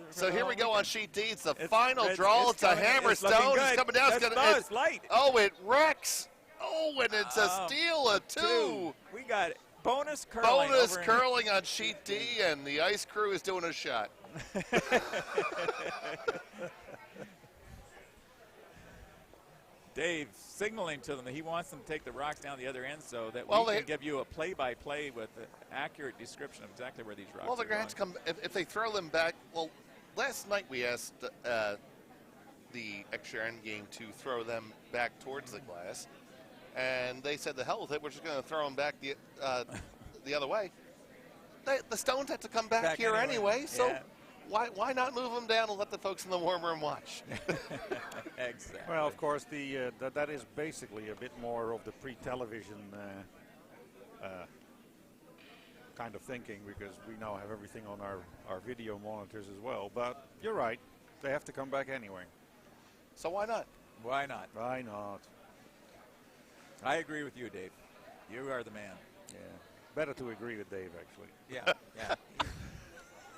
So here we go on sheet D. It's the final draw. It's a Hammerstone. It's coming down. It's light. Oh, it wrecks. Oh, and it's a steal of 2. We got bonus curling. Bonus curling on sheet D, and the Ice Crew is doing a shot. Dave signaling to them that he wants them to take the rocks down the other end so that we can give you a play-by-play with an accurate description of exactly where these rocks are. Well, they're going to have to come, if they throw them back. Well, last night we asked the extra end game to throw them back towards the glass, and they said the hell with it, we're just going to throw them back the other way. The stones have to come back here anyway, so why not move them down and let the folks in the warm room watch? Exactly. Well, of course, that is basically a bit more of the pre-television kind of thinking, because we now have everything on our video monitors as well. But you're right, they have to come back anyway. So why not? Why not? Why not? I agree with you, Dave. You are the man. Yeah, better to agree with Dave, actually. Yeah.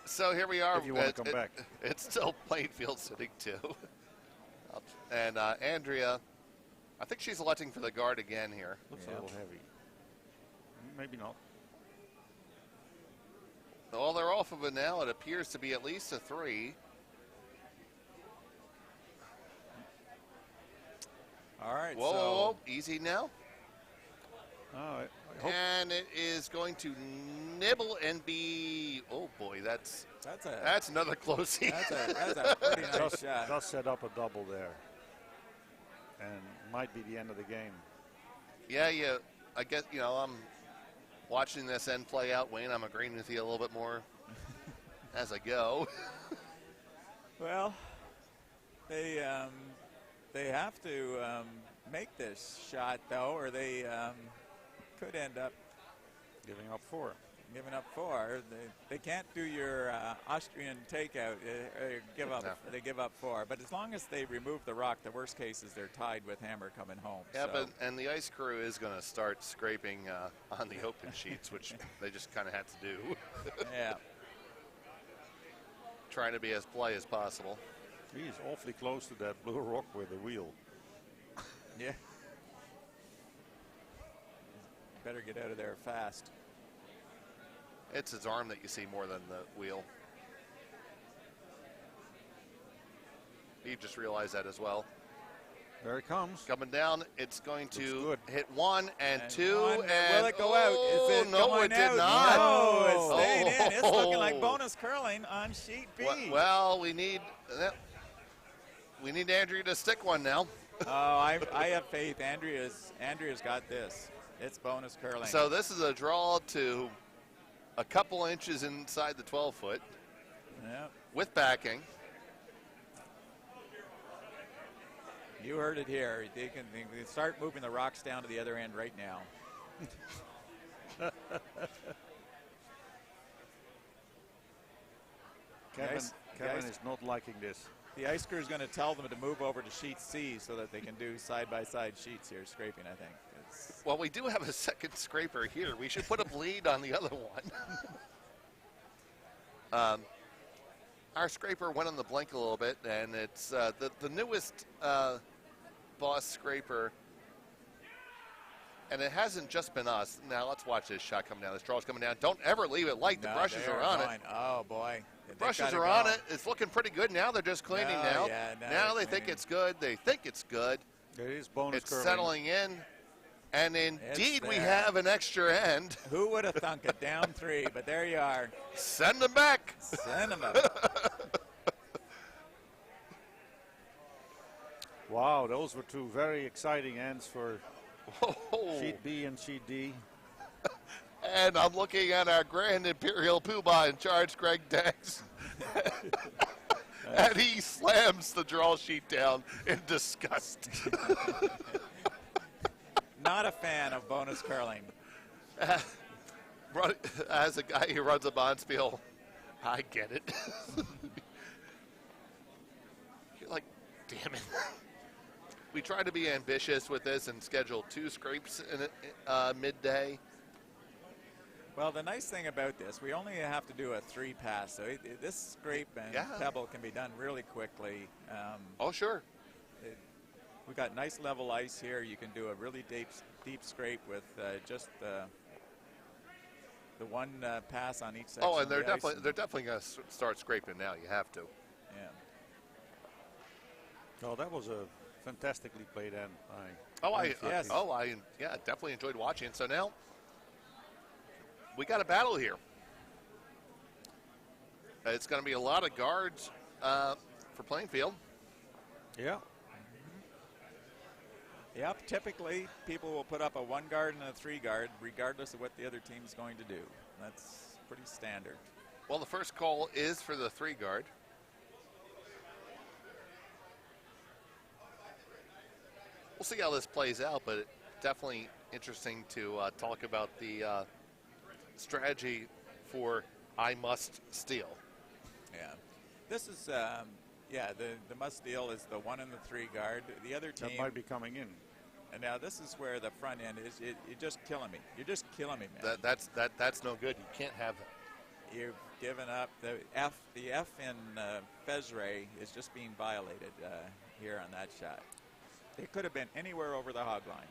So here we are. If you want to come back. It's still Plainfield sitting 2. And Andrea, I think she's electing for the guard again here. Looks a little heavy. Maybe not. Well, they're off of it now. It appears to be at least a 3. All right. Whoa, easy now. I hope. And it is going to nibble and be. Oh boy, that's another closey. That's a pretty nice shot. Does set up a double there, and might be the end of the game. Yeah. I guess I'm watching this end play out, Wayne. I'm agreeing with you a little bit more as I go. Well, they have to make this shot though, or they could end up Giving up 4. They can't do your Austrian takeout. Give up. No. They give up 4. But as long as they remove the rock, the worst case is they're tied with Hammer coming home. Yeah, so. and the Ice Crew is going to start scraping on the open sheets, which they just kind of had to do. Yeah. Trying to be as play as possible. He's awfully close to that blue rock with the wheel. Yeah. Better get out of there fast. It's his arm that you see more than the wheel. He just realized that as well. There it comes. Coming down, it's going to hit 1 and 2. Will it go out? Is it no, going it did out? not. No, it stayed in. It's looking like bonus curling on sheet B. Well, we need Andrea to stick one now. Oh, I have faith. Andrea's got this. It's bonus curling. So this is a draw to a couple inches inside the 12-foot. Yep. With backing. You heard it here. They can start moving the rocks down to the other end right now. Kevin is not liking this. The ice crew is going to tell them to move over to sheet C so that they can do side-by-side sheets here, scraping, I think. Well, we do have a second scraper here. We should put a bleed on the other one. Our scraper went on the blink a little bit, and it's the newest Boss scraper. And it hasn't just been us. Now let's watch this shot come down. This draw's coming down. Don't ever leave it light. The brushes are on it. Oh, boy. The brushes are on it. It's looking pretty good now. They're just cleaning now. Yeah, now they think it's good. They think it's good. It is bonus It's curling. settling in. And indeed, we have an extra end. Who would have thunk it? Down 3, but there you are. Send them back. Send them back. Wow, those were two very exciting ends for Oh. sheet B and sheet D. And I'm looking at our Grand Imperial Poobah in charge, Greg Danks. And he slams the draw sheet down in disgust. Not a fan of bonus curling. As a guy who runs a Bonspiel, I get it. You're like, damn it. We try to be ambitious with this and schedule 2 scrapes in midday. Well, the nice thing about this, we only have to do a 3 pass. So this scrape and pebble can be done really quickly. Oh, sure. We got nice level ice here. You can do a really deep scrape with just the one pass on each section. Oh, and they're definitely going to start scraping now. You have to. Yeah. Oh, that was a fantastically played end. I definitely enjoyed watching. So now we got a battle here. It's going to be a lot of guards for Plainfield. Yeah. Yep, typically people will put up a 1 guard and a 3 guard regardless of what the other team's going to do. That's pretty standard. Well, the first call is for the 3 guard. We'll see how this plays out, but definitely interesting to talk about the strategy for I must steal. Yeah. This is, the must steal is the 1 and the 3 guard. The other team. That might be coming in. And now this is where the front end is. You're just killing me. You're just killing me, man. That's no good. You can't have it. You've given up. The F in Fezray is just being violated here on that shot. It could have been anywhere over the hog line.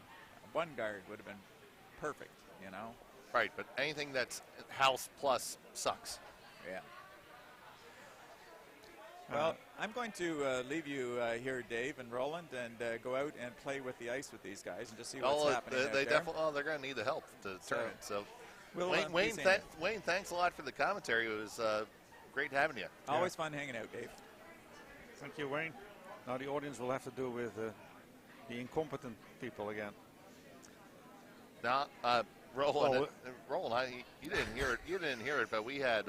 1 guard would have been perfect, you know? Right, but anything that's house plus sucks. Yeah. Well, I'm going to leave you here, Dave and Roland, and go out and play with the ice with these guys and just see what's happening out there. They're going to need the help to turn it. So, Wayne, thanks a lot for the commentary. It was great having you. Always fun hanging out, Dave. Thank you, Wayne. Now the audience will have to do with the incompetent people again. Now, Roland, you didn't hear it. You didn't hear it, but we had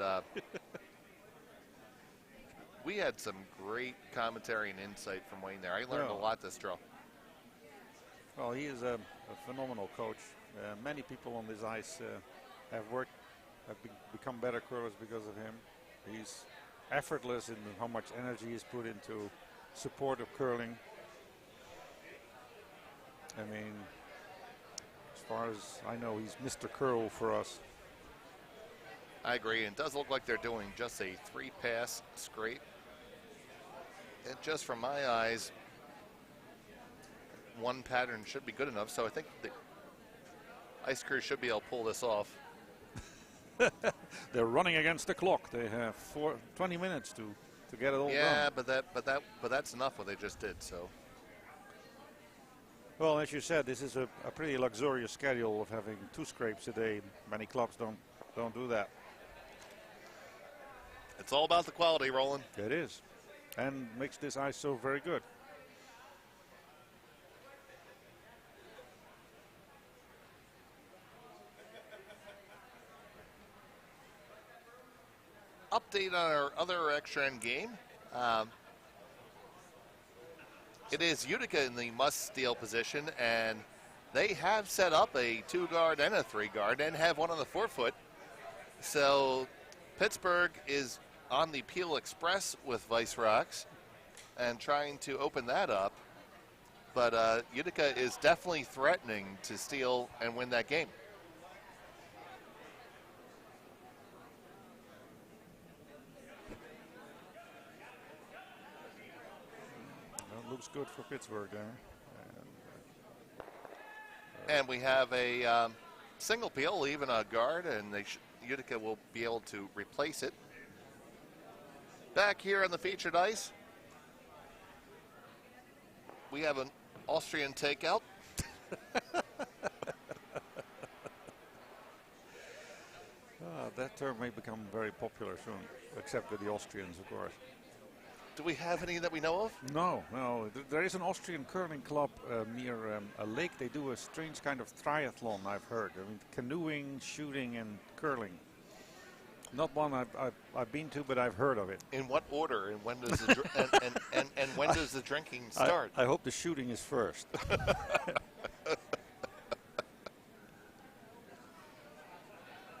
some great commentary and insight from Wayne there. I learned a lot this draw. Well, he is a phenomenal coach. Many people on this ice have become better curlers because of him. He's effortless in how much energy is put into support of curling. I mean, as far as I know, he's Mr. Curl for us. I agree. And it does look like they're doing just a 3-pass scrape. And just from my eyes, 1 pattern should be good enough. So I think the ice crew should be able to pull this off. They're running against the clock. They have 20 minutes to get it all done. Yeah, but that's enough what they just did. So. Well, as you said, this is a pretty luxurious schedule of having 2 scrapes a day. Many clubs don't do that. It's all about the quality, Roland. It is, and makes this ice so very good. Update on our other extra end game. It is Utica in the must-steal position, and they have set up a 2-guard and a 3-guard and have one on the 4-foot. So Pittsburgh is on the Peel Express with Vice Rocks. and trying to open that up. But Utica is definitely threatening to steal and win that game. Well, looks good for Pittsburgh there. And we have a single peel, even a guard, and Utica will be able to replace it. Back here on the featured ice, we have an Austrian takeout. That term may become very popular soon, except with the Austrians, of course. Do we have any that we know of? No. There is an Austrian curling club near a lake. They do a strange kind of triathlon, I've heard. I mean, canoeing, shooting, and curling. Not one I've been to, but I've heard of it. In what order, and when does the and when does the drinking start? I hope the shooting is first.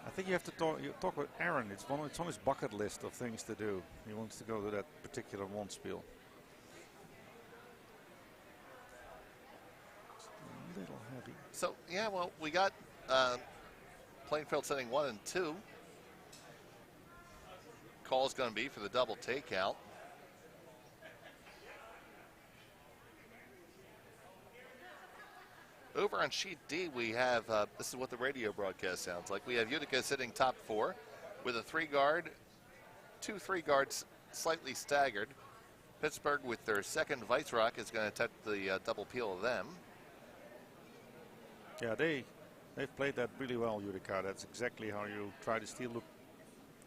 I think you have to talk with Aaron. It's on his bucket list of things to do. He wants to go to that particular Wonspiel. It's a little heavy. So yeah, well, we got Plainfield setting 1 and 2. Call is going to be for the double takeout. Over on sheet D, we have, this is what the radio broadcast sounds like. We have Utica sitting top 4 with a 3-guard, 2 3-guards slightly staggered. Pittsburgh with their second Vice Rock is going to attempt the double peel of them. Yeah, they've played that really well, Utica. That's exactly how you try to steal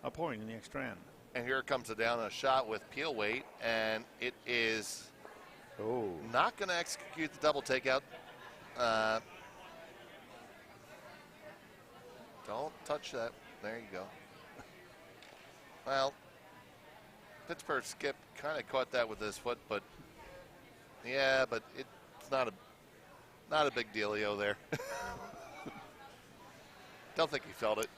a point in the extra end. And here comes a down a shot with peel weight, and it is not going to execute the double takeout. Don't touch that. There you go. Well, Pittsburgh skip kind of caught that with his foot, but yeah, but it's not a big dealio there. Don't think he felt it.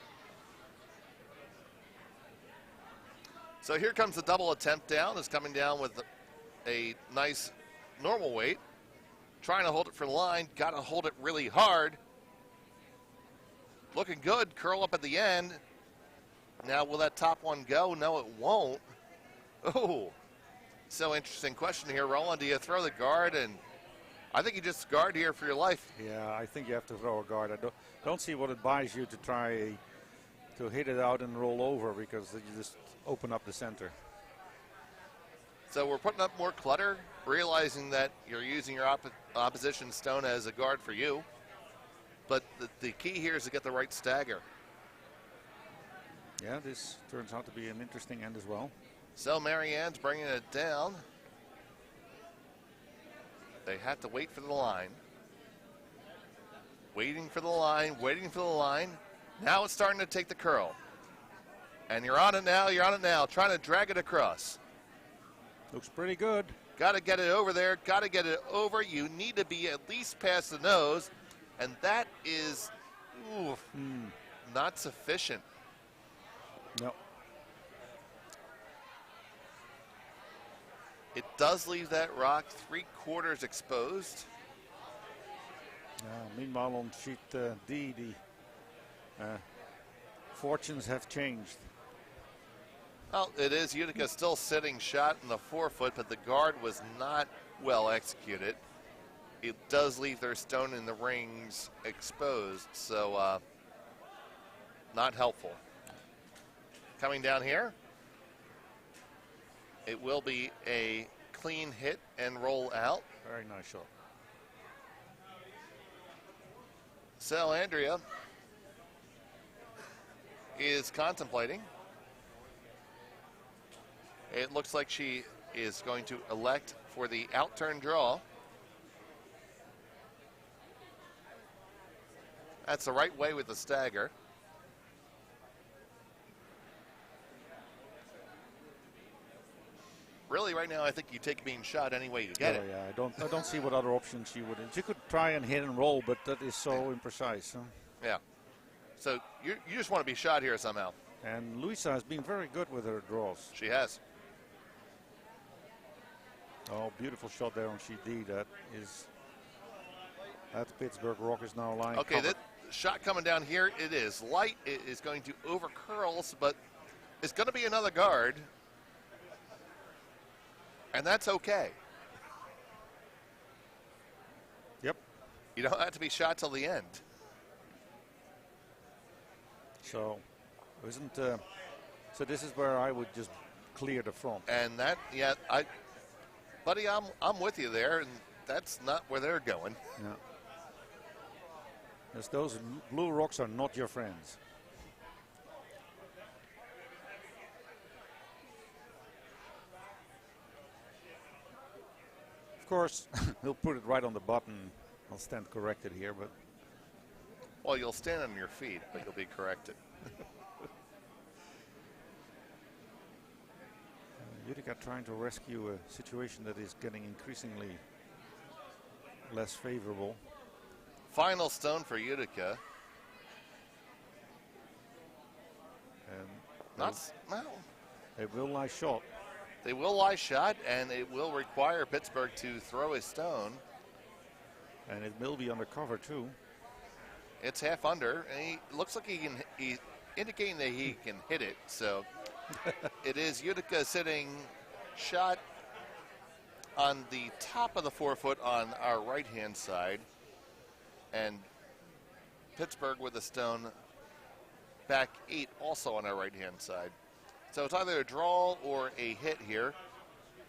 So here comes the double attempt down. It's coming down with a nice normal weight. Trying to hold it for the line. Got to hold it really hard. Looking good. Curl up at the end. Now, will that top one go? No, it won't. Oh, so interesting question here, Roland. Do you throw the guard? And I think you just guard here for your life. Yeah, I think you have to throw a guard. I don't see what it buys you to try to hit it out and roll over, because you just open up the center. So we're putting up more clutter, realizing that you're using your opposition stone as a guard for you. But the key here is to get the right stagger. Yeah, this turns out to be an interesting end as well. So Marianne's bringing it down. They have to wait for the line. Waiting for the line, waiting for the line. Now it's starting to take the curl. And you're on it now, trying to drag it across. Looks pretty good. Got to get it over there, got to get it over. You need to be at least past the nose, and that is not sufficient. No. It does leave that rock 3/4 exposed. Meanwhile, on sheet D, the fortunes have changed. Well, it is Utica still sitting shot in the 4-foot, but the guard was not well executed. It does leave their stone in the rings exposed, so not helpful. Coming down here, it will be a clean hit and roll out. Very nice shot. So Andrea is contemplating. It looks like she is going to elect for the outturn draw. That's the right way with the stagger. Really, right now, I think you take being shot any way you get it. Yeah, I don't see what other options she would. She could try and hit and roll, but that is so imprecise. Huh? Yeah. So you just want to be shot here somehow. And Luisa has been very good with her draws. She has. Oh, beautiful shot there on sheet D. That is, that Pittsburgh rock is now lying. Okay, that shot coming down here, it is light. It is going to over curls, but it's going to be another guard. And that's okay. Yep. You don't have to be shot till the end. So, so this is where I would just clear the front. And that, yeah, buddy, I'm with you there, and that's not where they're going. Yeah. As those blue rocks are not your friends. Of course, he'll put it right on the button. I'll stand corrected here, but. Well, you'll stand on your feet, but you'll be corrected. Utica trying to rescue a situation that is getting increasingly less favorable. Final stone for Utica. And well, it will lie shot. They will lie shot, and it will require Pittsburgh to throw a stone. And it will be under cover too. It's half under, and he looks like he's indicating that he can hit it. So it is Utica sitting shot on the top of the 4-foot on our right-hand side, and Pittsburgh with a stone back 8 also on our right-hand side. So it's either a draw or a hit here,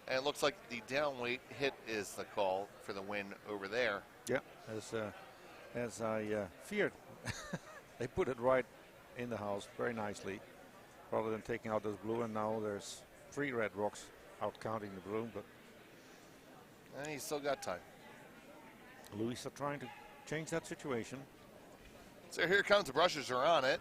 and it looks like the downweight hit is the call for the win over there. Yeah, as I feared. They put it right in the house very nicely, rather than taking out those blue, and now there's 3 red rocks out counting the blue, but and he's still got time. Louis are trying to change that situation. So here comes the brushes are on it.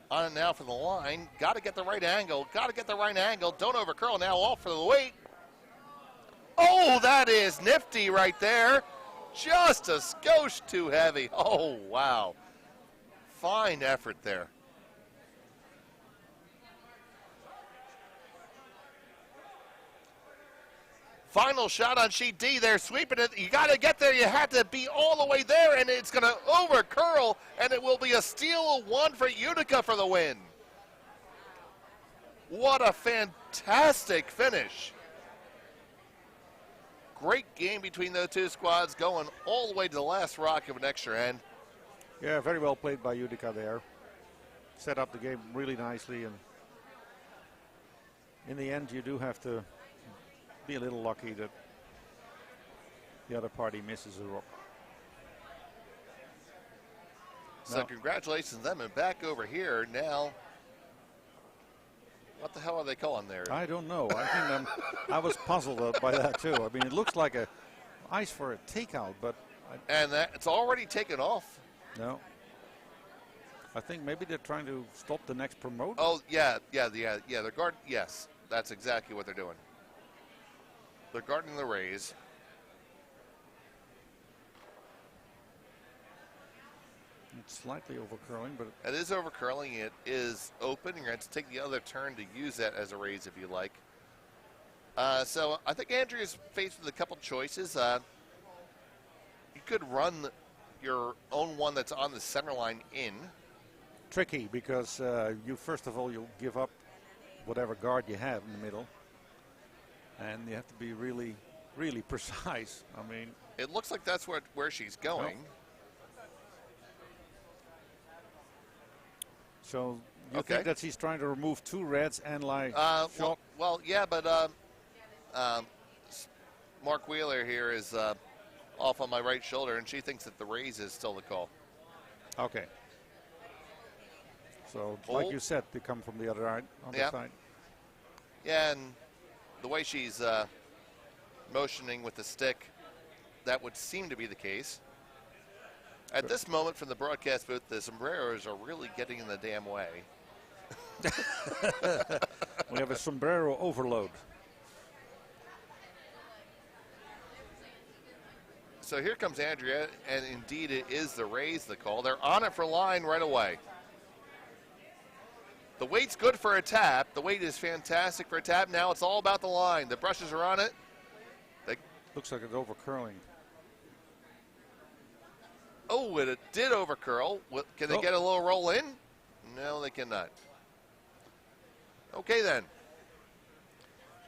On it now for the line. Got to get the right angle. Got to get the right angle. Don't overcurl now. Off for the weight. Oh, that is nifty right there. Just a skosh too heavy. Oh, wow. Fine effort there. Final shot on sheet D. They're sweeping it. You got to get there. You had to be all the way there, and it's going to over curl, and it will be a steal 1 for Utica for the win. What a fantastic finish. Great game between those two squads, going all the way to the last rock of an extra end. Yeah, very well played by Utica there. Set up the game really nicely, and in the end you do have to be a little lucky that the other party misses a rock. So congratulations to them, and back over here now. What the hell are they calling there? I don't know. I think I was puzzled by that too. I mean, it looks like a ice for a takeout, but and that it's already taken off. No. I think maybe they're trying to stop the next promote. Oh yeah. They're guarding. Yes, that's exactly what they're doing. They're guarding the raise. It's slightly overcurling, but it is overcurling. It is open. You're going to take the other turn to use that as a raise if you like. So I think Andrea's faced with a couple choices. You could run your own one that's on the center line in. Tricky because you first of all you'll give up whatever guard you have in the middle, and you have to be really, really precise. I mean, it looks like that's where she's going. No. So you think that she's trying to remove 2 reds and like shot? Well, yeah, but Mark Wheeler here is off on my right shoulder, and she thinks that the raise is still the call. Okay. So like you said, they come from the other side, on the side. Yeah, and the way she's motioning with the stick, that would seem to be the case. At this moment from the broadcast booth, the sombreros are really getting in the damn way. We have a sombrero overload. So here comes Andrea, and indeed it is the raise the call. They're on it for line right away. The weight's good for a tap. The weight is fantastic for a tap. Now it's all about the line. The brushes are on it. Looks like it's over curling. Oh, it did over curl. Can they get a little roll in? No, they cannot. Okay, then.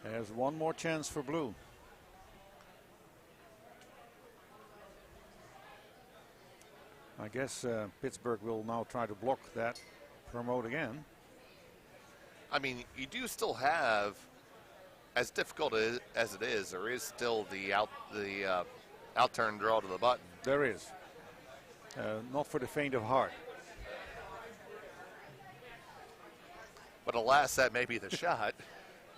There's one more chance for blue. I guess Pittsburgh will now try to block that promote again. I mean, you do still have, as difficult as it is, there is still the out-turn draw to the button. There is. Not for the faint of heart. But alas, that may be the shot.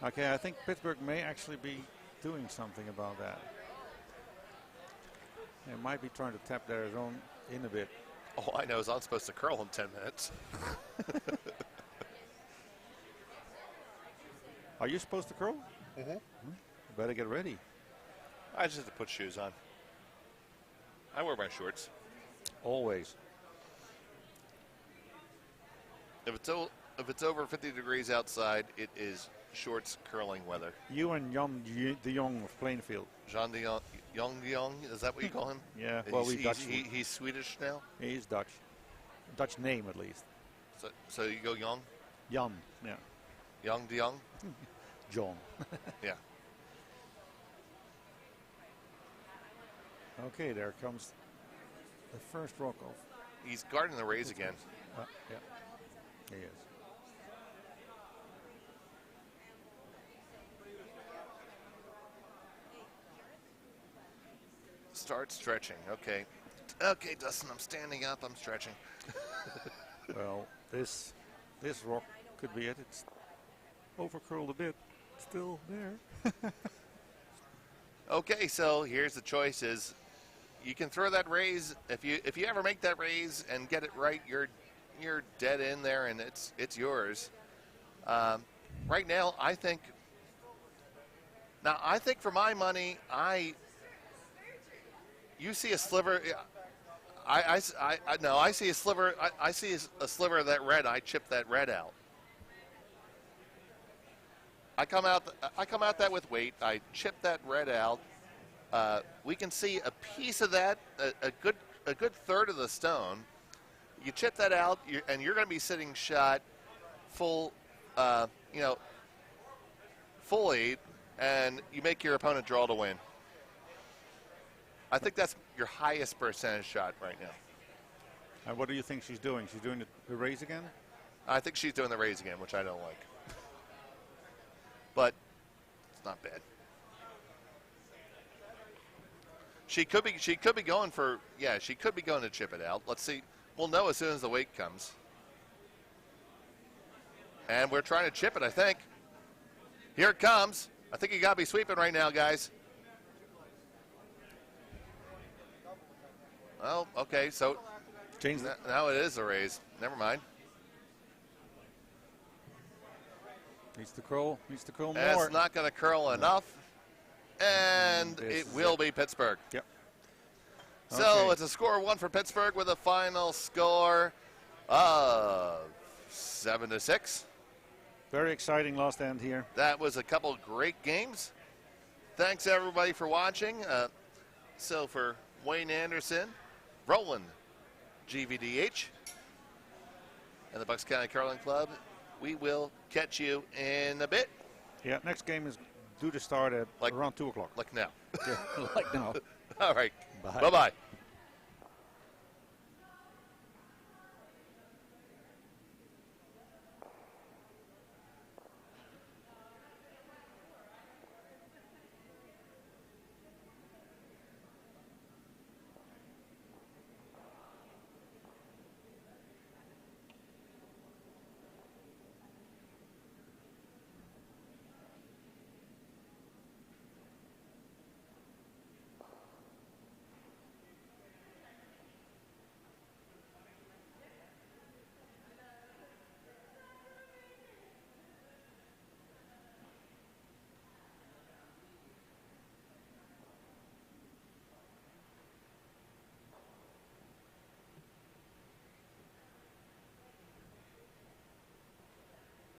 Okay, I think Pittsburgh may actually be doing something about that. They might be trying to tap their zone in a bit. All I know is I'm supposed to curl in 10 minutes. Are you supposed to curl? Mm-hmm. Better get ready. I just have to put shoes on. I wear my shorts. Always. If it's over 50 degrees outside, it is shorts curling weather. You and Jan de Jong of Plainfield. Jean de Jong, is that what you call him? Yeah, well, he's Swedish now? He's Dutch. Dutch name, at least. So you go Jong? Jan, yeah. Young de Jong? John. Yeah. Okay, there comes the first rock off. He's guarding the raise again. Yeah, he is. Start stretching. Okay. Okay, Dustin, I'm standing up. I'm stretching. Well, this rock could be it. It's over curled a bit. Still there. Okay, so here's the choices. You can throw that raise. If you ever make that raise and get it right, you're dead in there, and it's yours. Right now, I think for my money, you see a sliver. I see a sliver. I see a sliver of that red. I chip that red out. I come out that with weight. I chip that red out. We can see a piece of that, a good third of the stone. You chip that out, and you're going to be sitting shot full, full 8, and you make your opponent draw to win. I think that's your highest percentage shot right now. And what do you think she's doing? She's doing the raise again? I think she's doing the raise again, which I don't like. But it's not bad. She could be going for, she could be going to chip it out. Let's see. We'll know as soon as the weight comes. And we're trying to chip it, I think. Here it comes. I think you got to be sweeping right now, guys. Oh, okay. So now it is a raise. Never mind. Needs to curl more. It's not going to curl enough. And it will be Pittsburgh. Yep. So it's a score of 1 for Pittsburgh with a final score of 7-6. Very exciting last end here. That was a couple great games. Thanks everybody for watching. So for Wayne Anderson, Roland, GVDH, and the Bucks County Curling Club, we will catch you in a bit. Yeah, next game is due to start at around 2 o'clock. Like now. Yeah, like now. All right. Bye. Bye-bye.